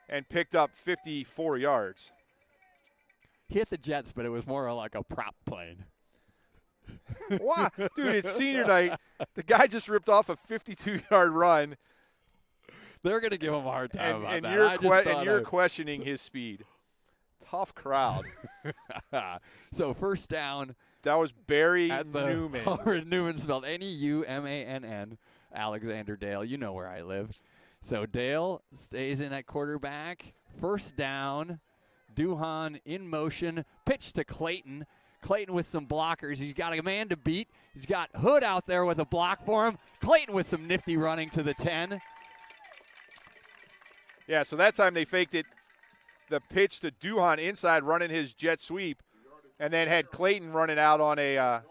and picked up 54 yards.
He hit the Jets, but it was more like a prop plane.
Why? Dude, it's senior night. The guy just ripped off a 52-yard run.
They're going to give him a hard time
And
about that.
you're questioning his speed. Tough crowd.
So first down.
That was Barry
at the
Newman.
Hubbard Newman, spelled Neumann. Alexander Dale. You know where I live. So Dale stays in at quarterback. First down. Duhan in motion. Pitch to Clayton. Clayton with some blockers. He's got a man to beat. He's got Hood out there with a block for him. Clayton with some nifty running to the 10.
Yeah, so that time they faked it. The pitch to Duhan inside, running his jet sweep, and then had Clayton running out on a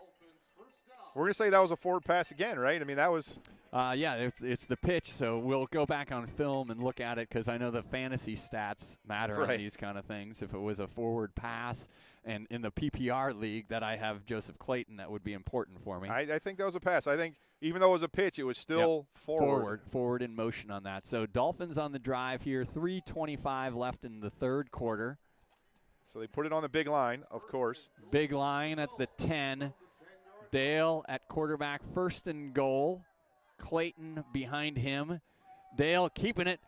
we're going to say that was a forward pass again, right? I mean, that was
yeah, it's the pitch, so we'll go back on film and look at it because I know the fantasy stats matter on these kind of things. If it was a forward pass, and in the PPR league that I have Joseph Clayton, that would be important for me.
I think that was a pass. I think even though it was a pitch, it was still
forward in motion on that. So Dolphins on the drive here, 3:25 left in the third quarter.
So they put it on the big line, of course.
Big line at the 10. Dale at quarterback, first and goal. Clayton behind him. Dale keeping it.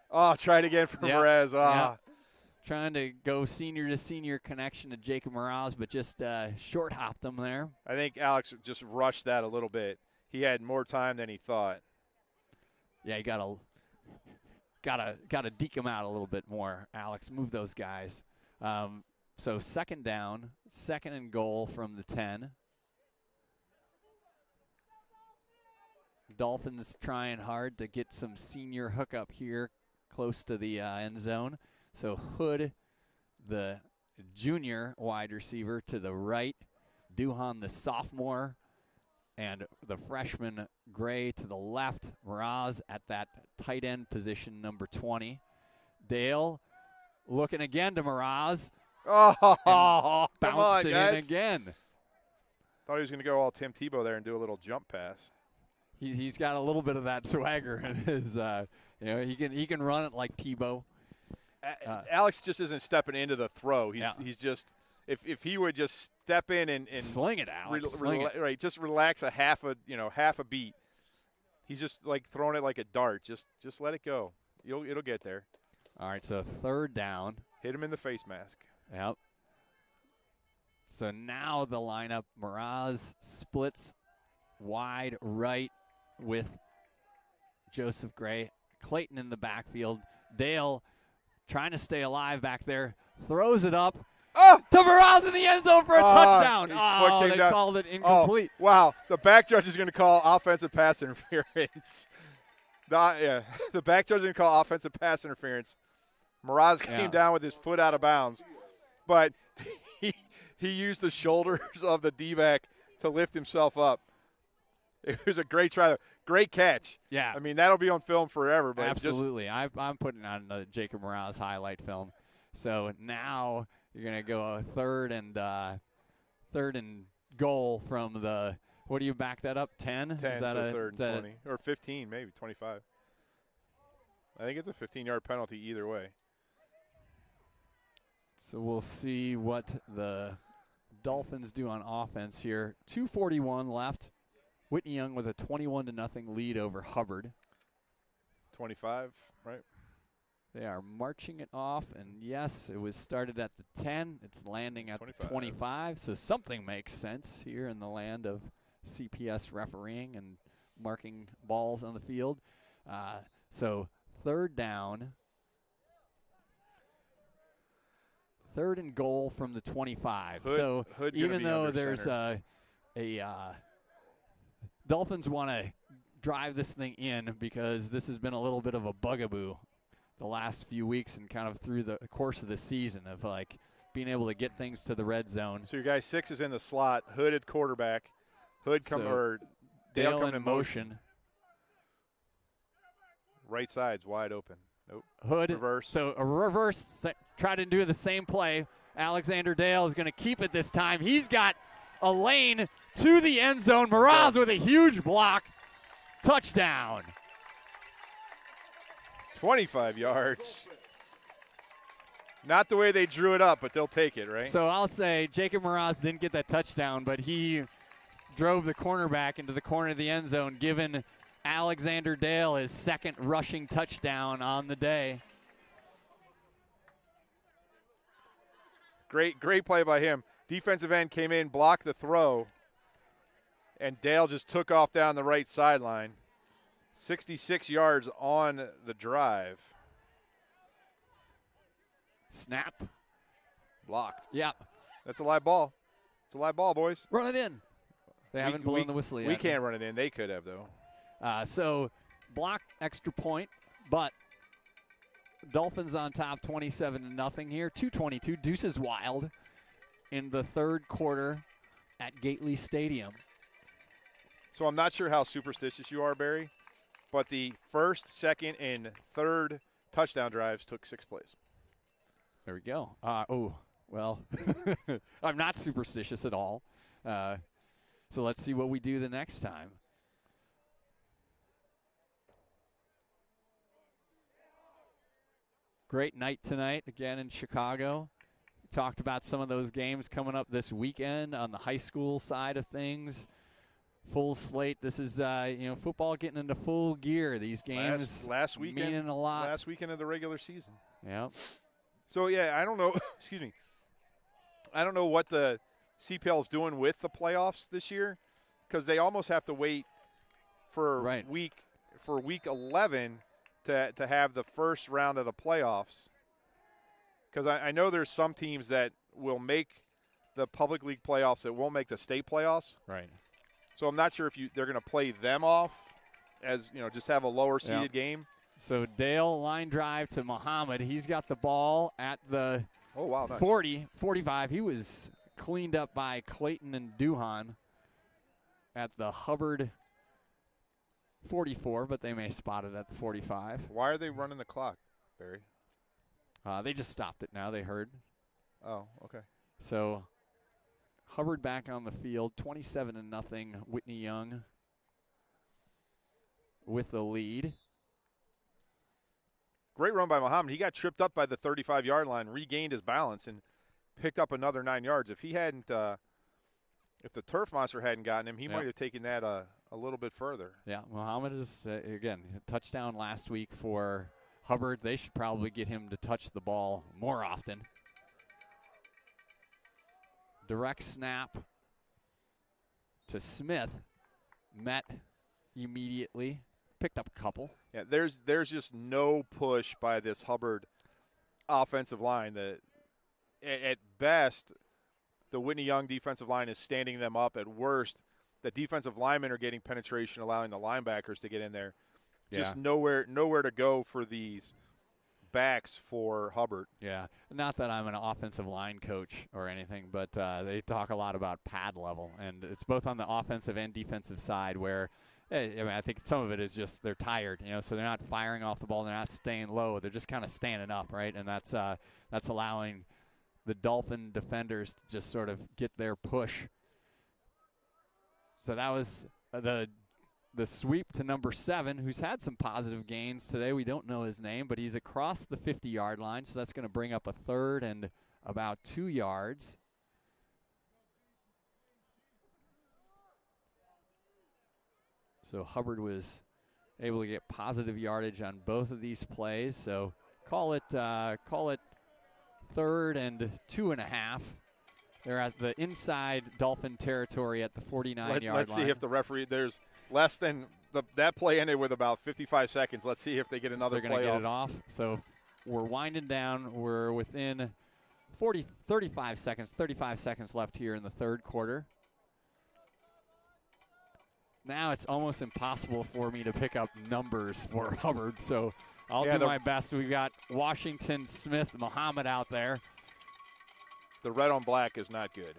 Oh, try it again for Mraz.
Yeah. Trying to go senior-to-senior connection to Jacob Mraz, but just short-hopped him there.
I think Alex just rushed that a little bit. He had more time than he thought.
Yeah, you gotta deke him out a little bit more, Alex. Move those guys. So second down, second and goal from the 10. Dolphins trying hard to get some senior hookup here close to the end zone. So Hood, the junior wide receiver, to the right. Duhan, the sophomore, and the freshman Gray to the left. Mraz at that tight end position, number 20. Dale looking again to Mraz.
Oh,
bounced it in again.
Thought he was going to go all Tim Tebow there and do a little jump pass.
He's got a little bit of that swagger in his. He can run it like Tebow.
Alex just isn't stepping into the throw. He's just if he would just step in and
sling it, Alex.
Right, just relax a half a beat. He's just like throwing it like a dart. Just let it go. It'll get there.
All right, so third down.
Hit him in the face mask.
Yep. So now the lineup, Mraz splits wide right with Joseph Gray. Clayton in the backfield. Dale trying to stay alive back there. Throws it up to Mraz in the end zone for a touchdown. They called it incomplete.
Oh, wow. The back judge is going to call offensive pass interference. The back judge is going to call offensive pass interference. Mraz came down with his foot out of bounds, but he used the shoulders of the D-back to lift himself up. It was a great try. Great catch.
Yeah.
I mean, that'll be on film forever. But
absolutely. I'm putting on the Jacob Mraz highlight film. So now you're going to go third and goal from the – what do you back that up, 10?
10, so third and 20. Or 15, maybe, 25. I think it's a 15-yard penalty either way.
So we'll see what the Dolphins do on offense here. 2:41 left. Whitney Young with a 21-0 lead over Hubbard.
25, right?
They are marching it off, and yes, it was started at the 10. It's landing at the 25, so something makes sense here in the land of CPS refereeing and marking balls on the field. So third down. Third and goal from the 25.
Hood
even though there's a Dolphins want to drive this thing in because this has been a little bit of a bugaboo the last few weeks and kind of through the course of the season of like being able to get things to the red zone.
So your guy 6 is in the slot, Hood at quarterback. Dale coming in motion. Right side's wide open. Nope.
Hood.
Reverse.
So a reverse. Try to do the same play. Alexander Dale is going to keep it this time. He's got a lane to the end zone. Mraz with a huge block. Touchdown.
25 yards. Not the way they drew it up, but they'll take it, right?
So I'll say Jacob Mraz didn't get that touchdown, but he drove the cornerback into the corner of the end zone, giving Alexander Dale his second rushing touchdown on the day.
Great play by him. Defensive end came in, blocked the throw, and Dale just took off down the right sideline. 66 yards on the drive.
Snap.
Blocked.
Yeah.
That's a live ball. It's a live ball, boys.
Run it in. They haven't blown the whistle yet.
We can't run it in. They could have, though.
So block, extra point, but Dolphins on top 27-0 here. 2:22. Deuces Wild in the third quarter at Gately Stadium.
So I'm not sure how superstitious you are, Barry, but the first, second, and third touchdown drives took 6 plays.
There we go. Well, I'm not superstitious at all. So let's see what we do the next time. Great night tonight again in Chicago. We talked about some of those games coming up this weekend on the high school side of things. Full slate. This is football getting into full gear. These games
last weekend,
meaning a lot.
Last weekend of the regular season.
Yeah.
So I don't know. Excuse me. I don't know what the CPL is doing with the playoffs this year, because they almost have to wait for week 11 to have the first round of the playoffs. Because I know there's some teams that will make the public league playoffs that won't make the state playoffs.
Right.
So I'm not sure if they're going to play them off as, just have a lower seeded game.
So Dale line drive to Muhammad. He's got the ball at the 40, 45. He was cleaned up by Clayton and Duhan at the Hubbard 44, but they may spot it at the 45.
Why are they running the clock, Barry?
They just stopped it now. They heard.
Oh, okay.
So Hubbard back on the field, 27-0. Whitney Young with the lead.
Great run by Muhammad. He got tripped up by the 35-yard line, regained his balance, and picked up another 9 yards. If he hadn't, if the turf monster hadn't gotten him, he might have taken that a little bit further. Yeah,
Muhammad is, again, a touchdown last week for Hubbard. They should probably get him to touch the ball more often. Direct snap to Smith. Met immediately. Picked up a couple.
Yeah, there's just no push by this Hubbard offensive line. That at best, the Whitney Young defensive line is standing them up. At worst, the defensive linemen are getting penetration, allowing the linebackers to get in there. Just nowhere to go for these backs for Hubbard.
Yeah, not that I'm an offensive line coach or anything, but they talk a lot about pad level, and it's both on the offensive and defensive side where I think some of it is just they're tired, so they're not firing off the ball, they're not staying low, they're just kind of standing up, right? And that's allowing the Dolphin defenders to just sort of get their push. So that was the sweep to number 7, who's had some positive gains today. We don't know his name, but he's across the 50-yard line, so that's going to bring up a third and about 2 yards. So Hubbard was able to get positive yardage on both of these plays. So call it third and 2.5. They're at the inside Dolphin territory at the 49-yard line.
Let's see if the referee, there's less than that play ended with about 55 seconds. Let's see if they get another play off.
They're going to get it off. So we're winding down. We're within 35 seconds left here in the third quarter. Now it's almost impossible for me to pick up numbers for Hubbard, so I'll do my best. We've got Washington, Smith, Muhammad out there.
The red on black is not good.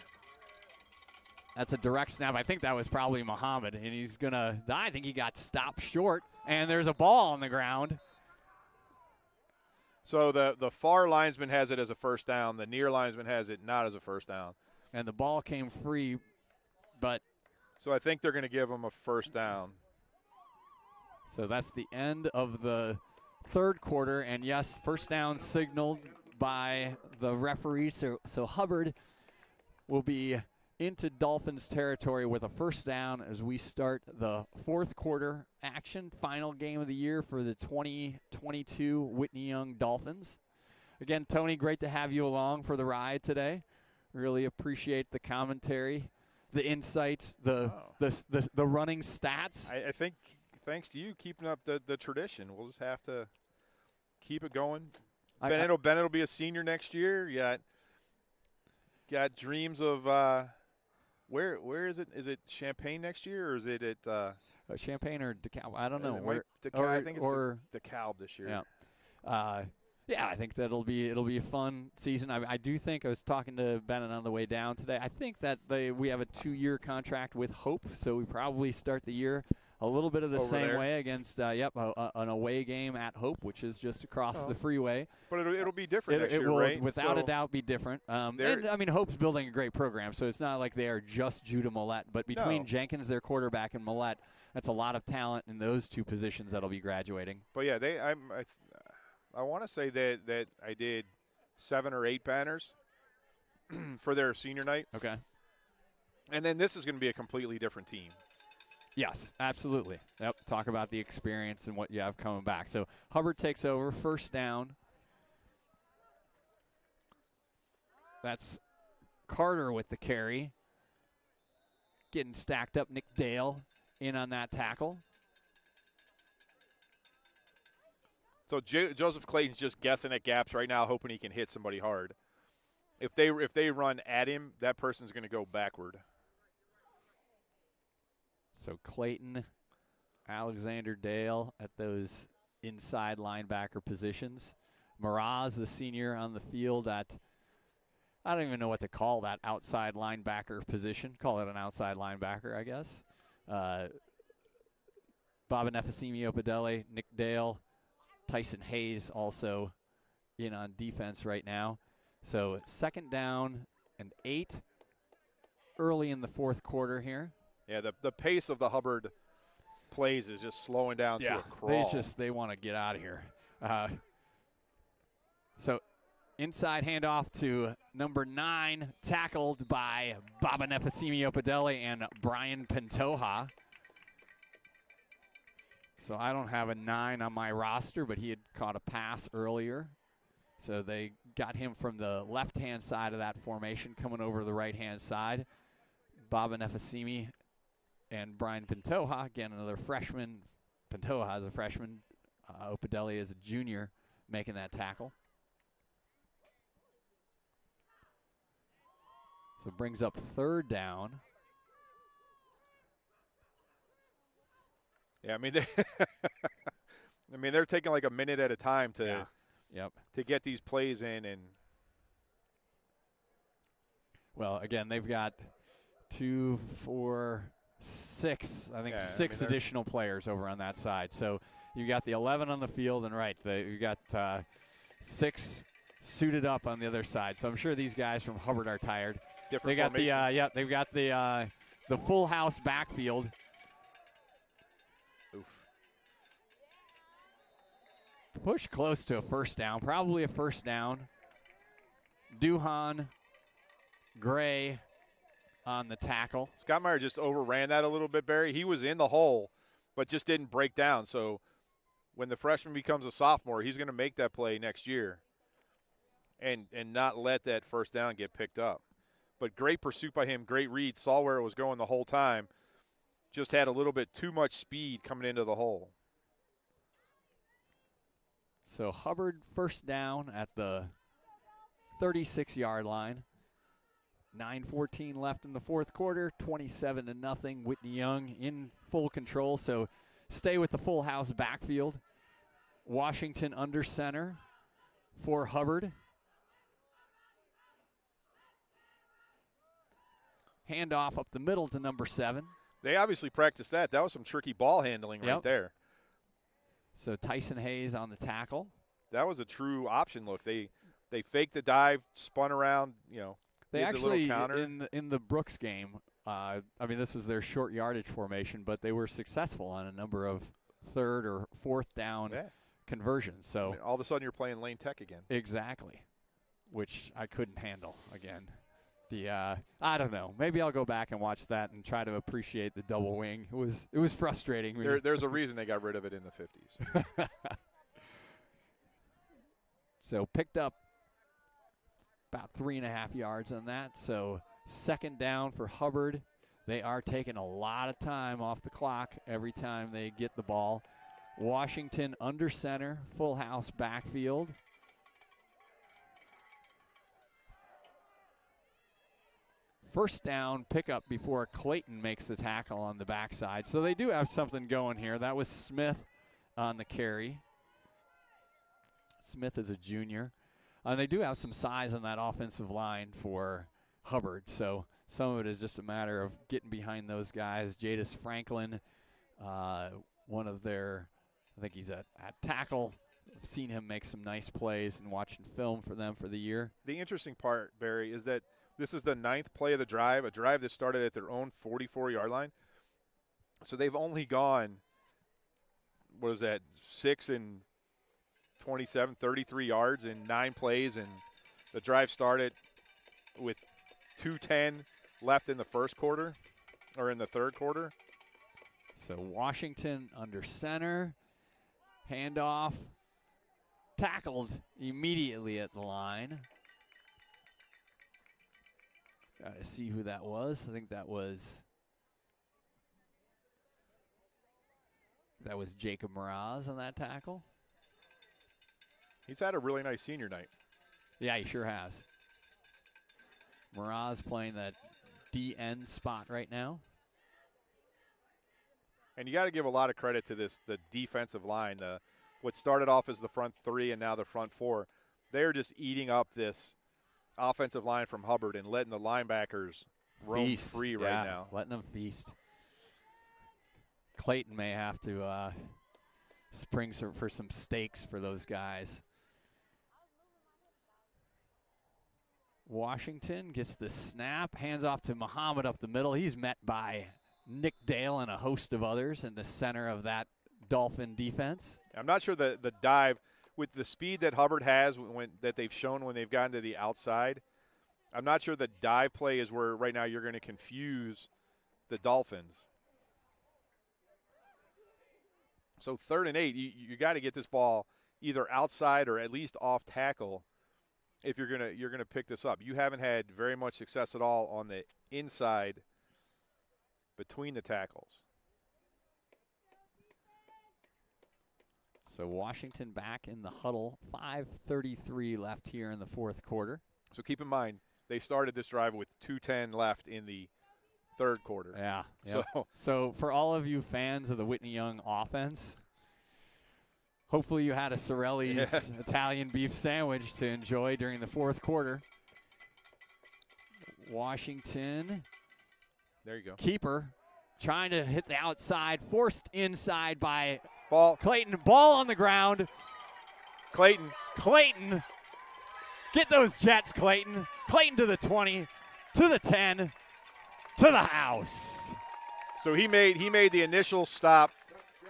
That's a direct snap. I think that was probably Muhammad, and I think he got stopped short, and there's a ball on the ground.
So the far linesman has it as a first down. The near linesman has it not as a first down.
And the ball came free, but
so I think they're going to give him a first down.
So that's the end of the third quarter. And, yes, first down signaled by the referee. So Hubbard will be into Dolphins territory with a first down as we start the fourth quarter action, final game of the year for the 2022 Whitney Young Dolphins. Again, Tony, great to have you along for the ride today. Really appreciate the commentary, the insights, the running stats.
I think thanks to you keeping up the tradition. We'll just have to keep it going. Bennett will be a senior next year. You got dreams of where is it? Is it Champaign next year, or is it at
Champaign or DeKalb? I don't know.
I think it's DeKalb this year.
Yeah. Yeah, I think that'll be a fun season. I do think, I was talking to Bennett on the way down today, I think that we have a 2-year contract with Hope, so we probably start the year a little bit of the same way against an away game at Hope, which is just across the freeway.
But it'll be different next year,
will,
right?
Without a doubt, be different. And I mean, Hope's building a great program, so it's not like they are just Judah Millette. But between Jenkins, their quarterback, and Millette, that's a lot of talent in those two positions that'll be graduating.
But yeah, I want to say that I did 7 or 8 banners for their senior night.
Okay.
And then this is going to be a completely different team.
Yes, absolutely. Yep. Talk about the experience and what you have coming back. So Hubbard takes over, first down. That's Carter with the carry. Getting stacked up. Nick Dale in on that tackle.
So Joseph Clayton's just guessing at gaps right now, hoping he can hit somebody hard. If they run at him, that person's going to go backward.
So Clayton, Alexander Dale at those inside linebacker positions. Miraz, the senior, on the field at, I don't even know what to call that outside linebacker position. Call it an outside linebacker, I guess. Baba Nefesimi Opedele, Nick Dale, Tyson Hayes also in on defense right now. So 2nd down and 8 early in the fourth quarter here.
Yeah, the pace of the Hubbard plays is just slowing down to a crawl.
They want to get out of here. So inside handoff to number 9, tackled by Baba Nefesimi Opedele and Brian Pantoja. So I don't have a 9 on my roster, but he had caught a pass earlier. So they got him from the left-hand side of that formation, coming over to the right-hand side. Baba Nefesimi and Brian Pantoja, again, another freshman. Pantoja is a freshman. Opedele is a junior, making that tackle. So it brings up 3rd down.
Yeah, I mean they're taking like a minute at a time to get these plays in. And
well, again, they've got 2, 4, 6, I think 6 additional players over on that side. So you got the 11 on the field, and you got 6 suited up on the other side. So I'm sure these guys from Hubbard are tired.
Different
they got
formation.
they've got the full house backfield.
Oof.
Push close to a first down, probably a first down. Duhan, Gray on the tackle.
Scott Meyer just overran that a little bit, Barry. He was in the hole, but just didn't break down. So when the freshman becomes a sophomore, he's going to make that play next year and not let that first down get picked up. But great pursuit by him, great read, saw where it was going the whole time. Just had a little bit too much speed coming into the hole.
So Hubbard first down at the 36-yard line. 9:14 left in the fourth quarter, 27-0. Whitney Young in full control, so stay with the full house backfield. Washington under center for Hubbard. Handoff up the middle to number 7.
They obviously practiced that. That was some tricky ball handling right there.
So Tyson Hayes on the tackle.
That was a true option look. They faked the dive, spun around,
They
did
actually,
the little counter.
in the Brooks game, this was their short yardage formation, but they were successful on a number of 3rd or 4th down conversions. So
all of a sudden you're playing Lane Tech again.
Exactly. which I couldn't handle again. I don't know. Maybe I'll go back and watch that and try to appreciate the double wing. It was frustrating.
There's a reason they got rid of it in the 50s.
So picked up about 3.5 yards on that. So second down for Hubbard. They are taking a lot of time off the clock every time they get the ball. Washington under center, full house backfield. First down pickup before Clayton makes the tackle on the backside. So they do have something going here. That was Smith on the carry. Smith is a junior. They do have some size on that offensive line for Hubbard. So some of it is just a matter of getting behind those guys. Jadis Franklin, one of their, I think he's at tackle. I've seen him make some nice plays and watching film for them for the year.
The interesting part, Barry, is that this is the 9th play of the drive, a drive that started at their own 44-yard line. So they've only gone, 6 and 27, 33 yards in 9 plays, and the drive started with 2:10 left in the first quarter, or in the third quarter.
So Washington under center, handoff, tackled immediately at the line. Got to see who that was. I think that was Jacob Mraz on that tackle.
He's had a really nice senior night.
Yeah, he sure has. Mraz playing that DN spot right now.
And you got to give a lot of credit to the defensive line. What started off as the front 3 and now the front 4, they're just eating up this offensive line from Hubbard and letting the linebackers roam free right now.
Letting them feast. Clayton may have to spring for some steaks for those guys. Washington gets the snap, hands off to Muhammad up the middle. He's met by Nick Dale and a host of others in the center of that Dolphin defense.
I'm not sure the dive, with the speed that Hubbard has that they've shown when they've gotten to the outside, I'm not sure the dive play is where right now you're going to confuse the Dolphins. So 3rd and 8, you got to get this ball either outside or at least off tackle if you're gonna pick this up. You haven't had very much success at all on the inside between the tackles.
So Washington back in the huddle. 5:33 left here in the fourth quarter.
So keep in mind, they started this drive with 2:10 left in the third quarter.
Yeah. Yep. So for all of you fans of the Whitney Young offense, hopefully you had a Sorelli's Italian beef sandwich to enjoy during the fourth quarter. Washington.
There you go.
Keeper trying to hit the outside, forced inside by
Clayton.
Ball on the ground.
Clayton.
Get those Jets, Clayton. Clayton to the 20, to the 10, to the house.
So he made the initial stop,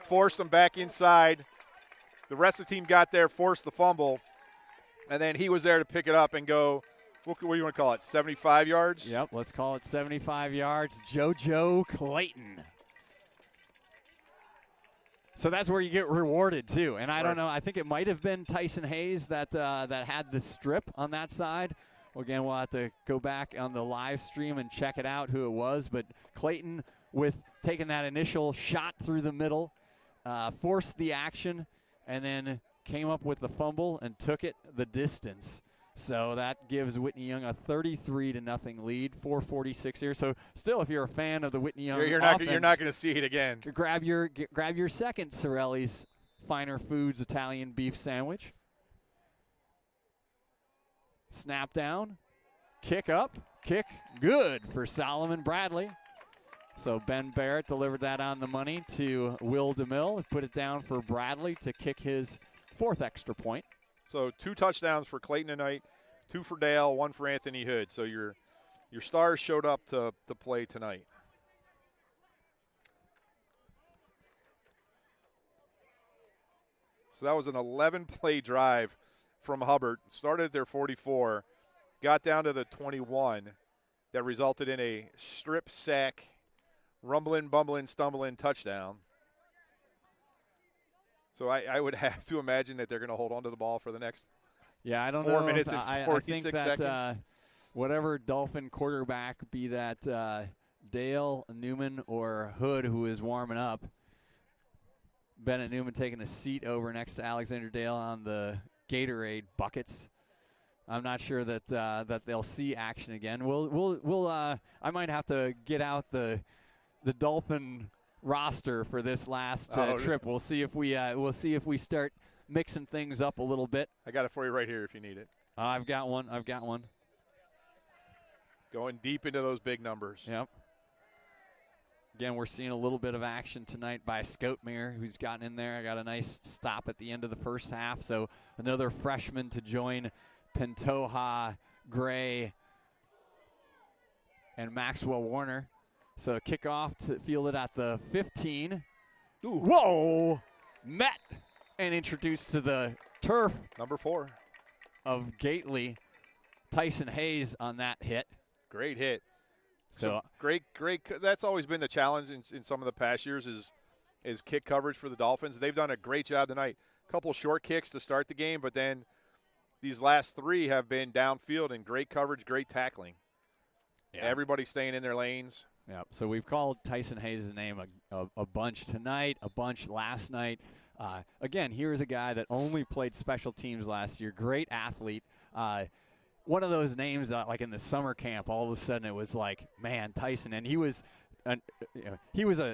forced them back inside. The rest of the team got there, forced the fumble, and then he was there to pick it up and go, what do you want to call it, 75 yards?
Yep, let's call it 75 yards. JoJo Clayton. So that's where you get rewarded, too. And I don't know, I think it might have been Tyson Hayes that had the strip on that side. Well, again, we'll have to go back on the live stream and check it out who it was. But Clayton, with taking that initial shot through the middle, forced the action, and then came up with the fumble and took it the distance. So that gives Whitney Young a 33-0 lead, 4:46 here. So still, if you're a fan of the Whitney Young offense,
you're not going to see it again.
Grab your second Sorelli's Finer Foods Italian beef sandwich. Snap down, kick up, kick good for Solomon Bradley. So Ben Barrett delivered that on the money to Will DeMille. Put it down for Bradley to kick his 4th extra point.
So 2 touchdowns for Clayton tonight, 2 for Dale, 1 for Anthony Hood. So your stars showed up to play tonight. So that was an 11-play drive from Hubbard. Started at their 44 got down to the 21 that resulted in a strip sack, rumbling, bumbling, stumbling touchdown. So I would have to imagine that they're going to hold on to the ball for the next
Yeah, I don't
4
know.
minutes and
I
46
think that,
seconds.
Whatever Dolphin quarterback, be that Dale, Newman, or Hood, who is warming up, Bennett Newman taking a seat over next to Alexander Dale on the Gatorade buckets. I'm not sure that that they'll see action again. I might have to get out the Dolphin roster for this last trip. We'll see if we start mixing things up a little bit.
I got it for you right here if you need it.
I've got one.
Going deep into those big numbers.
Yep. Again, we're seeing a little bit of action tonight by Scoutmere, who's gotten in there. I got a nice stop at the end of the first half. So another freshman to join Pantoja, Gray, and Maxwell Warner. So kickoff to fielded at the 15.
Ooh.
Whoa! Met and introduced to the turf.
Number 4.
Of Gately. Tyson Hayes on that hit.
Great hit.
So
great. That's always been the challenge in some of the past years is kick coverage for the Dolphins. They've done a great job tonight. A couple short kicks to start the game, but then these last 3 have been downfield and great coverage, great tackling. Yeah. Everybody staying in their lanes.
Yeah. So we've called Tyson Hayes' name a bunch tonight, a bunch last night. Again, here's a guy that only played special teams last year. Great athlete. One of those names that, like in the summer camp, all of a sudden it was like, man, Tyson. And he was an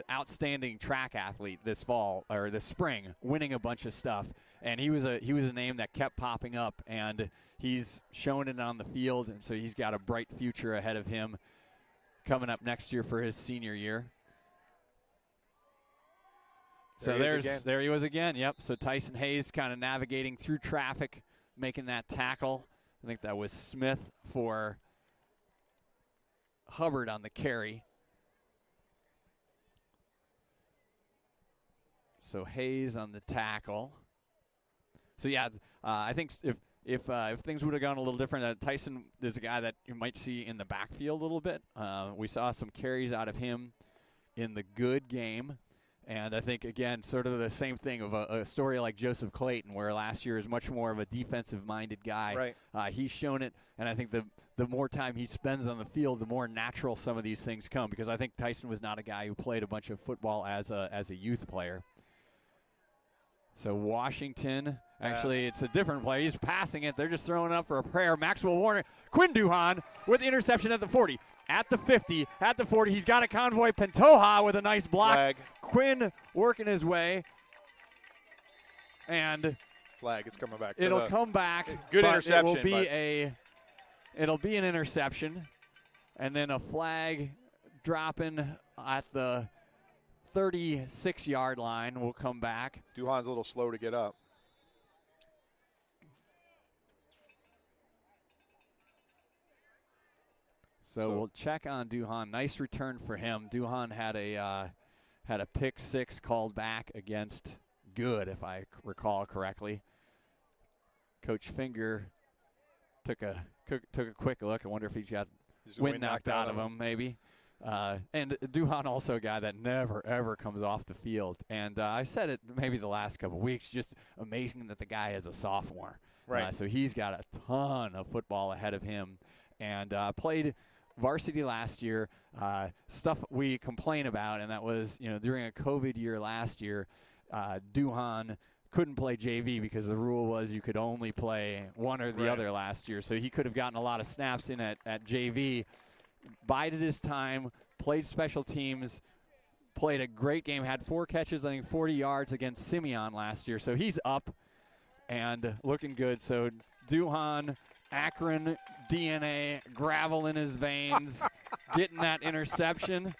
outstanding track athlete this fall or this spring, winning a bunch of stuff. And he was a name that kept popping up, and he's showing it on the field. And so he's got a bright future ahead of him coming up next year for his senior year. So there he was again. Yep. So Tyson Hayes kind of navigating through traffic, making that tackle. I think that was Smith for Hubbard on the carry. So Hayes on the tackle. So yeah, I think if things would have gone a little different, Tyson is a guy that you might see in the backfield a little bit. We saw some carries out of him in the good game. And I think, again, sort of the same thing of a story like Joseph Clayton, where last year is much more of a defensive-minded guy.
Right.
He's shown it, and I think the more time he spends on the field, the more natural some of these things come, because I think Tyson was not a guy who played a bunch of football as a youth player. So Washington, actually, it's a different play. He's passing it. They're just throwing it up for a prayer. Maxwell Warner, Quinn Duhan with the interception at the 40, at the 50, at the 40. He's got a convoy. Pantoja with a nice block.
Flag.
Quinn working his way. And
flag, it's coming back.
It'll come back.
Good interception.
It'll be an interception. And then a flag dropping at the 36-yard line will come back.
Duhan's a little slow to get up.
So we'll check on Duhan. Nice return for him. Duhan had a pick 6 called back against Good, if I recall correctly. Coach Finger took a quick look. I wonder if he's got wind knocked out of him, maybe. And Duhan also a guy that never, ever comes off the field. And I said it maybe the last couple of weeks, just amazing that the guy is a sophomore.
Right.
So he's got a ton of football ahead of him. And played varsity last year. Stuff we complain about, and that was, during a COVID year last year, Duhan couldn't play JV because the rule was you could only play one or the other last year. So he could have gotten a lot of snaps in at JV. Bided his time, played special teams, played a great game, had 4 catches, I think 40 yards against Simeon last year. So he's up and looking good. So Duhan, Akron DNA, gravel in his veins, getting that interception.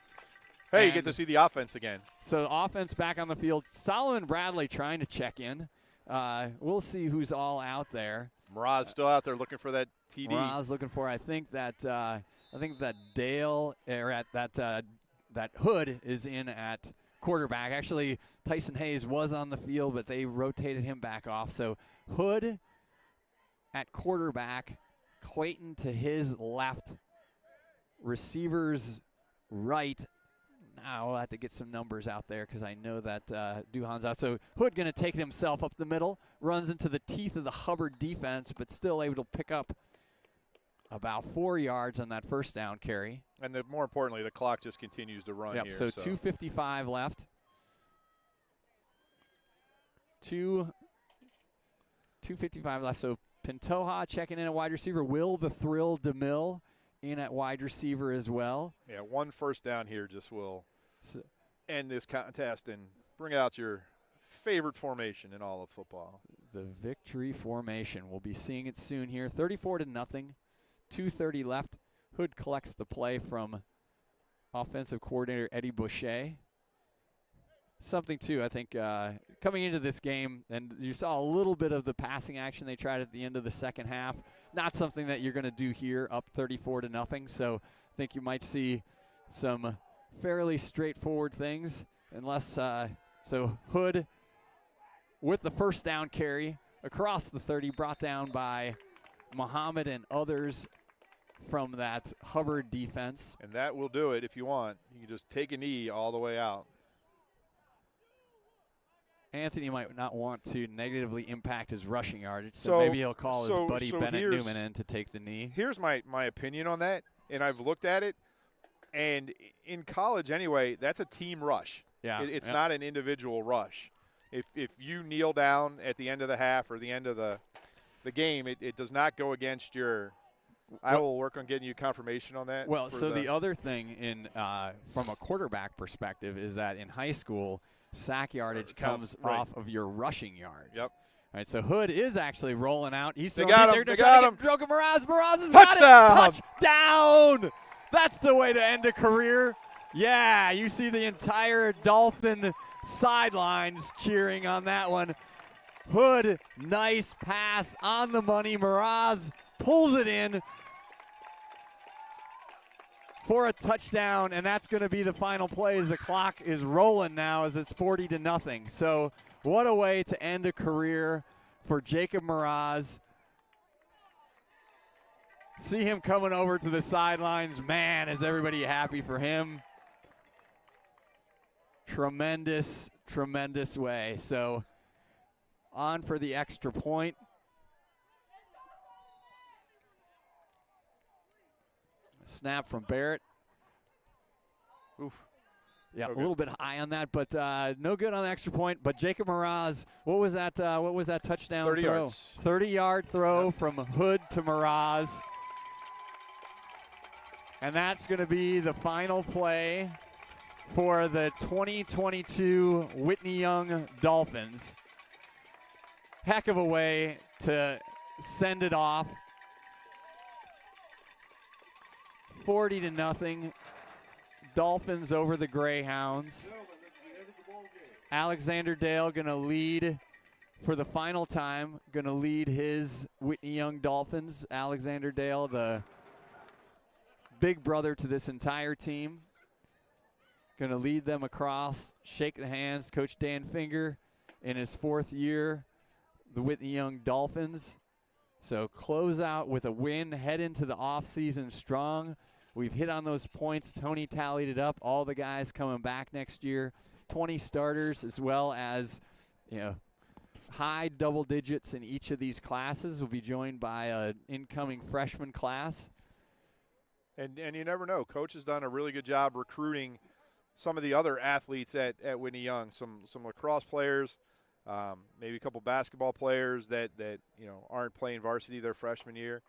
Hey, you get to see the offense again.
So the offense back on the field. Solomon Bradley trying to check in. We'll see who's all out there.
Murad's still out there looking for that TD.
Murad's looking for, I think that Dale or that Hood is in at quarterback. Actually, Tyson Hayes was on the field, but they rotated him back off. So Hood at quarterback, Clayton to his left. Receivers right. Now I'll have to get some numbers out there because I know that Duhan's out. So Hood going to take himself up the middle, runs into the teeth of the Hubbard defense, but still able to pick up about 4 yards on that first down carry.
And more importantly, the clock just continues to run here.
So 2:55 left. 2:55 left. So Pantoja checking in at wide receiver. Will the Thrill DeMille in at wide receiver as well.
Yeah, one first down here just will end this contest and bring out your favorite formation in all of football.
The victory formation. We'll be seeing it soon here. 34-0. 2:30 left. Hood collects the play from offensive coordinator Eddie Boucher. Something, too, I think, coming into this game, and you saw a little bit of the passing action they tried at the end of the second half. Not something that you're going to do here, up 34-0. So I think you might see some fairly straightforward things, unless so Hood with the first down carry across the 30, brought down by Muhammad and others from that Hubbard defense.
And that will do it if you want. You can just take a knee all the way out.
Anthony might not want to negatively impact his rushing yardage, so maybe he'll call his buddy Bennett Newman in to take the knee.
Here's my opinion on that, and I've looked at it, and in college anyway, that's a team rush.
Yeah,
it's not an individual rush. If you kneel down at the end of the half or the end of the game, it does not go against your – I will work on getting you confirmation on that.
Well, so the other thing in from a quarterback perspective is that in high school – sack yardage comes off of your rushing yards.
Yep.
All right, so Hood is actually rolling out. He's
they got him.
They got him. Droga Miraz. Miraz has
got it.
Touchdown. That's the way to end a career. Yeah, you see the entire Dolphin sidelines cheering on that one. Hood, nice pass on the money. Miraz pulls it in for a touchdown, and that's going to be the final play as the clock is rolling now as it's 40-0. So what a way to end a career for Jacob Miraz. See him coming over to the sidelines. Man, is everybody happy for him. Tremendous, tremendous way. So on for the extra point. Snap from Barrett. Oof. Yeah, a little bit high on that, but no good on the extra point. But Jacob Miraz, what was that touchdown
30
throw?
yards.
30-yard throw from Hood to Miraz. And that's going to be the final play for the 2022 Whitney Young Dolphins. Heck of a way to send it off. 40-0. Dolphins over the Greyhounds. Alexander Dale going to lead for the final time, going to lead his Whitney Young Dolphins. Alexander Dale, the big brother to this entire team, going to lead them across, shake the hands. Coach Dan Finger in his fourth year, the Whitney Young Dolphins. So close out with a win, head into the offseason strong. We've hit on those points. Tony tallied it up. All the guys coming back next year. 20 starters as well as, high double digits in each of these classes. We'll be joined by an incoming freshman class.
And you never know. Coach has done a really good job recruiting some of the other athletes at Whitney Young. Some lacrosse players, maybe a couple basketball players that aren't playing varsity their freshman year.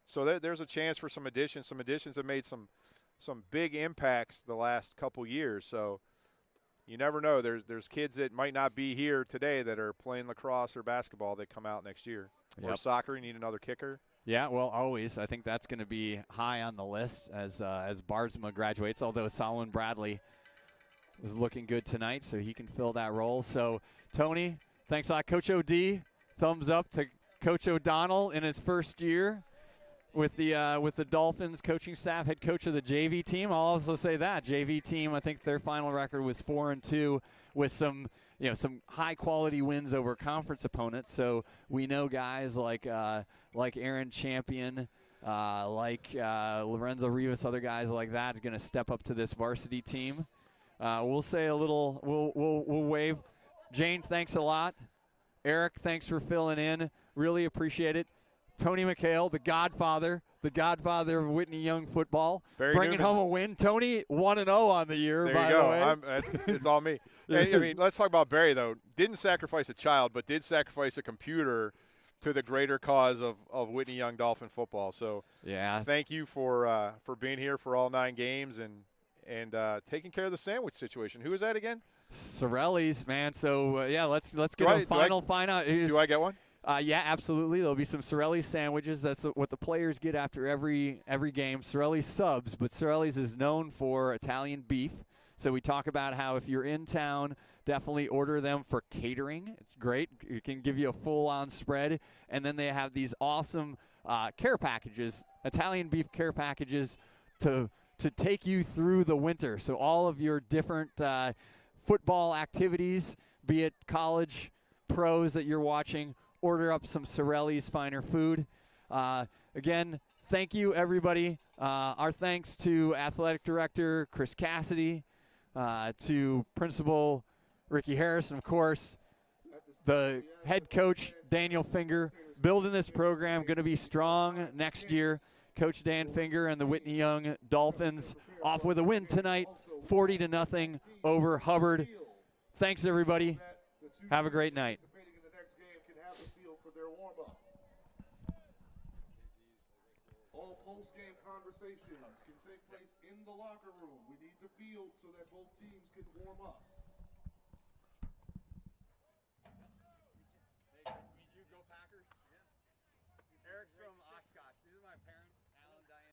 So there's a chance for some additions. Some additions have made some big impacts the last couple years. So you never know. There's kids that might not be here today that are playing lacrosse or basketball that come out next year. Yep. Or soccer, you need another kicker.
Yeah, well, always. I think that's going to be high on the list as Bardsma graduates, although Solomon Bradley is looking good tonight, so he can fill that role. So, Tony, thanks a lot. Coach O.D., thumbs up to Coach O'Donnell in his first year with the Dolphins coaching staff, head coach of the JV team. I'll also say that JV team, I think their final record was 4-2 with some high quality wins over conference opponents. So we know guys like Aaron Champion, Lorenzo Rivas, other guys like that, are going to step up to this varsity team. We'll say a little. We'll wave. Jane, thanks a lot. Eric, thanks for filling in. Really appreciate it. Tony McHale, the Godfather of Whitney Young football, bringing home a win. Tony 1-0 on the year.
There
by
you
the
go.
way.
It's all me. I mean, let's talk about Barry though. Didn't sacrifice a child, but did sacrifice a computer to the greater cause of Whitney Young Dolphin football. So
yeah,
thank you for being here for all 9 games and taking care of the sandwich situation. Who is that again?
Sorelli's, man. So let's get a final.
Do I get one?
Yeah, absolutely. There'll be some Sorelli's sandwiches. That's what the players get after every game. Sorelli's subs, but Sorelli's is known for Italian beef. So we talk about how if you're in town, definitely order them for catering. It's great. It can give you a full-on spread. And then they have these awesome care packages, Italian beef care packages to take you through the winter. So all of your different football activities, be it college, pros that you're watching, order up some Sorelli's Finer Food. Again, thank you, everybody. Our thanks to Athletic Director Chris Cassidy, to Principal Ricky Harris, and, of course, the head coach, Daniel Finger, building this program, going to be strong next year. Coach Dan Finger and the Whitney Young Dolphins off with a win tonight, 40-0 over Hubbard. Thanks, everybody. Have a great night.
All post-game conversations can take place in the locker room. We need the field so that both teams can warm up.